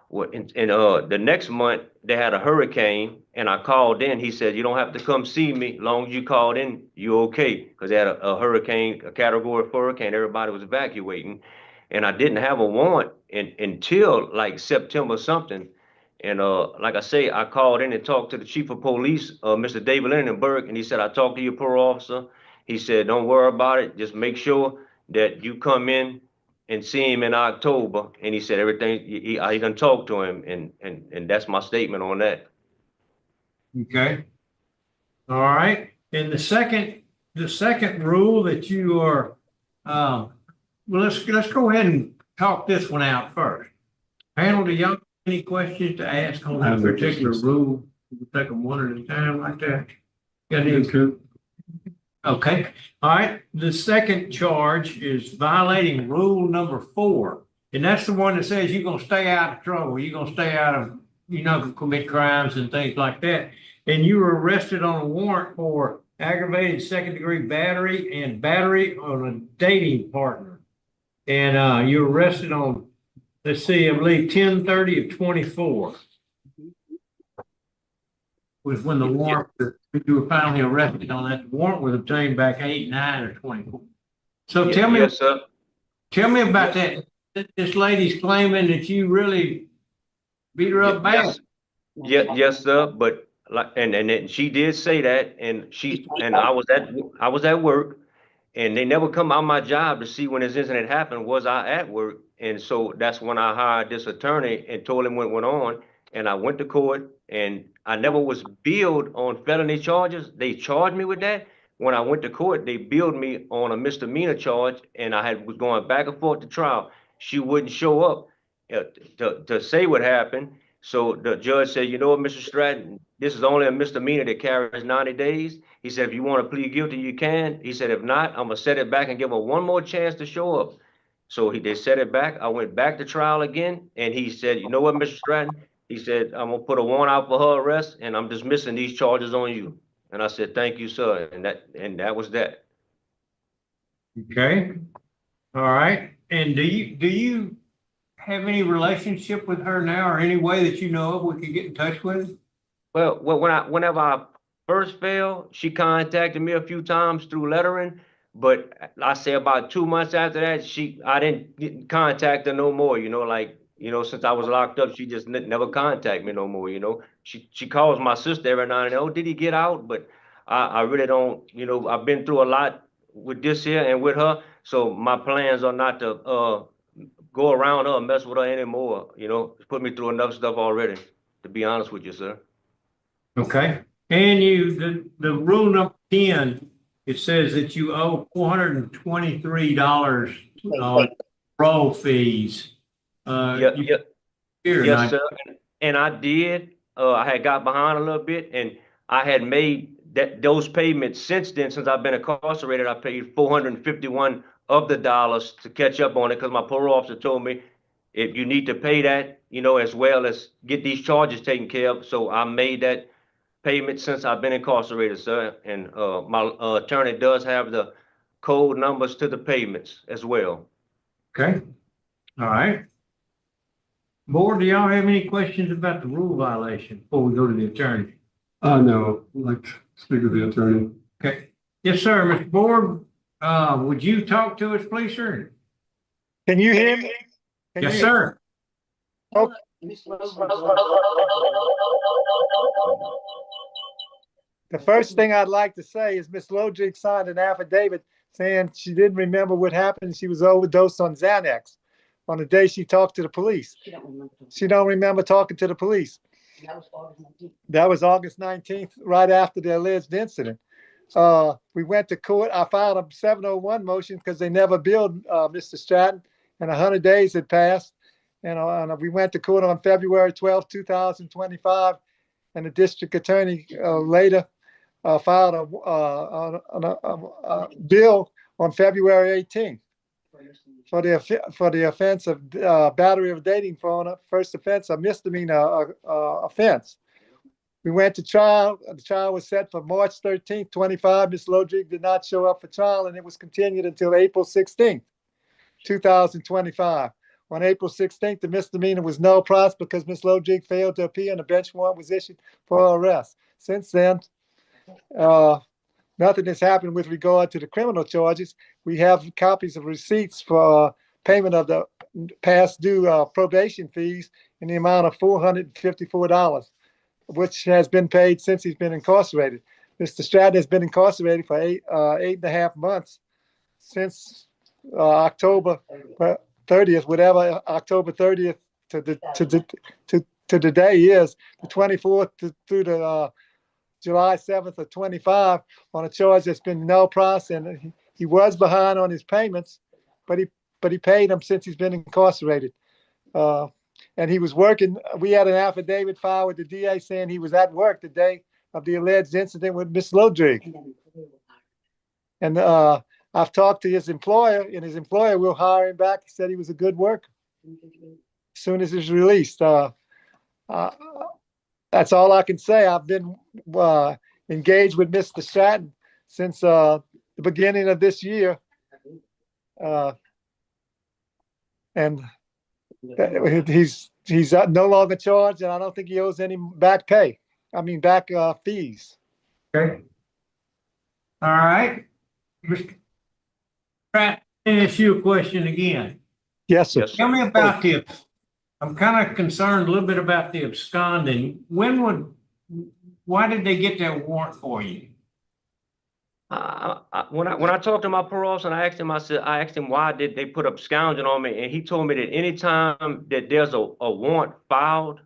The next month they had a hurricane and I called in. He said, you don't have to come see me. Long as you called in, you okay. Because they had a hurricane, a category 4 hurricane. Everybody was evacuating. And I didn't have a warrant until like September something. And like I say, I called in and talked to the chief of police, Mr. David Lindenberg, and he said, I talked to your parole officer. He said, don't worry about it. Just make sure that you come in and see him in October. And he said everything, he gonna talk to him. And that's my statement on that. Okay. All right. And the second rule that you are, well, let's go ahead and talk this one out first. Panel, do y'all have any questions to ask on that particular rule? We'll take them one at a time like that. Got any? Okay. All right. The second charge is violating rule number 4. And that's the one that says you're going to stay out of trouble. You're going to stay out of, you're not going to commit crimes and things like that. And you were arrested on a warrant for aggravated second-degree battery and battery on a dating partner. And you were arrested on, let's see, I believe 10/30 of 24 was when the warrant, you were finally arrested on that. The warrant was obtained back 8/9 or 24. So tell me, yes, sir. Tell me about that. This lady's claiming that you really beat her up bad. Yes, sir. But like, and she did say that, and I was at work, and they never come out my job to see when this incident happened. Was I at work? And so that's when I hired this attorney and told him what went on. And I went to court, and I never was billed on felony charges. They charged me with that. When I went to court, they billed me on a misdemeanor charge, and was going back and forth to trial. She wouldn't show up to say what happened. So the judge said, you know what, Mr. Stratton, this is only a misdemeanor that carries 90 days. He said, if you want to plead guilty, you can. He said, if not, I'm going to set it back and give her one more chance to show up. So they set it back. I went back to trial again, and he said, you know what, Mr. Stratton? He said, I'm going to put a warrant out for her arrest, and I'm dismissing these charges on you. And I said, thank you, sir. And that was that. Okay. All right. And do you have any relationship with her now, or any way that you know of we could get in touch with her? Well, whenever I first failed, she contacted me a few times through lettering, but I say about 2 months after that, I didn't contact her no more. Since I was locked up, she just never contacted me no more. She calls my sister every now and then. Oh, did he get out? But I really don't. I've been through a lot with this here and with her, so my plans are not to go around her and mess with her anymore. Put me through enough stuff already, to be honest with you, sir. Okay. And the rule number 10, it says that you owe $423 on parole fees. Yes, sir. And I did. I had got behind a little bit, and I had made those payments since then. Since I've been incarcerated, I paid $451 of the dollars to catch up on it, because my parole officer told me if you need to pay that, as well as get these charges taken care of. So I made that payment since I've been incarcerated, sir. And my attorney does have the code numbers to the payments as well. Okay. All right. Board, do y'all have any questions about the rule violation before we go to the attorney? No, I'd like to speak with the attorney. Okay. Yes, sir. Mr. Board, would you talk to us, please, sir? Can you hear me? Yes, sir. Oh. The first thing I'd like to say is Miss Lodrick signed an affidavit saying she didn't remember what happened. She was overdosed on Xanax on the day she talked to the police. She don't remember talking to the police. That was August 19th, right after the alleged incident. We went to court. I filed a 701 motion because they never billed Mr. Stratton, and 100 days had passed. And we went to court on February 12th, 2025, and the district attorney later filed a bill on February 18th for the offense of battery of a dating phone, first offense, a misdemeanor offense. We went to trial. The trial was set for March 13th, 25. Ms. Lodrig did not show up for trial, and it was continued until April 16th, 2025. On April 16th, the misdemeanor was no pros because Ms. Lodrig failed to appear and a bench warrant was issued for her arrest. Since then, nothing has happened with regard to the criminal charges. We have copies of receipts for payment of the past due probation fees in the amount of $454, which has been paid since he's been incarcerated. Mr. Stratton has been incarcerated for 8.5 months since October 30th, whatever October 30th to the day is, the 24th through the July 7th of 25, on a charge that's been no process, and he was behind on his payments, but he paid them since he's been incarcerated. And he was working. We had an affidavit filed with the DA saying he was at work the day of the alleged incident with Miss Lodrig. And I've talked to his employer, and his employer will hire him back. He said he was a good worker as soon as he's released. That's all I can say. I've been engaged with Mr. Stratton since the beginning of this year. And he's no longer charged, and I don't think he owes any back fees. Okay. All right. Mr. Pratt, let me ask you a question again. Yes, sir. Tell me about I'm kind of concerned a little bit about the absconding. Why did they get that warrant for you? When I talked to my parole officer and I asked him why did they put absconding on me, and he told me that anytime that there's a warrant filed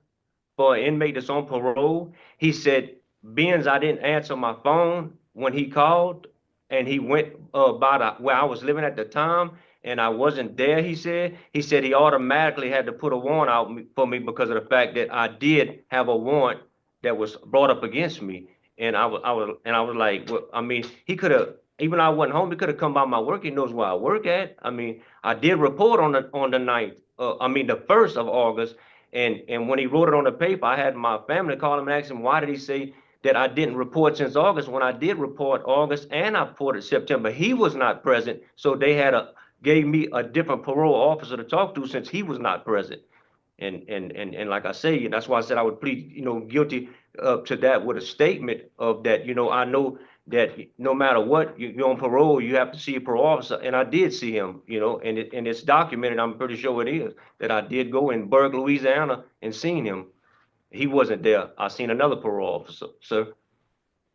for an inmate that's on parole, he said, being I didn't answer my phone when he called, and he went where I was living at the time, and I wasn't there, he said he automatically had to put a warrant out for me because of the fact that I did have a warrant that was brought up against me. And I was like, well, I mean, he could have, even though I wasn't home, he could have come by my work. He knows where I work at. I mean, I did report on the 9th, the 1st of August. And when he wrote it on the paper, I had my family call him and ask him, why did he say that I didn't report since August, when I did report August and I reported September? He was not present. So they gave me a different parole officer to talk to since he was not present. And like I say, that's why I said I would plead, guilty to that with a statement of that, I know that no matter what, you're on parole, you have to see a parole officer. And I did see him, and it's documented, I'm pretty sure it is, that I did go in Berg, Louisiana and seen him. He wasn't there. I seen another parole officer, sir.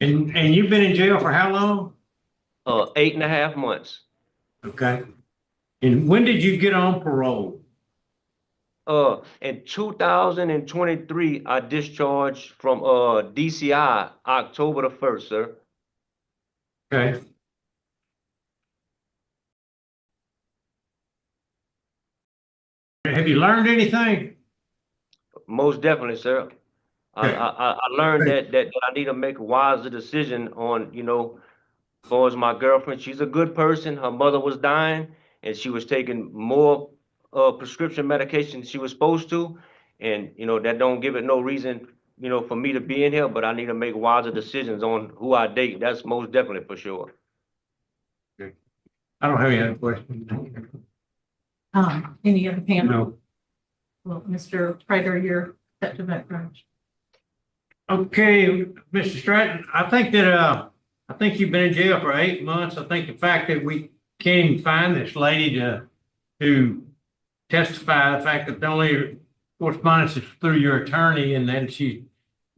And you've been in jail for how long? 8.5 months. Okay. And when did you get on parole? In 2023, I discharged from DCI October the 1st, sir. Okay. Have you learned anything? Most definitely, sir. I learned that I need to make a wiser decision on, as far as my girlfriend. She's a good person. Her mother was dying, and she was taking more prescription medication she was supposed to, and that don't give it no reason for me to be in here, but I need to make wiser decisions on who I date. That's most definitely for sure. I don't have any other questions. Any other panel? No. Well, Mr. Prater, you're set to that branch. Okay, Mr. Stratton, I think you've been in jail for 8 months. I think the fact that we can't even find this lady to testify, the fact that the only correspondence is through your attorney, and then she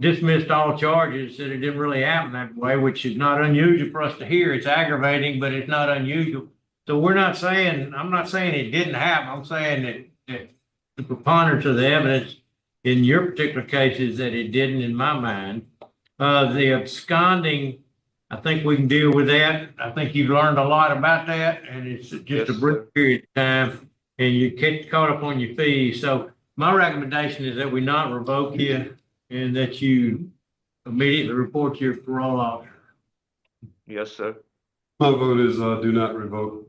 dismissed all charges, that it didn't really happen that way, which is not unusual for us to hear. It's aggravating, but it's not unusual. So I'm not saying it didn't happen. I'm saying that the preponderance of the evidence in your particular case is that it didn't, in my mind. The absconding, I think we can deal with that. I think you've learned a lot about that, and it's just a brief period of time, and you get caught up on your fees. So my recommendation is that we not revoke you, and that you immediately report to your parole officer. Yes, sir. My vote is, do not revoke.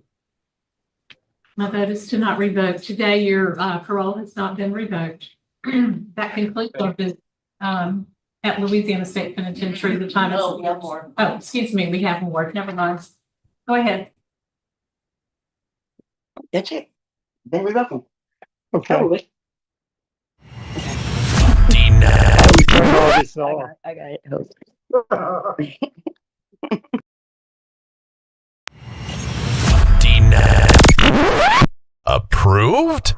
My vote is to not revoke. Today, your parole has not been revoked. That concludes our visit at Louisiana State Penitentiary. The time is. Oh, excuse me, we have more. Never mind. Go ahead. That's it. Then we welcome. Okay. I got it. Approved?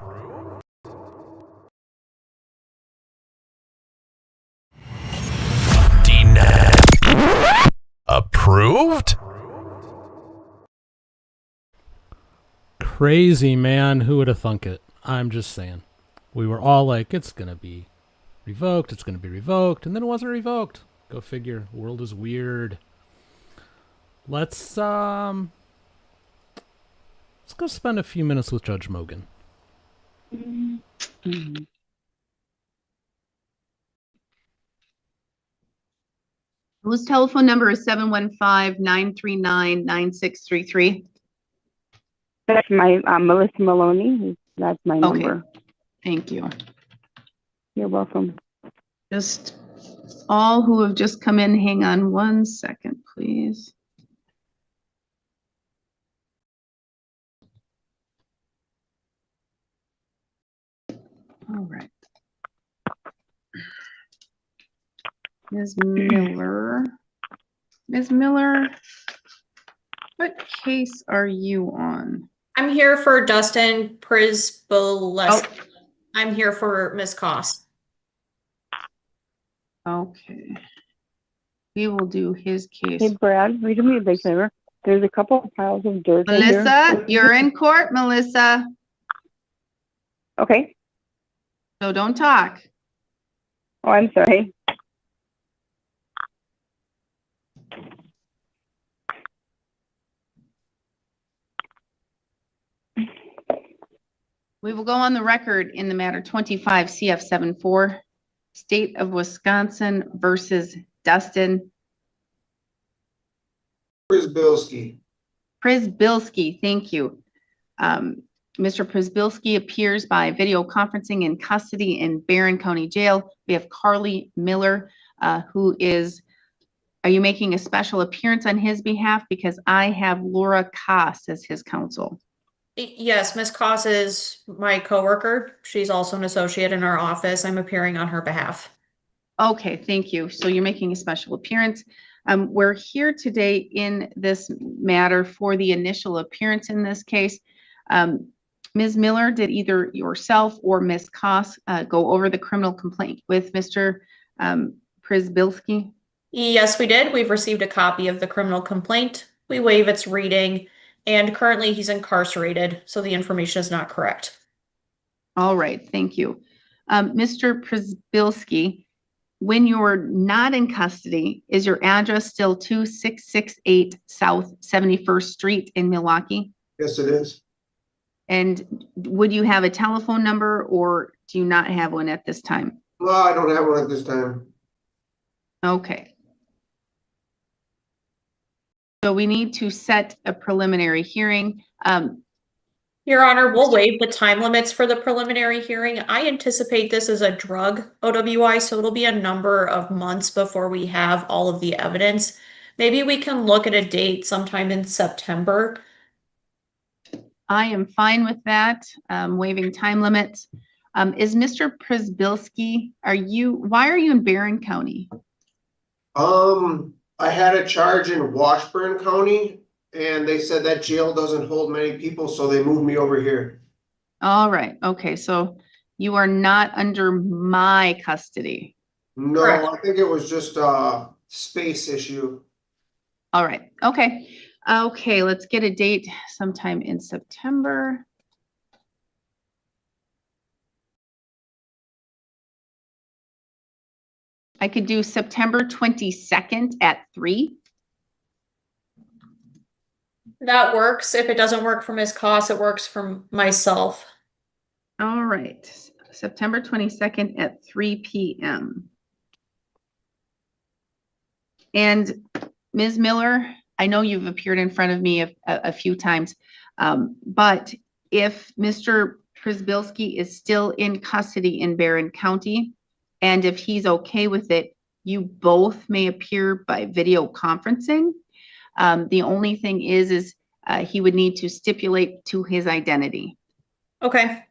Approved? Crazy, man. Who would have thunk it? I'm just saying. We were all like, it's going to be revoked. It's going to be revoked. And then it wasn't revoked. Go figure. The world is weird. Let's go spend a few minutes with Judge Mogan. Whose telephone number is 715-939-9633? That's my Melissa Maloney. That's my Okay. number. Thank you. You're welcome. Just all who have just come in, hang on 1 second, please. All right. Ms. Miller. Ms. Miller, what case are you on? I'm here for Dustin Prisbileski. Oh. I'm here for Miss Koss. Okay. We will do his case. Hey, Brad, will you do me a big favor? There's a couple of piles of dirt in here. Melissa, you're in court, Melissa. Okay. So don't talk. Oh, I'm sorry. We will go on the record in the matter 25 CF74, State of Wisconsin versus Dustin Prisbileski. Prisbileski. Thank you. Mr. Prisbileski appears by video conferencing in custody in Barron County Jail. We have Carly Miller, who is, are you making a special appearance on his behalf? Because I have Laura Koss as his counsel. Yes, Miss Koss is my coworker. She's also an associate in our office. I'm appearing on her behalf. Okay, thank you. So you're making a special appearance. We're here today in this matter for the initial appearance in this case. Ms. Miller, did either yourself or Ms. Koss go over the criminal complaint with Mr. Prisbileski? Yes, we did. We've received a copy of the criminal complaint. We waive its reading, and currently he's incarcerated, so the information is not correct. All right, thank you. Mr. Prisbileski, when you're not in custody, is your address still 2668 South 71st Street in Milwaukee? Yes, it is. And would you have a telephone number or do you not have one at this time? No, I don't have one at this time. Okay. So we need to set a preliminary hearing. Your Honor, we'll waive the time limits for the preliminary hearing. I anticipate this is a drug OWI, so it'll be a number of months before we have all of the evidence. Maybe we can look at a date sometime in September. I am fine with that, waiving time limits. Is Mr. Prisbileski, why are you in Barron County? I had a charge in Washburn County and they said that jail doesn't hold many people, so they moved me over here. All right, okay, so you are not under my custody. No, Correct. I think it was just a space issue. All right, okay. Okay, let's get a date sometime in September. I could do September 22nd at 3. That works. If it doesn't work for Ms. Koss, it works for myself. All right, September 22nd at 3 p.m. And Ms. Miller, I know you've appeared in front of me a few times, but if Mr. Przybylski is still in custody in Barron County, and if he's okay with it, you both may appear by video conferencing. The only thing is he would need to stipulate to his identity. Okay.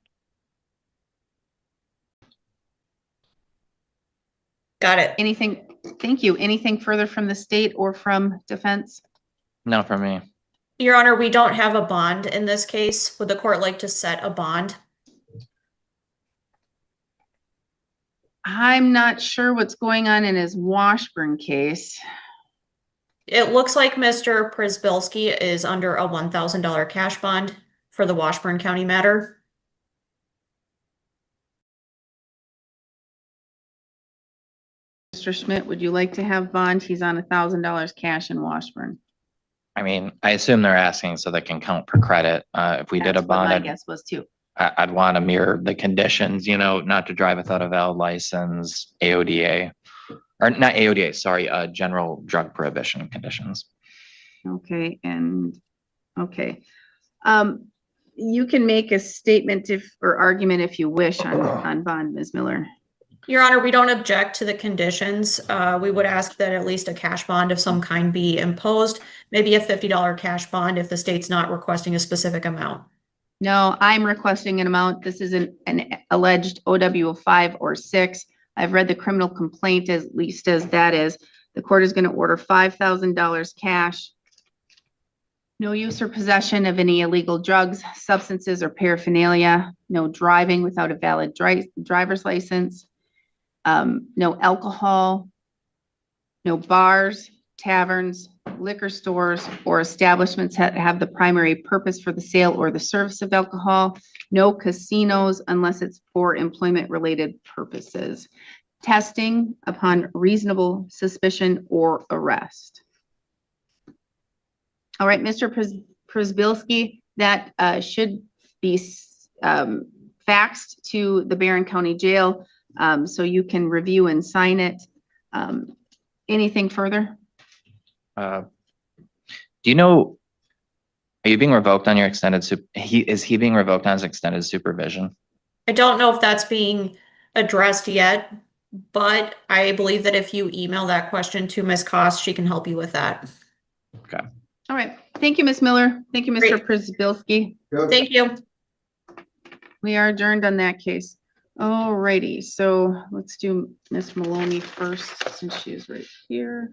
Got it. Anything, thank you. Anything further from the state or from defense? No, from me. Your Honor, we don't have a bond in this case. Would the court like to set a bond? I'm not sure what's going on in his Washburn case. It looks like Mr. Przybylski is under a $1,000 cash bond for the Washburn County matter. Mr. Schmidt, would you like to have bond? He's on $1,000 cash in Washburn. I mean, I assume they're asking so they can count per credit. If we did a That's what bond, my I'd, guess was too. I'd want to mirror the conditions, you know, not to drive without a valid license, AODA, or not AODA, sorry, general drug prohibition conditions. Okay, and, okay. You can make a statement or argument if you wish on bond, Ms. Miller. Your Honor, we don't object to the conditions. We would ask that at least a cash bond of some kind be imposed, maybe a $50 cash bond if the state's not requesting a specific amount. No, I'm requesting an amount. This is an alleged OW of 5 or 6. I've read the criminal complaint as least as that is. The court is going to order $5,000 cash. No use or possession of any illegal drugs, substances, or paraphernalia. No driving without a valid driver's license. No alcohol. No bars, taverns, liquor stores, or establishments that have the primary purpose for the sale or the service of alcohol. No casinos unless it's for employment-related purposes. Testing upon reasonable suspicion or arrest. All right, Mr. Przybylski, that should be faxed to the Barron County Jail so you can review and sign it. Anything further? Do you know, are you being revoked on your extended, is he being revoked on his extended supervision? I don't know if that's being addressed yet, but I believe that if you email that question to Ms. Koss, she can help you with that. Okay. All right. Thank you, Ms. Miller. Thank you, Mr. Przybylski. Thank you. We are adjourned on that case. All righty. So let's do Ms. Maloney first since she is right here.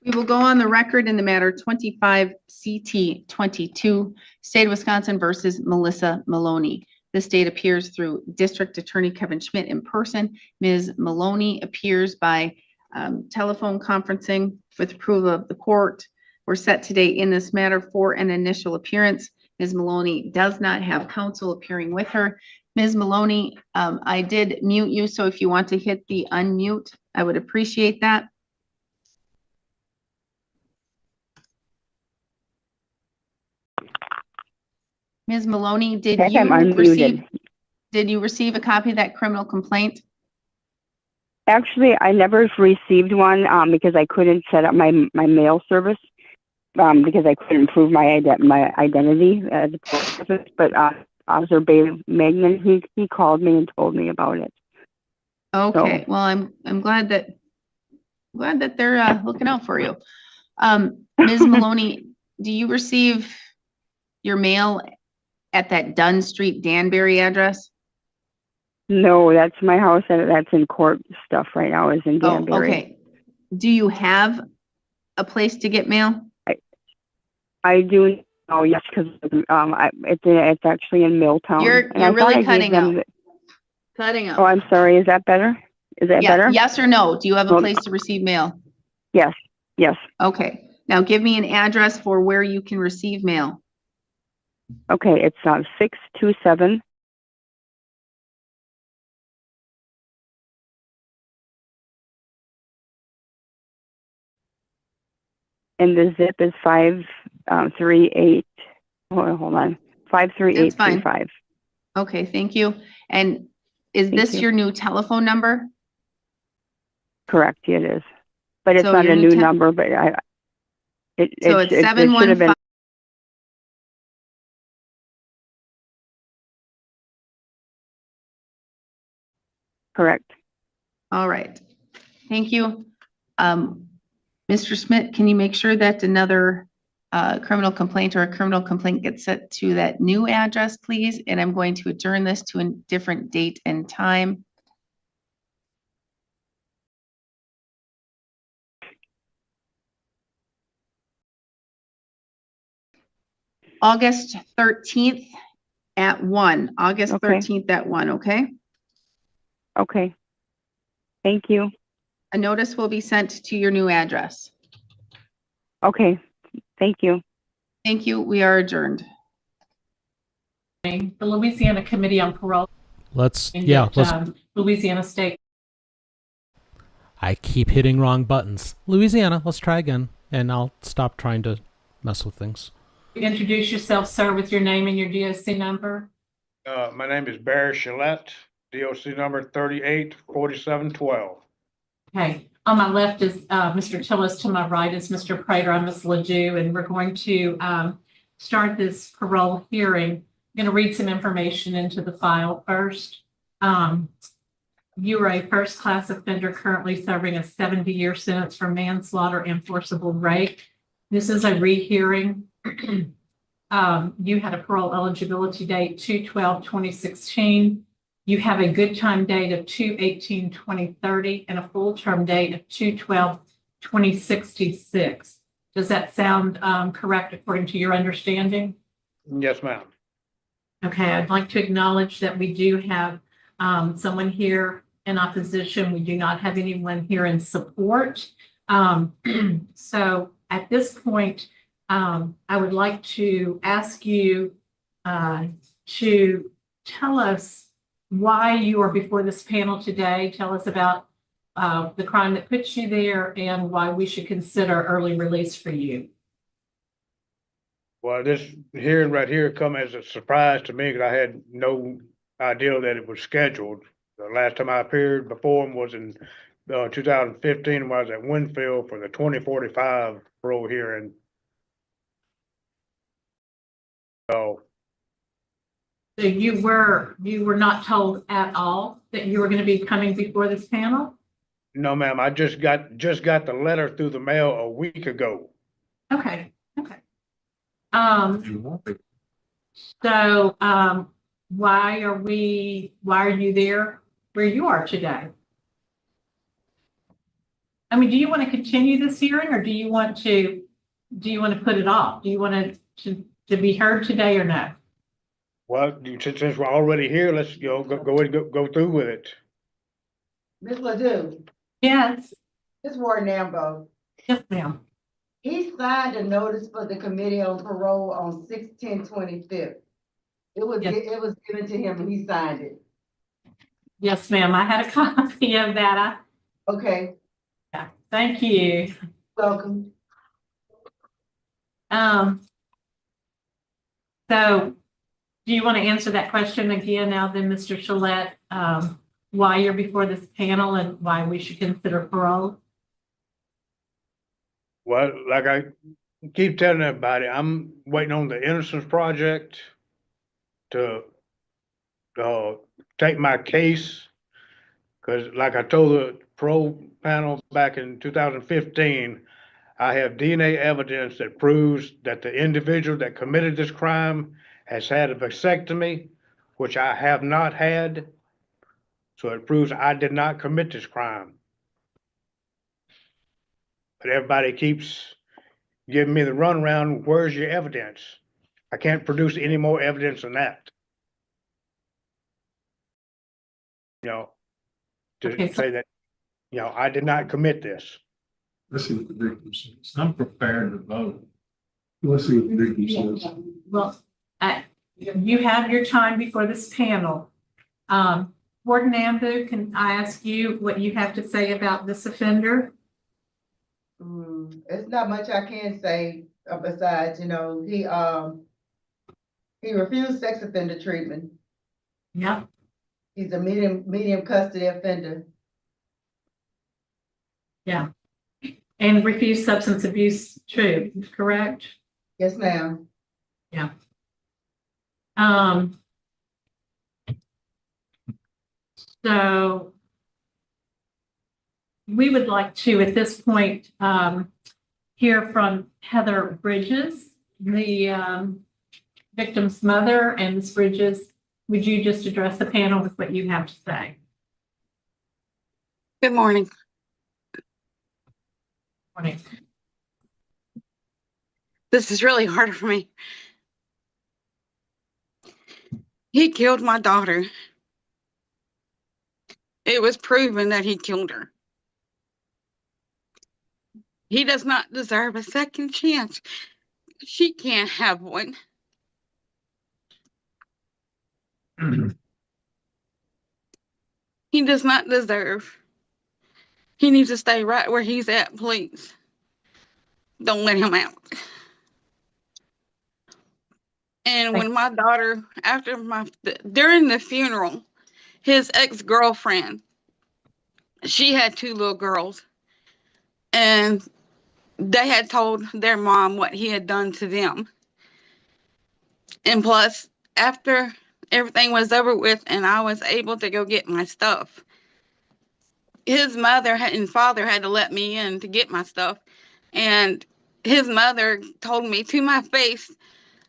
We will go on the record in the matter 25 CT 22, State of Wisconsin versus Melissa Maloney. This date appears through District Attorney Kevin Schmidt in person. Ms. Maloney appears by telephone conferencing with approval of the court. We're set today in this matter for an initial appearance. Ms. Maloney does not have counsel appearing with her. Ms. Maloney, I did mute you, so if you want to hit the unmute, I would appreciate that. Ms. Maloney, did you receive a copy of that criminal complaint? Actually, I never received one because I couldn't set up my mail service because I couldn't prove my identity at the post office. But Officer Magnan, he called me and told me about it. Okay, well, I'm glad that they're looking out for you. Ms. Maloney, do you receive your mail at that Dunn Street, Danbury address? No, that's my house, and that's in court stuff right now, is in Danbury. Okay. Do you have a place to get mail? I do. Oh, yes, because it's actually in Middleton. You're really cutting out. Cutting out. Oh, I'm sorry. Is that better? Is that better? Yes or no? Do you have a place to receive mail? Yes. Yes. Okay. Now give me an address for where you can receive mail. Okay, it's 627. And the zip is 538. Hold on. 53835. Okay, thank you. And is Thank this you. your new telephone number? Correct, it is. But it's So not your a new new te- number, but So it's it should have been. 715. Correct. All right, thank you. Mr. Smith, can you make sure that another criminal complaint or a criminal complaint gets set to that new address, please? And I'm going to adjourn this to a different date and time. August 13th at 1, August Okay. 13th at 1, okay? Okay. Thank you. A notice will be sent to your new address. Okay. Thank you. Thank you. We are adjourned. The Louisiana Committee on Parole. Let's and yeah, get, let's Louisiana State. I keep hitting wrong buttons. Louisiana, let's try again, and I'll stop trying to mess with things. Introduce yourself, sir, with your name and your DOC number. My name is Barry Gillette, DOC number 384712. Okay, on my left is Mr. Tillis, to my right is Mr. Prater. I'm Ms. Ledoux, and we're going to start this parole hearing. I'm going to read some information into the file first. You are a first-class offender currently serving a 70-year sentence for manslaughter and forcible rape. This is a rehearing. You had a parole eligibility date 2/12/2016. You have a good time date of 2/18/2030 and a full term date of 2/12/2066. Does that sound correct according to your understanding? Yes, ma'am. Okay, I'd like to acknowledge that we do have someone here in opposition. We do not have anyone here in support. So at this point, I would like to ask you to tell us why you are before this panel today. Tell us about the crime that puts you there and why we should consider early release for you. Well, this hearing right here come as a surprise to me because I had no idea that it was scheduled. The last time I appeared before him was in 2015 when I was at Winfield for the 2045 parole hearing. So So you were not told at all that you were going to be coming before this panel? no, ma'am, I just got the letter through the mail a week ago. Okay, okay. So why are you there where you are today? I mean, do you want to continue this hearing or do you want to put it off? Do you want to be heard today or no? Well, since we're already here, let's go through with it. Ms. Ledoux, Yes. this Warden Ambo, Yes, ma'am. he signed a notice for the committee on parole on 6/10/25. It was given to him and he signed it. Yes, ma'am. I had a copy of that. Okay, Yeah, thank you. welcome. So do you want to answer that question again now then, Mr. Gillette? Why you're before this panel and why we should consider parole? Well, like I keep telling everybody, I'm waiting on the Innocence Project to take my case. Cause like I told the parole panel back in 2015, I have DNA evidence that proves that the individual that committed this crime has had a vasectomy, which I have not had. So it proves I did not commit this crime. But everybody keeps giving me the runaround, where's your evidence? I can't produce any more evidence than that. You know, to say that, you know, I did not commit this. Let's see what the victim says. I'm prepared to vote. Let's see what the victim says. Well, you have your time before this panel. Warden Ambu, can I ask you what you have to say about this offender? It's not much I can say besides, you know, he refused sex offender treatment. Yeah, He's a medium custody offender. yeah. And refuse substance abuse, true, correct? Yes, ma'am. Yeah. So we would like to, at this point, hear from Heather Bridges, the victim's mother. And Ms. Bridges, would you just address the panel with what you have to say? Good morning. Morning. This is really hard for me. He killed my daughter. It was proven that he killed her. He does not deserve a second chance. She can't have one. He does not deserve. He needs to stay right where he's at, please. Don't let him out. And when my daughter, during the funeral, his ex-girlfriend, she had 2 little girls, and they had told their mom what he had done to them. And plus, after everything was over with and I was able to go get my stuff, his mother and father had to let me in to get my stuff. And his mother told me to my face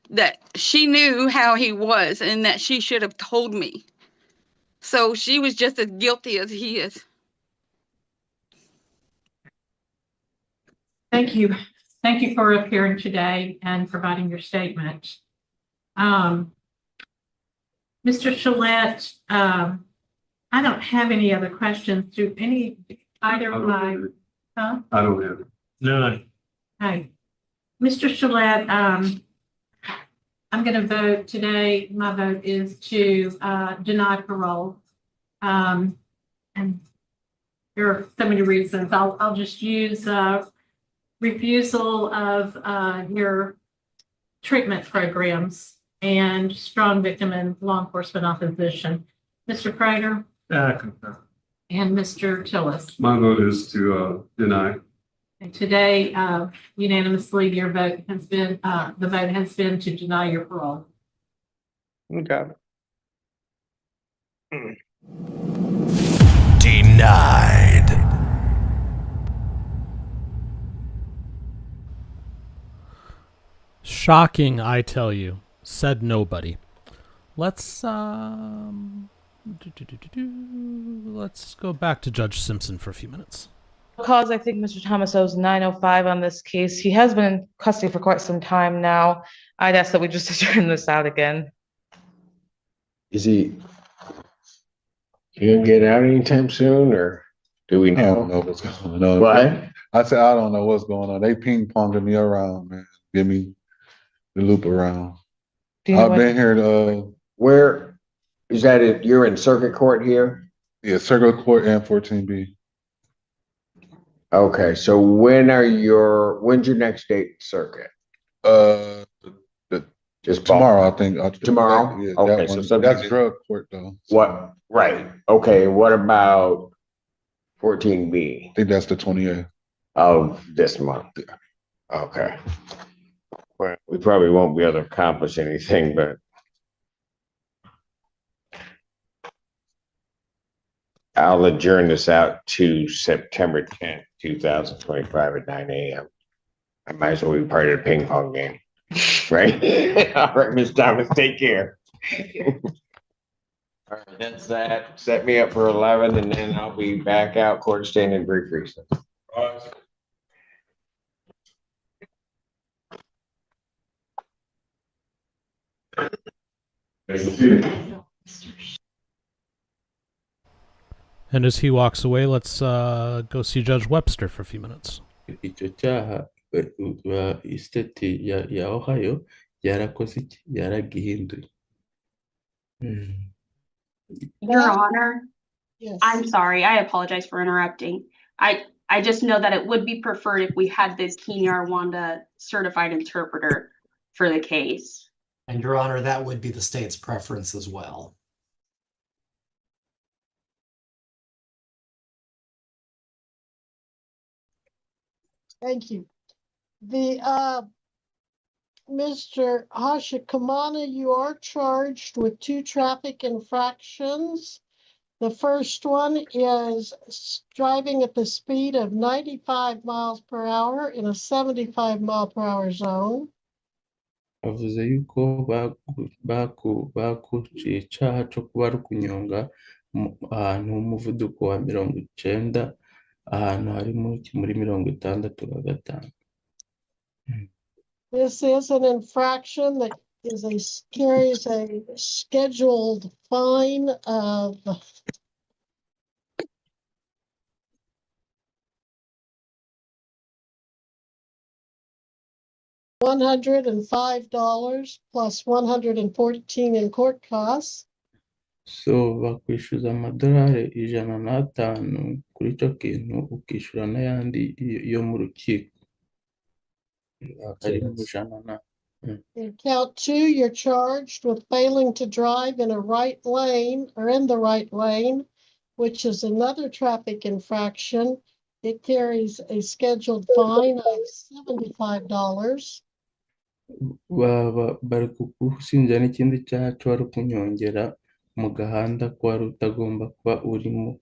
that she knew how he was and that she should have told me. So she was just as guilty as he is. Thank you. Thank you for appearing today and providing your statement. Mr. Shillette, I don't have any other questions. Do either of my, huh? I don't have it. None. Hi, Mr. Shillette, I'm going to vote today. My vote is to deny parole. And there are so many reasons. I'll just use refusal of your treatment programs and strong victim and law enforcement opposition. Mr. Prater Concur. and Mr. Tillis. My vote is to deny. And today, unanimously, your vote has been, the vote has been to deny your parole. Okay. Denied. Shocking, I tell you, said nobody. Let's let's go back to Judge Simpson for a few minutes. Because I think Mr. Thomas owes 905 on this case. He has been in custody for quite some time now. I'd ask that we just adjourn this out again. Is he gonna get out anytime soon, or do we I know? don't know what's going on. What? I said, I don't know what's going on. They ping ponging me around, man. Give me the loop around. I've been here Where is that? You're in circuit court here? Yeah, circuit court and 14B. Okay, so when's your next date circuit? Just tomorrow, I think. Tomorrow? Yeah, Okay, that so one. something. That's drug court though. What? Right. Okay, what about 14B? I think that's the 28th. Of this month. Okay. Well, we probably won't be able to accomplish anything, but I'll adjourn this out to September 10th, 2025 at 9 a.m. I might as well be part of the ping pong game. Right? All right, Ms. Thomas, take care. All right, that's that. Set me up for 11, and then I'll be back out court standing brief recess. And as he walks away, let's go see Judge Webster for a few minutes. Icyo cyaha isiteti ya Ohio yarakoze iki? Yaragihinduye. Your Honor, Yes. I'm sorry. I apologize for interrupting. I just know that it would be preferred if we had this Kinyarwanda certified interpreter for the case. And Your Honor, that would be the state's preference as well. Thank you. Mr. Hashikamana, you are charged with 2 traffic infractions. The first one is driving at the speed of 95 miles per hour in a 75 mile per hour zone. Avuze yuko bakuciye icaha co kuba ari ukunyonga ahantu h'umuvuduko wa 90 ahantu hari muri 65. This is an infraction that carries a scheduled fine of $105 plus 114 in court costs. So bakwishyuza amadolari 105 kuri ico kintu ukishyura n'ayandi yo mu rukiko ari mu 100. In count 2, you're charged with failing to drive in a right lane or in the right lane, which is another traffic infraction. It carries a scheduled fine of $75. Bari kugusinja n'ikindi cyaha co wari kunyongera mu gahanda ko wari utagomba kuba urimo,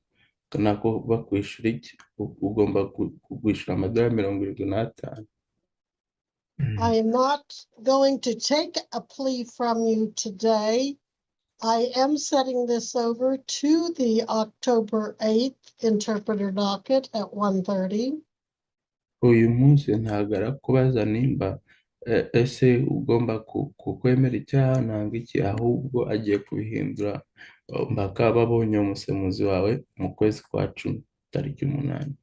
nako bakwishyura iki? Ugomba kugwishyura amadolari 75. I am not going to take a plea from you today. I am setting this over to the October 8th interpreter docket at 1:30. Uyu munsi ntabwo arakubaza nimba ese ugomba kukwemera icyaha nanga iki, ahubwo agiye kubihindura mpaka babonye umusemuzi wawe mu kwezi kwa 10 tariki 8.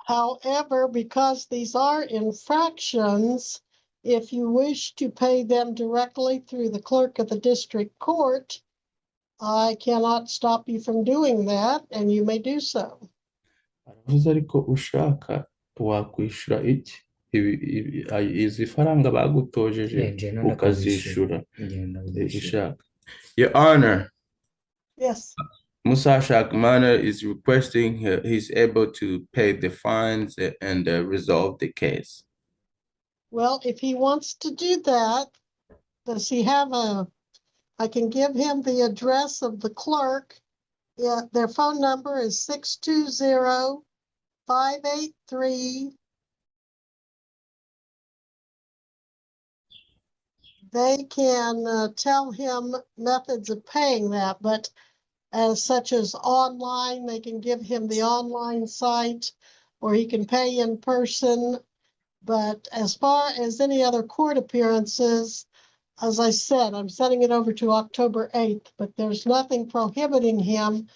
However, because these are infractions, if you wish to pay them directly through the clerk of the district court, I cannot stop you from doing that, and you may do so. Aravuze ariko ushaka wakwishyura iki? Izi faranga bagutojeje ukazishyura ushaka. Your Honor. Yes. Musa Shakmana is requesting he's able to pay the fines and resolve the case. Well, if he wants to do that, does he have I can give him the address of the clerk. Yeah, their phone number is 620-583. They can tell him methods of paying that, but such as online, they can give him the online site, or he can pay in person. But as far as any other court appearances, as I said, I'm setting it over to October 8th, but there's nothing prohibiting him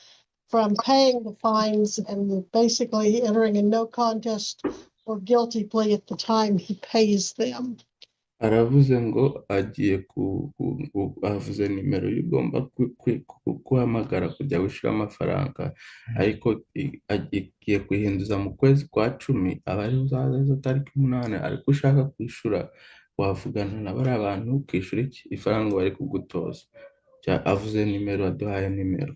from paying the fines and basically entering a no contest or guilty plea at the time he pays them. Aravuze ngo agiye avuze nimero y'ugomba kuhamagara kujya gushira amafaranga, ariko agiye kuhinduza mu kwezi kwa 10 abari uzaza tariki 8, ariko ushaka kwishura wavugana na bari abantu ukishura iki ifaranga bari kugutoza. Avuze nimero, aduhaye nimero.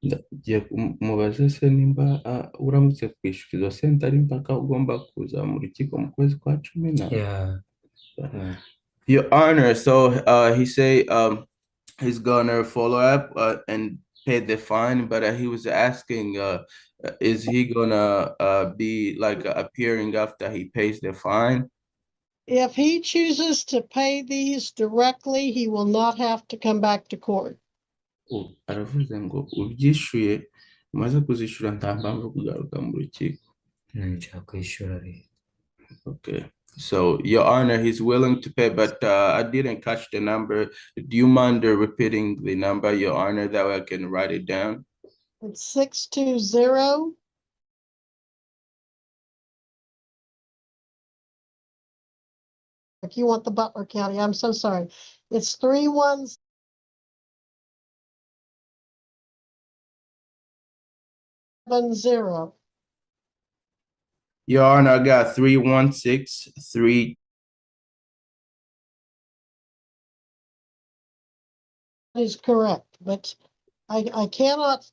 Ndagiye mubaze se nimba uramutse kwishura izo sente ari mpaka ugomba kuza mu rukiko mu kwezi kwa 10. Your Honor, so he say he's gonna follow up and pay the fine, but he was asking is he gonna be like appearing after he pays the fine? If he chooses to pay these directly, he will not have to come back to court. Aravuze ngo ubyishuye umaze kuzishura nta mpamvu kugaruka mu rukiko. Okay. So, Your Honor, he's willing to pay, but I didn't catch the number. Do you mind repeating the number, Your Honor, that way I can write it down? It's 620. If you want the Butler County, I'm so sorry. It's 317. Your Honor, I got 316-3. That is correct, but I cannot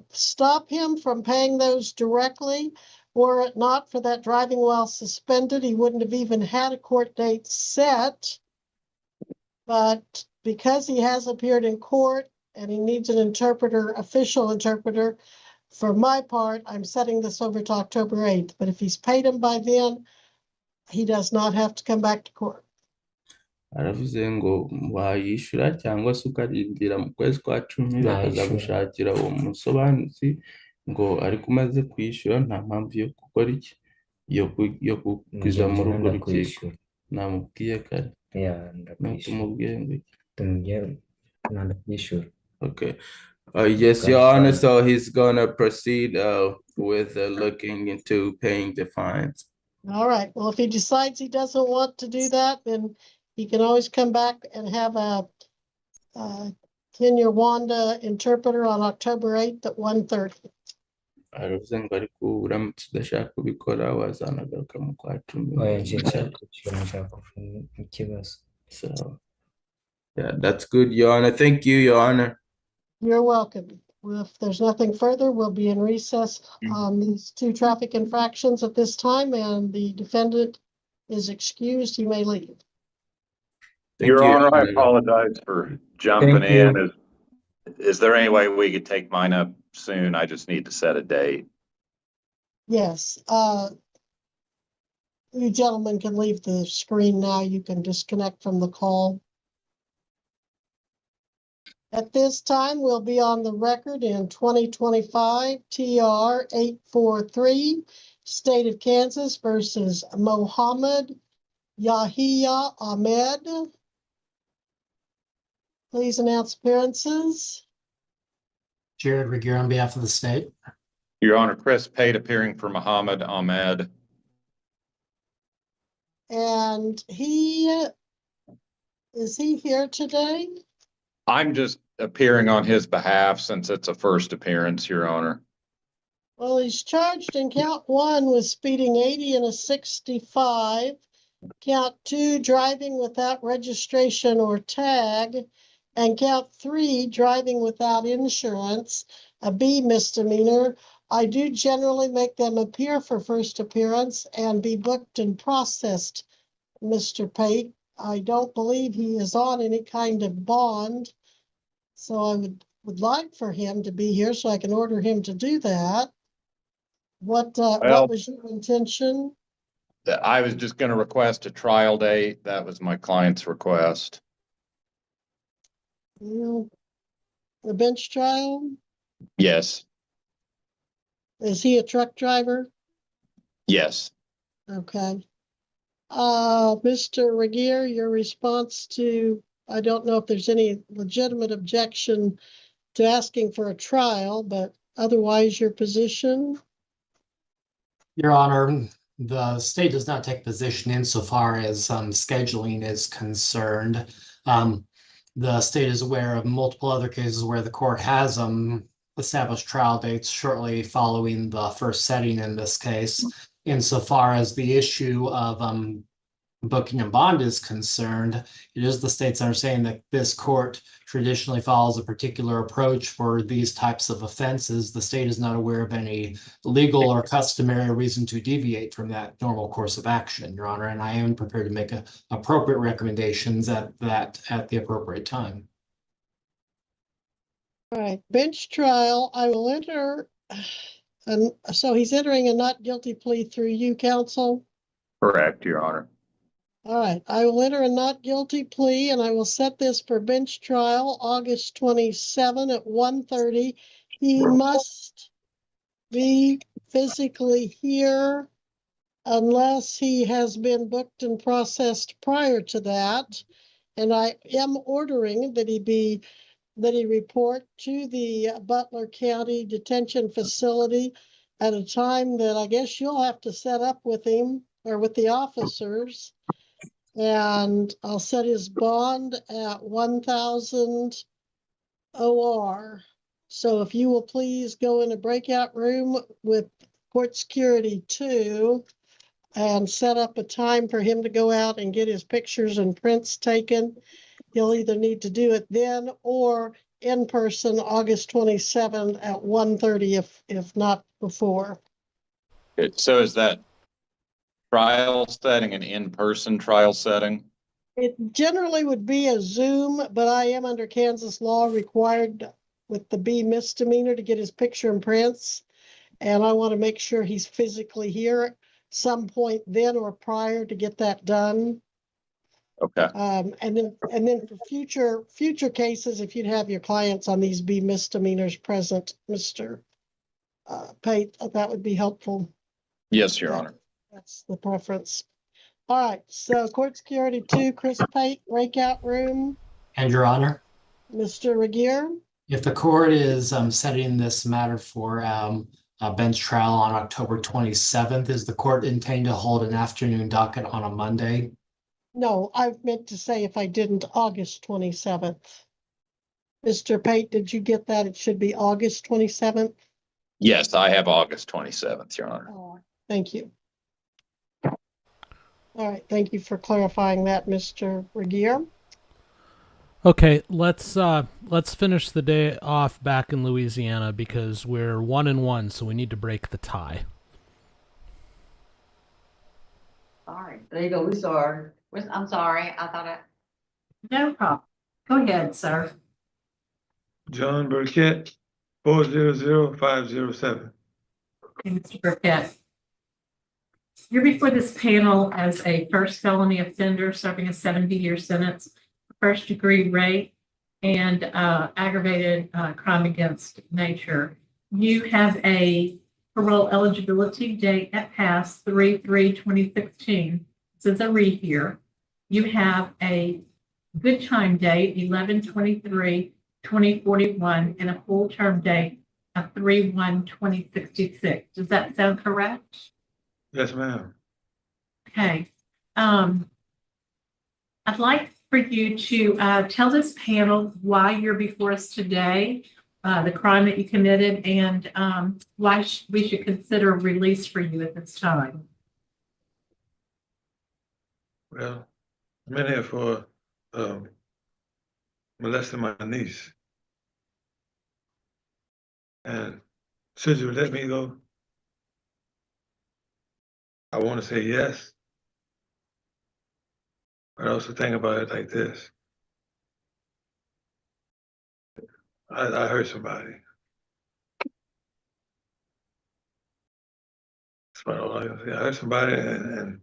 stop him from paying those directly. Were it not for that driving while suspended, he wouldn't have even had a court date set. But because he has appeared in court and he needs an interpreter, official interpreter, for my part, I'm setting this over to October 8th. But if he's paid him by then, he does not have to come back to court. aravuze ngo wayishyura cyangwa se ukarindira mu kwezi kwa cumi bakaza gushakira uwo musobanuzi ngo ariko umaze kwishyura nta mpamvu yo gukora iki yo kujya muri urwo rukiko. Namubwiye kare tumubwiye ngo iki. Okay. Yes, Your Honor, so he's gonna proceed with looking into paying the fines. All right. Well, if he decides he doesn't want to do that, then he can always come back and have a Kenya Wanda interpreter on October 8th at 1:30. Aravuze ngo ariko uramutse udashaka kubikora wazanagaruka mu kwa cumi. So yeah, that's good, Your Honor. Thank you, Your Honor. You're welcome. If there's nothing further, we'll be in recess on these two traffic infractions at this time, and the defendant is excused. He may leave. Your Honor, I apologize for jumping in. Is there any way we could take mine up soon? I just need to set a date. Yes. You gentlemen can leave the screen now. You can disconnect from the call. At this time, we'll be on the record in 2025 TR 843, State of Kansas versus Mohammed Yahya Ahmed. Please announce appearances. Jared Regier on behalf of the state. Your Honor, Chris Pate appearing for Mohammed Ahmed. And is he here today? I'm just appearing on his behalf since it's a first appearance, Your Honor. Well, he's charged in count 1 with speeding 80 and a 65. Count 2, driving without registration or tag. And count 3, driving without insurance, a B misdemeanor. I do generally make them appear for first appearance and be booked and processed, Mr. Pate. I don't believe he is on any kind of bond. So I would like for him to be here so I can order him to do that. What was your intention? I was just going to request a trial date. That was my client's request. The bench trial? Yes. Is he a truck driver? Yes. Okay. Mr. Regier, your response to, I don't know if there's any legitimate objection to asking for a trial, but otherwise your position? Your Honor, the state does not take position insofar as scheduling is concerned. The state is aware of multiple other cases where the court has established trial dates shortly following the first setting in this case. Insofar as the issue of booking and bond is concerned, it is the state's understanding that this court traditionally follows a particular approach for these types of offenses. The state is not aware of any legal or customary reason to deviate from that normal course of action, Your Honor, and I am prepared to make appropriate recommendations at the appropriate time. All right, bench trial, I will enter, and so he's entering a not guilty plea through you, counsel? Correct, Your Honor. All right, I will enter a not guilty plea and I will set this for bench trial August 27 at 1:30. He must be physically here unless he has been booked and processed prior to that. And I am ordering that he report to the Butler County Detention Facility at a time that I guess you'll have to set up with him or with the officers. And I'll set his bond at 1,000 OR. So if you will please go in a breakout room with court security 2 and set up a time for him to go out and get his pictures and prints taken. He'll either need to do it then or in person August 27th at 1:30 if not before. So is that trial setting an in-person trial setting? It generally would be a Zoom, but I am under Kansas law required with the B misdemeanor to get his picture and prints. And I want to make sure he's physically here at some point then or prior to get that done. Okay. And then for future cases, if you'd have your clients on these B misdemeanors present, Mr. Pate, that would be helpful. Yes, Your Honor. That's the preference. All right, so Court Security 2, Chris Pate, breakout room. And Your Honor, Mr. Regier, if the court is setting this matter for a bench trial on October 27th, is the court intending to hold an afternoon docket on a Monday? no, I meant to say if I didn't, August 27th. Mr. Pate, did you get that? It should be August 27th. Yes, I have August 27th, Your Honor. Thank you. All right, thank you for clarifying that, Mr. Regier. Okay, let's finish the day off back in Louisiana because we're 1-1, so we need to break the tie. All right, there you go. We sorry. I'm sorry. I thought I. No problem. Go ahead, sir. John Burkett, 400507. Okay, Mr. Burkett. You're before this panel as a first felony offender serving a 70-year sentence, first degree rape, and aggravated crime against nature. You have a parole eligibility date that passed 3/3/2016. This is a rehear. You have a good time date 11/23/2041 and a full term date of 3/1/2066. Does that sound correct? Yes, ma'am. Okay. I'd like for you to tell this panel why you're before us today, the crime that you committed, and why we should consider release for you at this time. Well, I'm in here for molesting my niece. And should you let me go? I want to say yes. But I also think about it like this. I hurt somebody. That's about all I can say. I hurt somebody and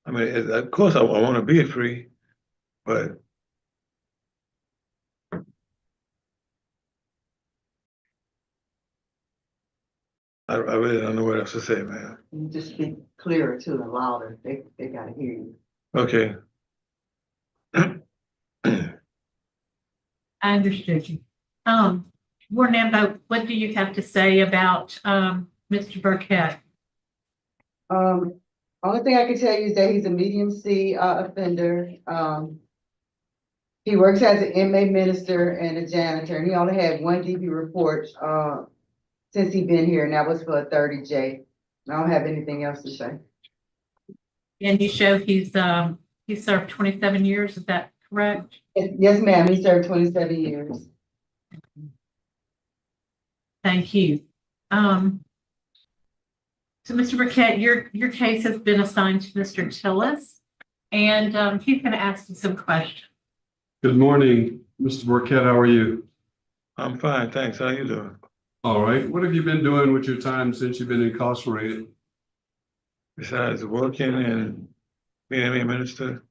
I mean, of course I want to be free, but I really don't know what else to say, man. You just speak clearer too and louder. They gotta hear you. Okay. I understood you. Warnambo, what do you have to say about Mr. Burkett? Only thing I can tell you is that he's a medium C offender. He works as an inmate minister and a janitor, and he only had one DB report since he's been here, and that was for a 30J. I don't have anything else to say. And you show he served 27 years, is that correct? Yes, ma'am, he served 27 years. Thank you. So Mr. Burkett, your case has been assigned to Mr. Tillis, and he's going to ask you some questions. Good morning, Mr. Burkett. How are you? I'm fine, thanks. How you doing? All right. What have you been doing with your time since you've been incarcerated? Besides working and being a minister?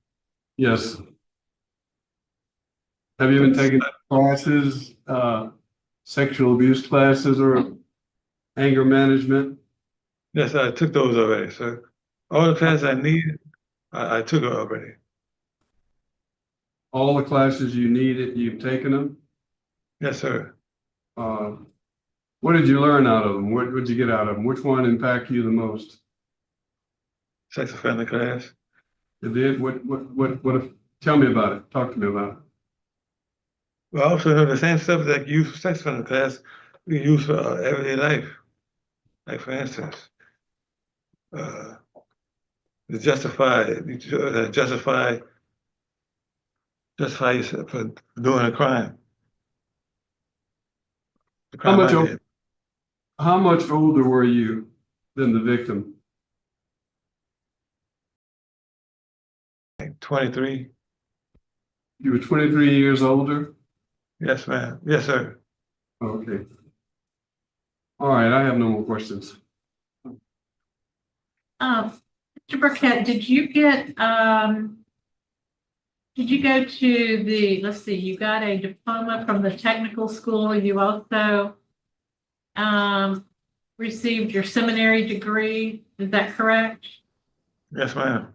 Yes. Have you been taking classes, sexual abuse classes or anger management? Yes, I took those already, sir. All the classes I needed, I took it already. All the classes you needed, you've taken them? Yes, sir. What did you learn out of them? What did you get out of them? Which one impacted you the most? Sex offender class. It did? What, tell me about it. Talk to me about it. Well, I also know the same stuff that you use for sex offender class, we use for everyday life. Like for instance, justify yourself for doing a crime. How much How much older were you than the victim? 23. You were 23 years older? Yes, ma'am. Yes, sir. Okay. All right, I have no more questions. Mr. Burkett, did you go to the, let's see, you got a diploma from the technical school. You also received your seminary degree. Is that correct? Yes, ma'am.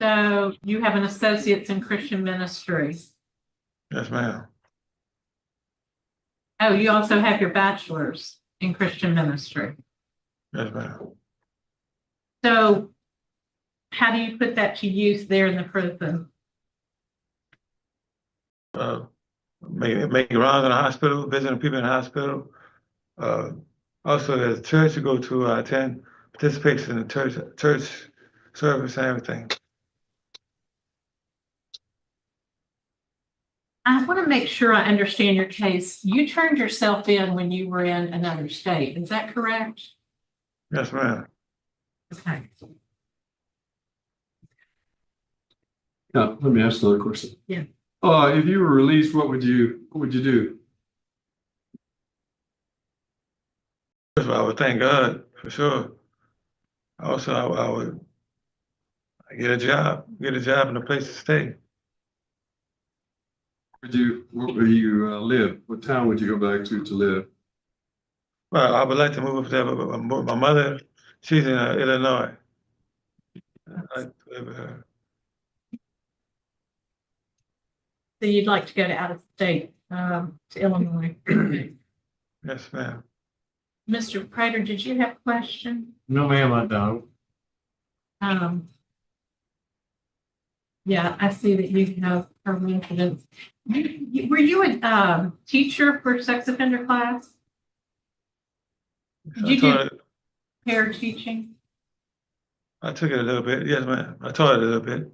So you have an associate's in Christian ministry. Yes, ma'am. Oh, you also have your bachelor's in Christian ministry. Yes, ma'am. So how do you put that to use there in the prison? Make rounds in the hospital, visiting people in the hospital. Also, there's a church to go to. I attend, participates in the church service and everything. I want to make sure I understand your case. You turned yourself in when you were in another state. Is that correct? Yes, ma'am. Okay. Now, let me ask another question. Yeah. If you were released, what would you do? First of all, I would thank God for sure. Also, I would get a job and a place to stay. Where would you live? What town would you go back to live? Well, I would like to move up there, but my mother, she's in Illinois. I'd like to live with her. So you'd like to go to out of state, to Illinois. Yes, ma'am. Mr. Prater, did you have a question? No, ma'am, I don't. Yeah, I see that you have a residence. Were you a teacher for sex offender class? Did you do pair teaching? I took it a little bit. Yes, ma'am. I taught it a little bit.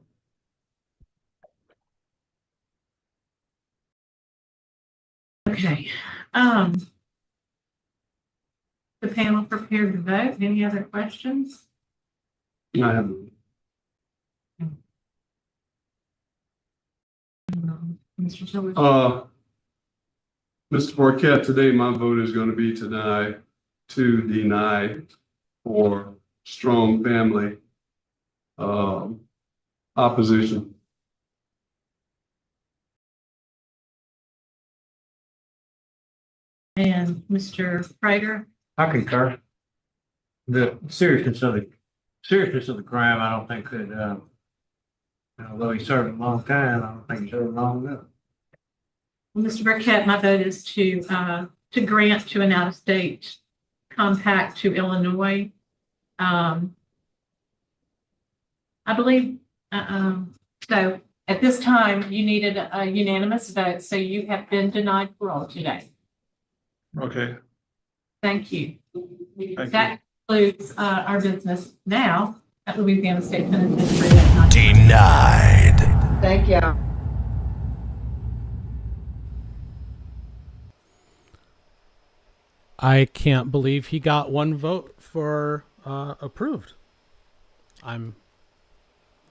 Okay. The panel prepared to vote. Any other questions? I have. Mr. Tillers? Mr. Burkett, today my vote is going to be to deny for strong family opposition. And Mr. Prater? I concur. The seriousness of the crime, I don't think that, although he served a long time, I don't think he served long enough. Well, Mr. Burkett, my vote is to grant to an out-of-state compact to Illinois. I believe, so at this time, you needed a unanimous vote, so you have been denied parole today. Okay. Thank you. Thank That concludes our business now at Louisiana State Penitentiary. Denied. Thank you. I can't believe he got one vote for approved. I'm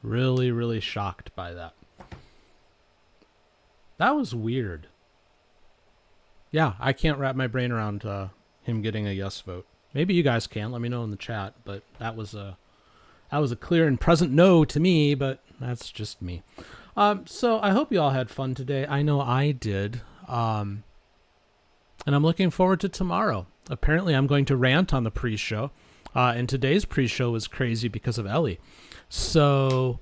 really, really shocked by that. That was weird. Yeah, I can't wrap my brain around him getting a yes vote. Maybe you guys can. Let me know in the chat. But that was a clear and present no to me. But that's just me. So I hope you all had fun today. I know I did. And I'm looking forward to tomorrow. Apparently, I'm going to rant on the pre-show. And today's pre-show was crazy because of Ellie. So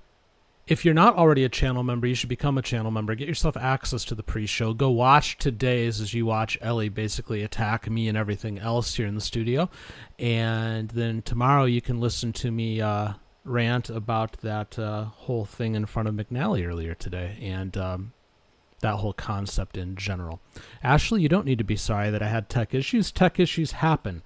if you're not already a channel member, you should become a channel member. Get yourself access to the pre-show. Go watch today's as you watch Ellie basically attack me and everything else here in the studio. And then tomorrow you can listen to me rant about that whole thing in front of McNally earlier today. And that whole concept in general. Ashley, you don't need to be sorry that I had tech issues. Tech issues happen.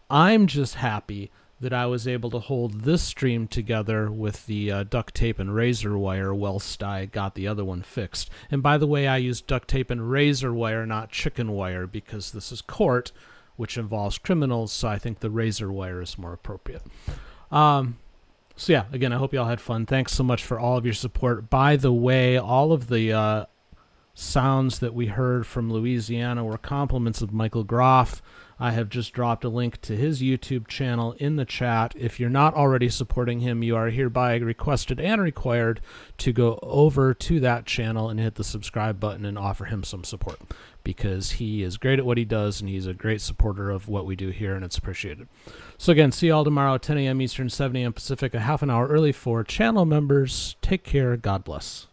I'm just happy that I was able to hold this stream together with the duct tape and razor wire whilst I got the other one fixed. And by the way, I used duct tape and razor wire, not chicken wire, because this is court, which involves criminals. So I think the razor wire is more appropriate. So yeah, again, I hope you all had fun. Thanks so much for all of your support. By the way, all of the sounds that we heard from Louisiana were compliments of Michael Groff. I have just dropped a link to his YouTube channel in the chat. If you're not already supporting him, you are hereby requested and required to go over to that channel and hit the subscribe button and offer him some support, because he is great at what he does and he's a great supporter of what we do here, and it's appreciated. So again, see you all tomorrow at 10 a.m. Eastern, 7 a.m. Pacific, a half an hour early for channel members. Take care. God bless.